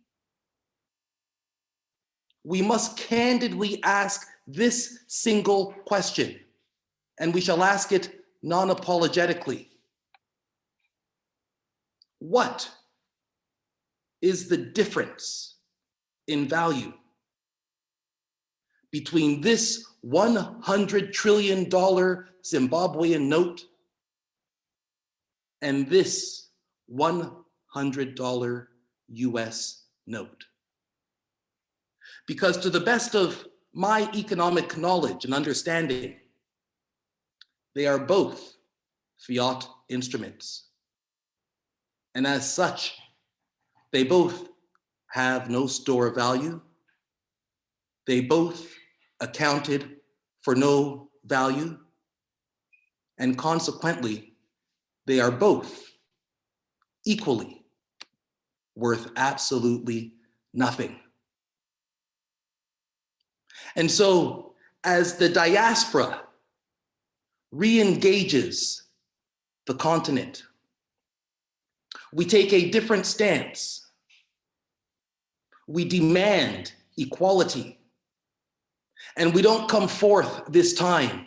S12: we must candidly ask this single question, and we shall ask it non-apologetically. What is the difference in value between this $100 trillion Zimbabwean note and this $100 US note? Because to the best of my economic knowledge and understanding, they are both fiat instruments. And as such, they both have no store value. They both accounted for no value. And consequently, they are both equally worth absolutely nothing. And so, as the diaspora re-engages the continent, we take a different stance. We demand equality. And we don't come forth this time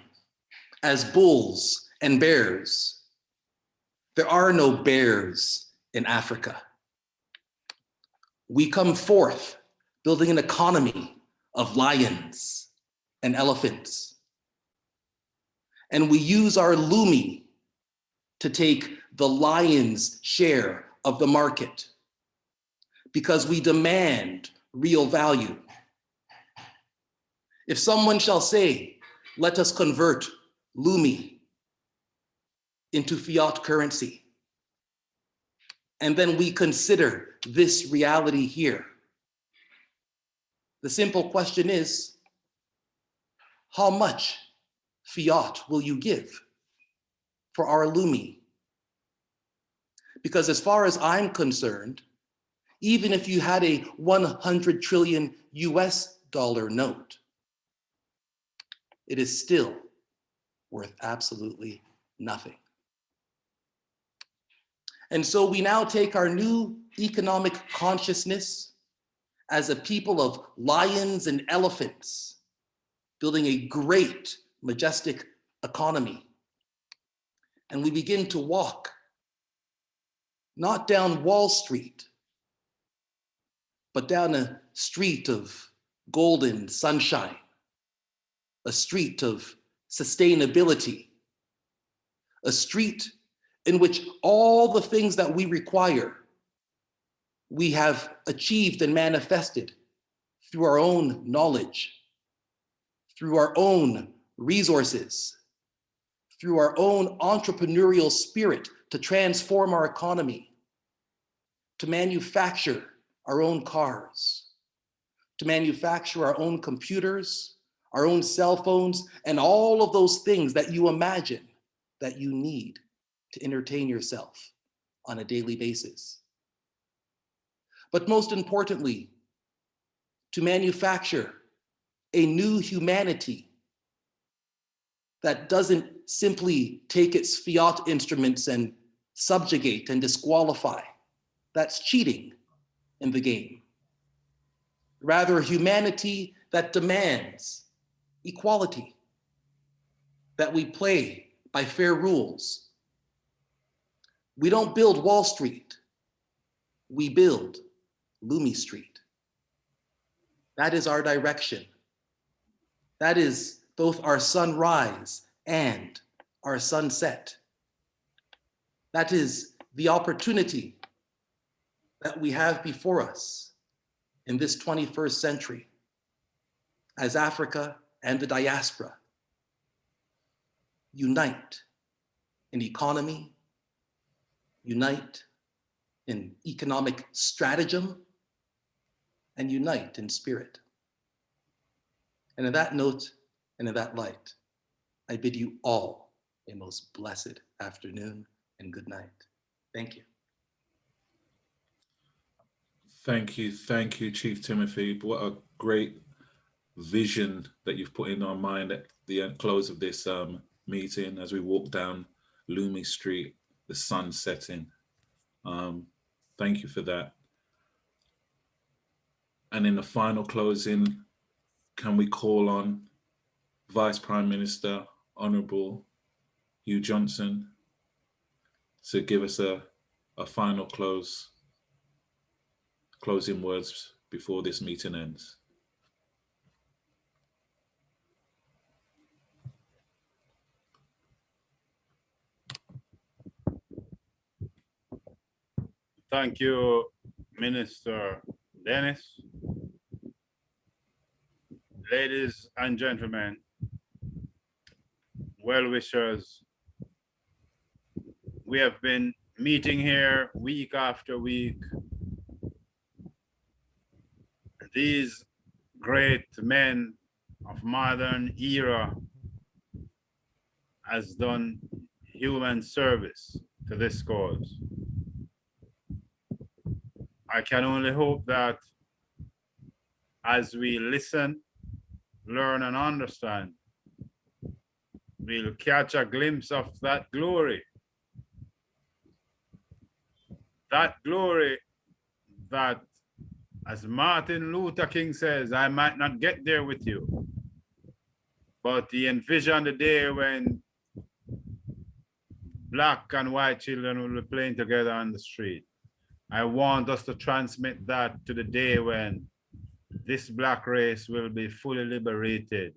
S12: as bulls and bears. There are no bears in Africa. We come forth building an economy of lions and elephants. And we use our Lumi to take the lion's share of the market because we demand real value. If someone shall say, let us convert Lumi into fiat currency, and then we consider this reality here, the simple question is, how much fiat will you give for our Lumi? Because as far as I'm concerned, even if you had a 100 trillion US dollar note, it is still worth absolutely nothing. And so we now take our new economic consciousness as a people of lions and elephants, building a great, majestic economy. And we begin to walk, not down Wall Street, but down a street of golden sunshine, a street of sustainability, a street in which all the things that we require, we have achieved and manifested through our own knowledge, through our own resources, through our own entrepreneurial spirit to transform our economy, to manufacture our own cars, to manufacture our own computers, our own cell phones, and all of those things that you imagine that you need to entertain yourself on a daily basis. But most importantly, to manufacture a new humanity that doesn't simply take its fiat instruments and subjugate and disqualify. That's cheating in the game. Rather, a humanity that demands equality, that we play by fair rules. We don't build Wall Street, we build Lumi Street. That is our direction. That is both our sunrise and our sunset. That is the opportunity that we have before us in this 21st century as Africa and the diaspora unite in economy, unite in economic stratagem, and unite in spirit. And on that note, and in that light, I bid you all a most blessed afternoon and good night. Thank you.
S3: Thank you, Chief Timothy. What a great vision that you've put in our mind at the close of this meeting as we walk down Lumi Street, the sun setting. Thank you for that. And in the final closing, can we call on Vice Prime Minister, Honourable Hugh Johnson, to give us a final closing words before this meeting ends.
S16: Thank you, Minister Dennis.
S3: Ladies and gentlemen, well-wishers, we have been meeting here week after week. These great men of modern era has done human service to this cause. I can only hope that as we listen, learn and understand, we'll catch a glimpse of that glory. That glory that, as Martin Luther King says, I might not get there with you, but he envisioned the day when Black and white children will be playing together on the street. I want us to transmit that to the day when this Black race will be fully liberated,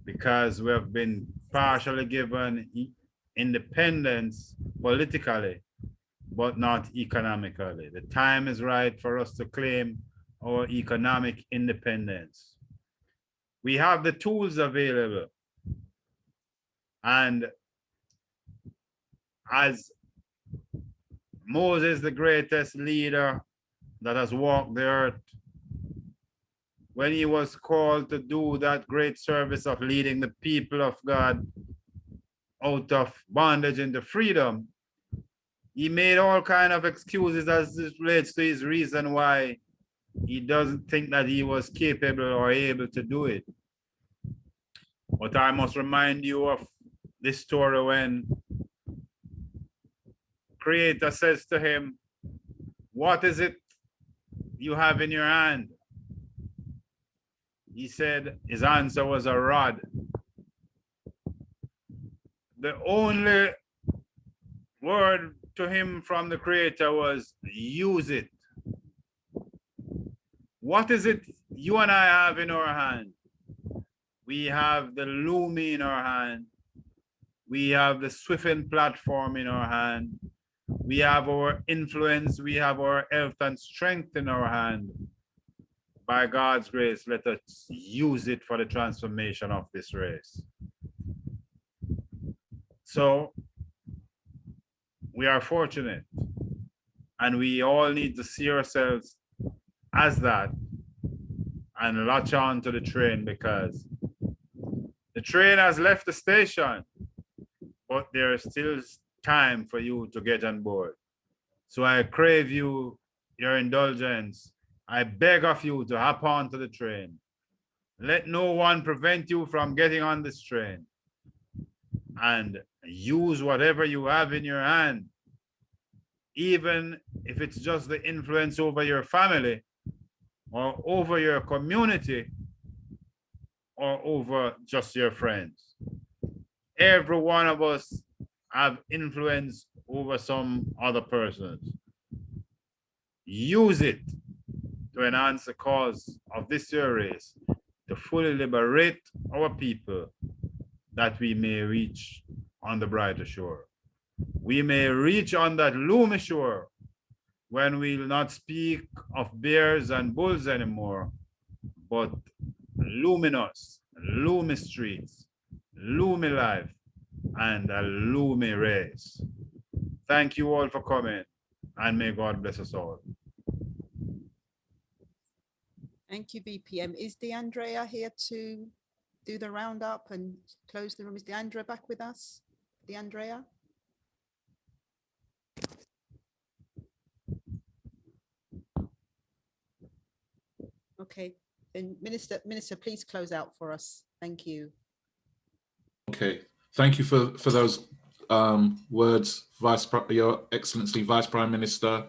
S3: because we have been partially given independence politically, but not economically. The time is right for us to claim our economic independence. We have the tools available. And as Moses, the greatest leader that has walked the earth, when he was called to do that great service of leading the people of God out of bondage into freedom, he made all kinds of excuses as it relates to his reason why he doesn't think that he was capable or able to do it. But I must remind you of this story when Creator says to him, what is it you have in your hand? He said, his answer was a rod. The only word to him from the Creator was, use it. What is it you and I have in our hand? We have the Lumi in our hand. We have the Swiffen platform in our hand. We have our influence. We have our health and strength in our hand. By God's grace, let us use it for the transformation of this race. So we are fortunate, and we all need to see ourselves as that and latch on to the train, because the train has left the station, but there is still time for you to get on board. So I crave your indulgence. I beg of you to hop onto the train. Let no one prevent you from getting on this train, and use whatever you have in your hand, even if it's just the influence over your family or over your community or over just your friends. Every one of us have influence over some other persons. Use it to enhance the cause of this year race, to fully liberate our people, that we may reach on the brighter shore. We may reach on that Lumi shore when we'll not speak of bears and bulls anymore, but luminous, Lumi streets, Lumi life, and a Lumi race. Thank you all for coming, and may God bless us all.
S6: Thank you, BPM. Is DeAndrea here to do the roundup and close the room? Is DeAndrea back with us? DeAndrea? Okay, then Minister, please close out for us. Thank you.
S16: Okay, thank you for those words, Your Excellency Vice Prime Minister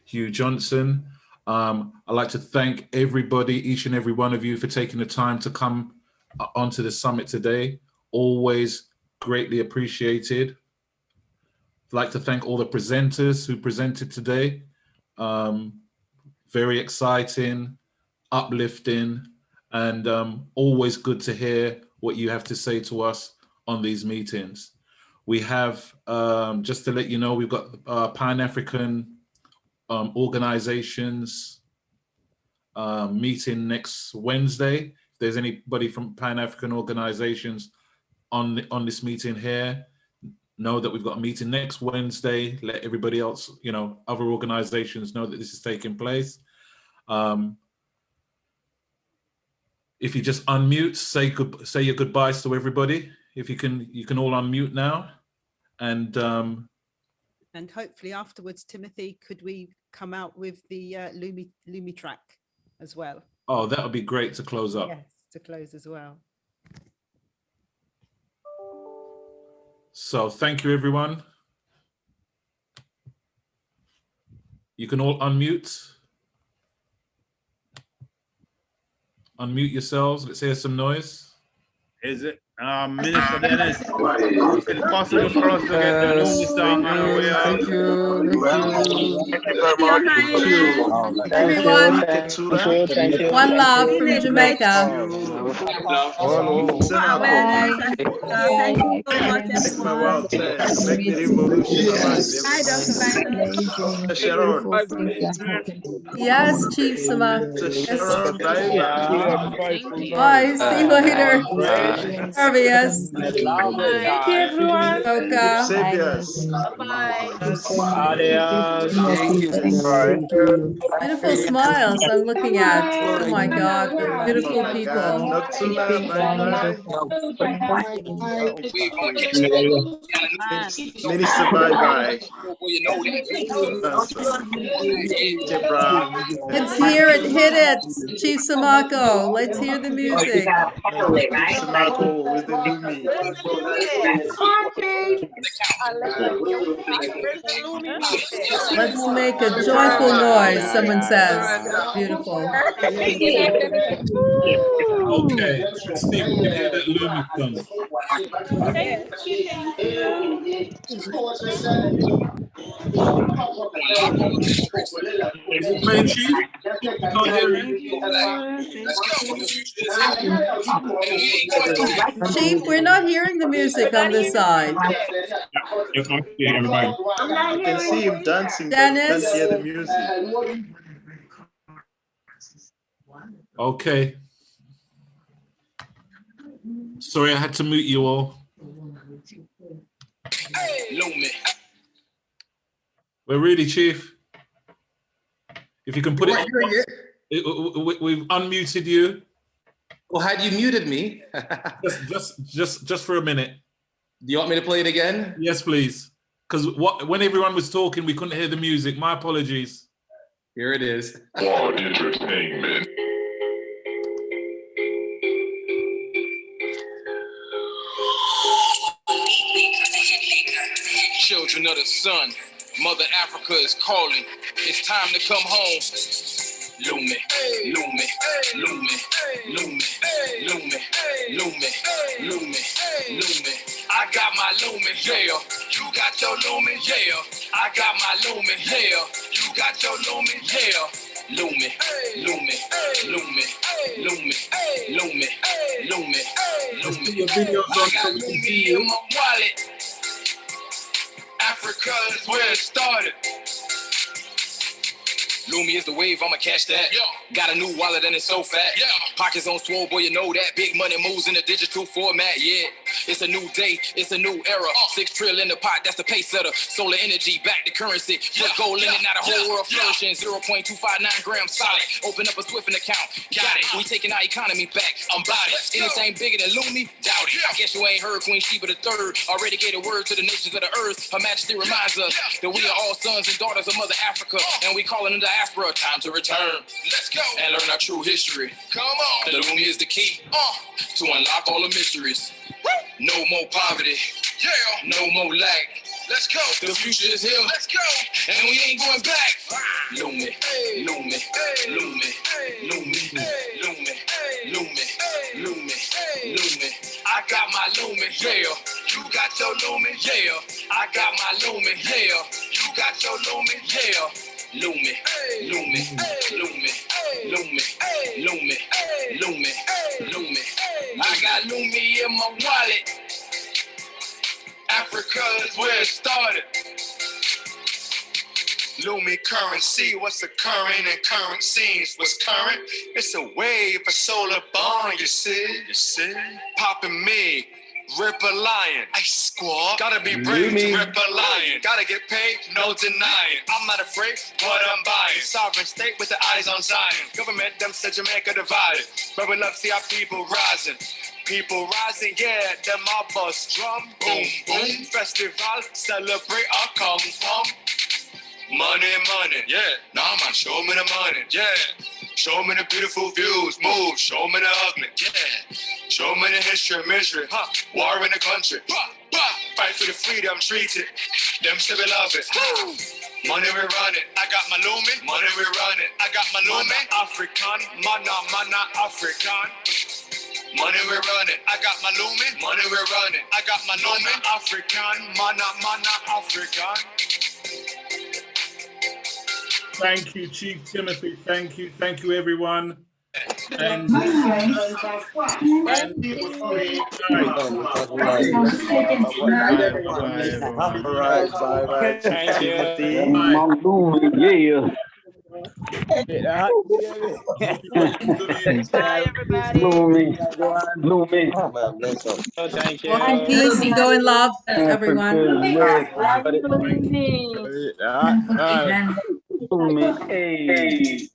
S16: Hugh Johnson. I'd like to thank everybody, each and every one of you, for taking the time to come onto the summit today. Always greatly appreciated. I'd like to thank all the presenters who presented today. Very exciting, uplifting, and always good to hear what you have to say to us on these meetings. We have, just to let you know, we've got Pan-African organizations meeting next Wednesday, If there's anybody from Pan-African organizations on this meeting here, know that we've got a meeting next Wednesday. Let everybody else, you know, other organizations know that this is taking place. If you just unmute, say your goodbyes to everybody. If you can all unmute now. And
S6: hopefully afterwards, Timothy, could we come out with the Lumi track as well?
S16: oh, that would be great to close up.
S6: Yes, to close as well.
S16: So thank you, everyone. You can all unmute. Unmute yourselves. Let's hear some noise.
S3: Is it, Minister Dennis, is it possible for us to get the Lumi song on our way out?
S2: Thank you very much.
S17: Everyone, one love from Jamaica.
S10: Thank you so much, everyone. Hi, Dr.
S17: Yes, Chief Sama. Yes. Bye. See you later. Marvelous.
S2: Thank you, everyone.
S17: Mocha. Beautiful smiles I'm looking at. Oh my God, beautiful people.
S2: Minister, bye-bye.
S17: Let's hear it. Hit it, Chief Samako. Let's hear the music.
S2: Samako with the Lumi.
S17: Let's make a joyful noise, someone says. Beautiful.
S16: Okay, Steve, we can hear that Lumi song.
S10: Thank you.
S16: Is it playing, Chief? We can't hear it.
S17: Chief, we're not hearing the music on this side.
S2: I can see him dancing,
S17: Dennis?
S2: but I can't hear the music.
S16: Okay. Sorry, I had to mute you all. We're ready, Chief. If you can put it, we've unmuted you.
S12: Well, had you muted me?
S16: just for a minute.
S12: Do you want me to play it again?
S16: Yes, please. Because when everyone was talking, we couldn't hear the music. My apologies.
S12: Here it is.
S18: What entertainment.
S19: Children of the sun, Mother Africa is calling. It's time to come home. Lumi, Lumi, Lumi, Lumi, Lumi, Lumi, Lumi, Lumi. I got my Lumi, yeah. You got your Lumi, yeah. I got my Lumi, yeah. You got your Lumi, yeah. Lumi, Lumi, Lumi, Lumi, Lumi, Lumi, Lumi. I got Lumi in my wallet. Africa is where it started. Lumi is the wave, I'ma catch that. Yeah. Got a new wallet and it's so fat. Yeah. Pockets on swole, boy, you know that. Big money moves in the digital format, yeah. It's a new day, it's a new era. 6 trillion in the pot, that's the pace setter. Solar energy, back to currency. Put gold in it, now the whole world flourishing. 0.259 grams solid. Open up a Swift account. Got it. We taking our economy back. I'm about it. Anything bigger than Lumi? Doubt it. I guess you ain't heard Queen Sheba III already gave a word to the nations of the earth. Her Majesty reminds us that we are all sons and daughters of Mother Africa, and we calling in diaspora. Time to return. Let's go and learn our true history. Come on. The Lumi is the key to unlock all the mysteries. No more poverty. Yeah. No more lack. Let's go. The future is here. Let's go. And we ain't going back. Lumi, Lumi, Lumi, Lumi, Lumi, Lumi, Lumi, Lumi. I got my Lumi, yeah. You got your Lumi, yeah. I got my Lumi, yeah. You got your Lumi, yeah. Lumi, Lumi, Lumi, Lumi, Lumi, Lumi, Lumi. I got Lumi in my wallet. Africa is where it started. Lumi currency, what's occurring in current scenes? What's current? It's a wave, a solar bond, you see? Popping me, rip a lion. Ice squad, gotta be brave to rip a lion. Gotta get paid, no denying. I'm not afraid, what I'm buying. Sovereign state with the eyes on Zion. Government, them said Jamaica divided. But we love to see our people rising. People rising, yeah, them our bus drum. Boom, boom, festival, celebrate our come home. Money, money, yeah. Nah, man, show me the money, yeah. Show me the beautiful views, move. Show me the ugly, yeah. Show me the history, misery, huh? War in the country, bah, bah. Fight for the freedom, treat it. Them say we love it. Money we run it. I got my Lumi. Money we run it. I got my Lumi. African, mana, African. Money we run it. I got my Lumi. Money we run it. I got my Lumi. African, mana, African.
S3: Thank you, Chief Timothy. Thank you, everyone. And
S2: Bye, everybody.
S20: Lumi.
S17: Walk in peace and go in love, everyone.
S20: Lumi. Hey.